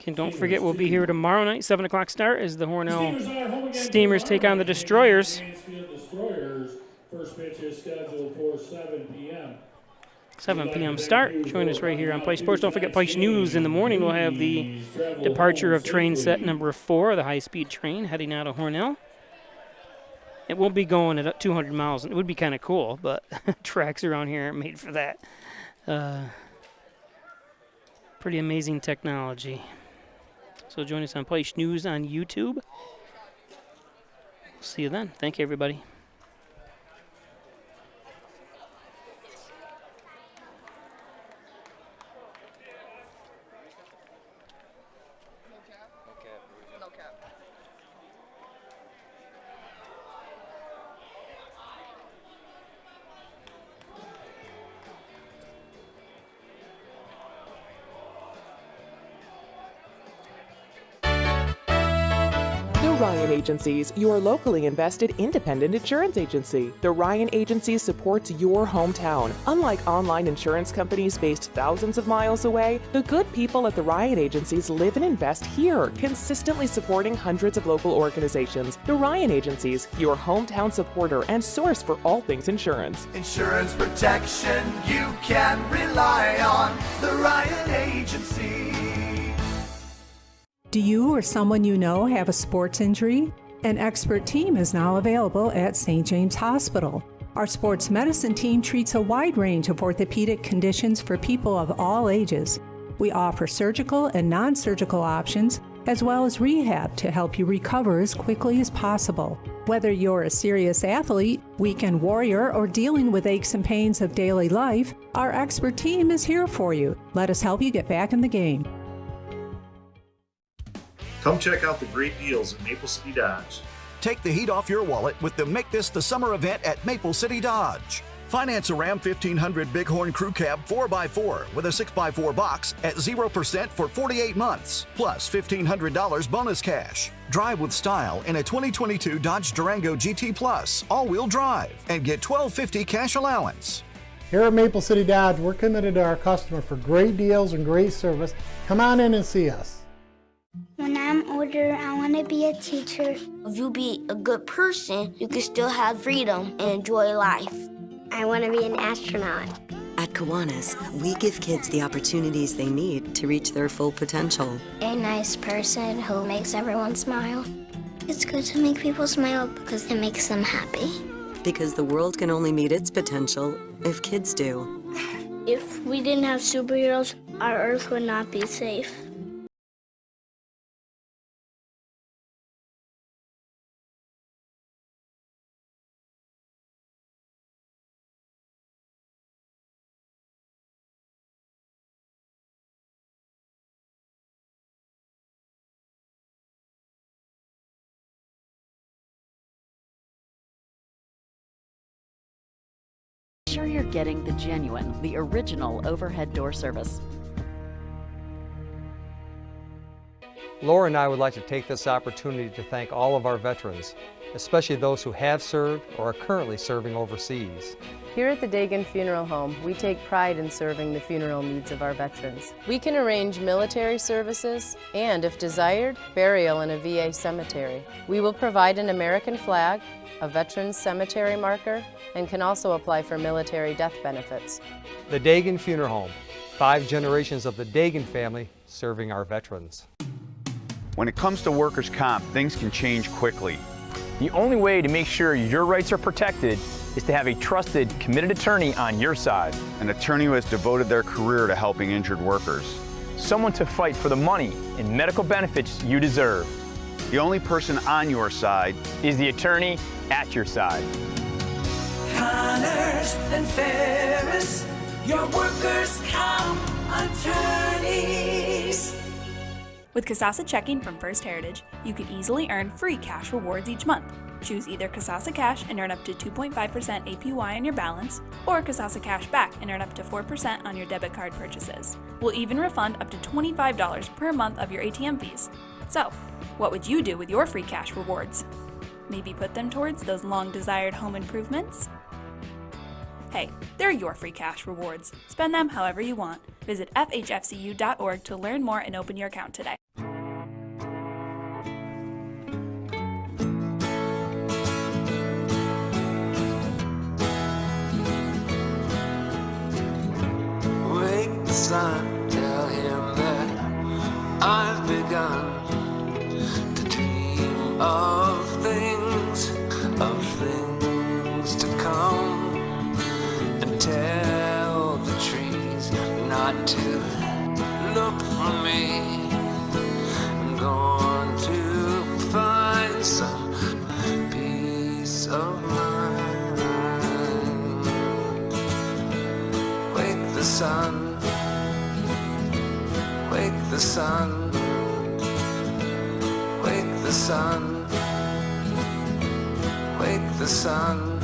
And don't forget, we'll be here tomorrow night, 7 o'clock start, as the Hornell Steamers take on the Destroyers. First pitch is scheduled for 7 p.m. 7 p.m. start. Join us right here on Play Sports. Don't forget Play News in the morning. We'll have the departure of train set number 4, the high-speed train heading out of Hornell. It won't be going at 200 miles. It would be kind of cool, but tracks around here aren't made for that. Pretty amazing technology. So join us on Play News on YouTube. See you then. Thank you, everybody. Ryan Agencies, your locally invested independent insurance agency. The Ryan Agency supports your hometown. Unlike online insurance companies based thousands of miles away, the good people at the Ryan Agencies live and invest here, consistently supporting hundreds of local organizations. The Ryan Agencies, your hometown supporter and source for all things insurance. Insurance protection you can rely on. The Ryan Agency. Do you or someone you know have a sports injury? An expert team is now available at St. James Hospital. Our sports medicine team treats a wide range of orthopedic conditions for people of all ages. We offer surgical and non-surgical options, as well as rehab to help you recover as quickly as possible. Whether you're a serious athlete, weekend warrior, or dealing with aches and pains of daily life, our expert team is here for you. Let us help you get back in the game. Come check out the great deals at Maple City Dodge. Take the heat off your wallet with the Make This the Summer event at Maple City Dodge. Finance a Ram 1500 Bighorn Crew Cab 4x4 with a 6x4 box at 0% for 48 months, plus $1,500 bonus cash. Drive with style in a 2022 Dodge Durango GT Plus all-wheel drive and get $1,250 cash allowance. Here at Maple City Dodge, we're committed to our customer for great deals and great service. Come on in and see us. When I'm older, I want to be a teacher. If you be a good person, you can still have freedom and enjoy life. I want to be an astronaut. At Kiwanis, we give kids the opportunities they need to reach their full potential. A nice person who makes everyone smile. It's good to make people smile because it makes them happy. Because the world can only meet its potential if kids do. If we didn't have superheroes, our Earth would not be safe. Make sure you're getting the genuine, the original overhead door service. Laura and I would like to take this opportunity to thank all of our veterans, especially those who have served or are currently serving overseas. Here at the Dagan Funeral Home, we take pride in serving the funeral needs of our veterans. We can arrange military services and, if desired, burial in a VA cemetery. We will provide an American flag, a veteran's cemetery marker, and can also apply for military death benefits. The Dagan Funeral Home, 5 generations of the Dagan family serving our veterans. When it comes to workers' comp, things can change quickly. The only way to make sure your rights are protected is to have a trusted, committed attorney on your side. An attorney who has devoted their career to helping injured workers. Someone to fight for the money and medical benefits you deserve. The only person on your side is the attorney at your side. Connors and Ferris, your workers' comp attorneys. With Kasasa Checking from First Heritage, you can easily earn free cash rewards each month. Choose either Kasasa Cash and earn up to 2.5% APY on your balance, or Kasasa Cash Back and earn up to 4% on your debit card purchases. We'll even refund up to $25 per month of your ATM fees. So, what would you do with your free cash rewards? Maybe put them towards those long-desired home improvements? Hey, they're your free cash rewards. Spend them however you want. Visit fhfcu.org to learn more and open your account today. Wake the sun, tell him that I've begun to dream of things to come. Tell the trees not to look for me. I'm going to find some peace of mind. Wake the sun, wake the sun, wake the sun, wake the sun.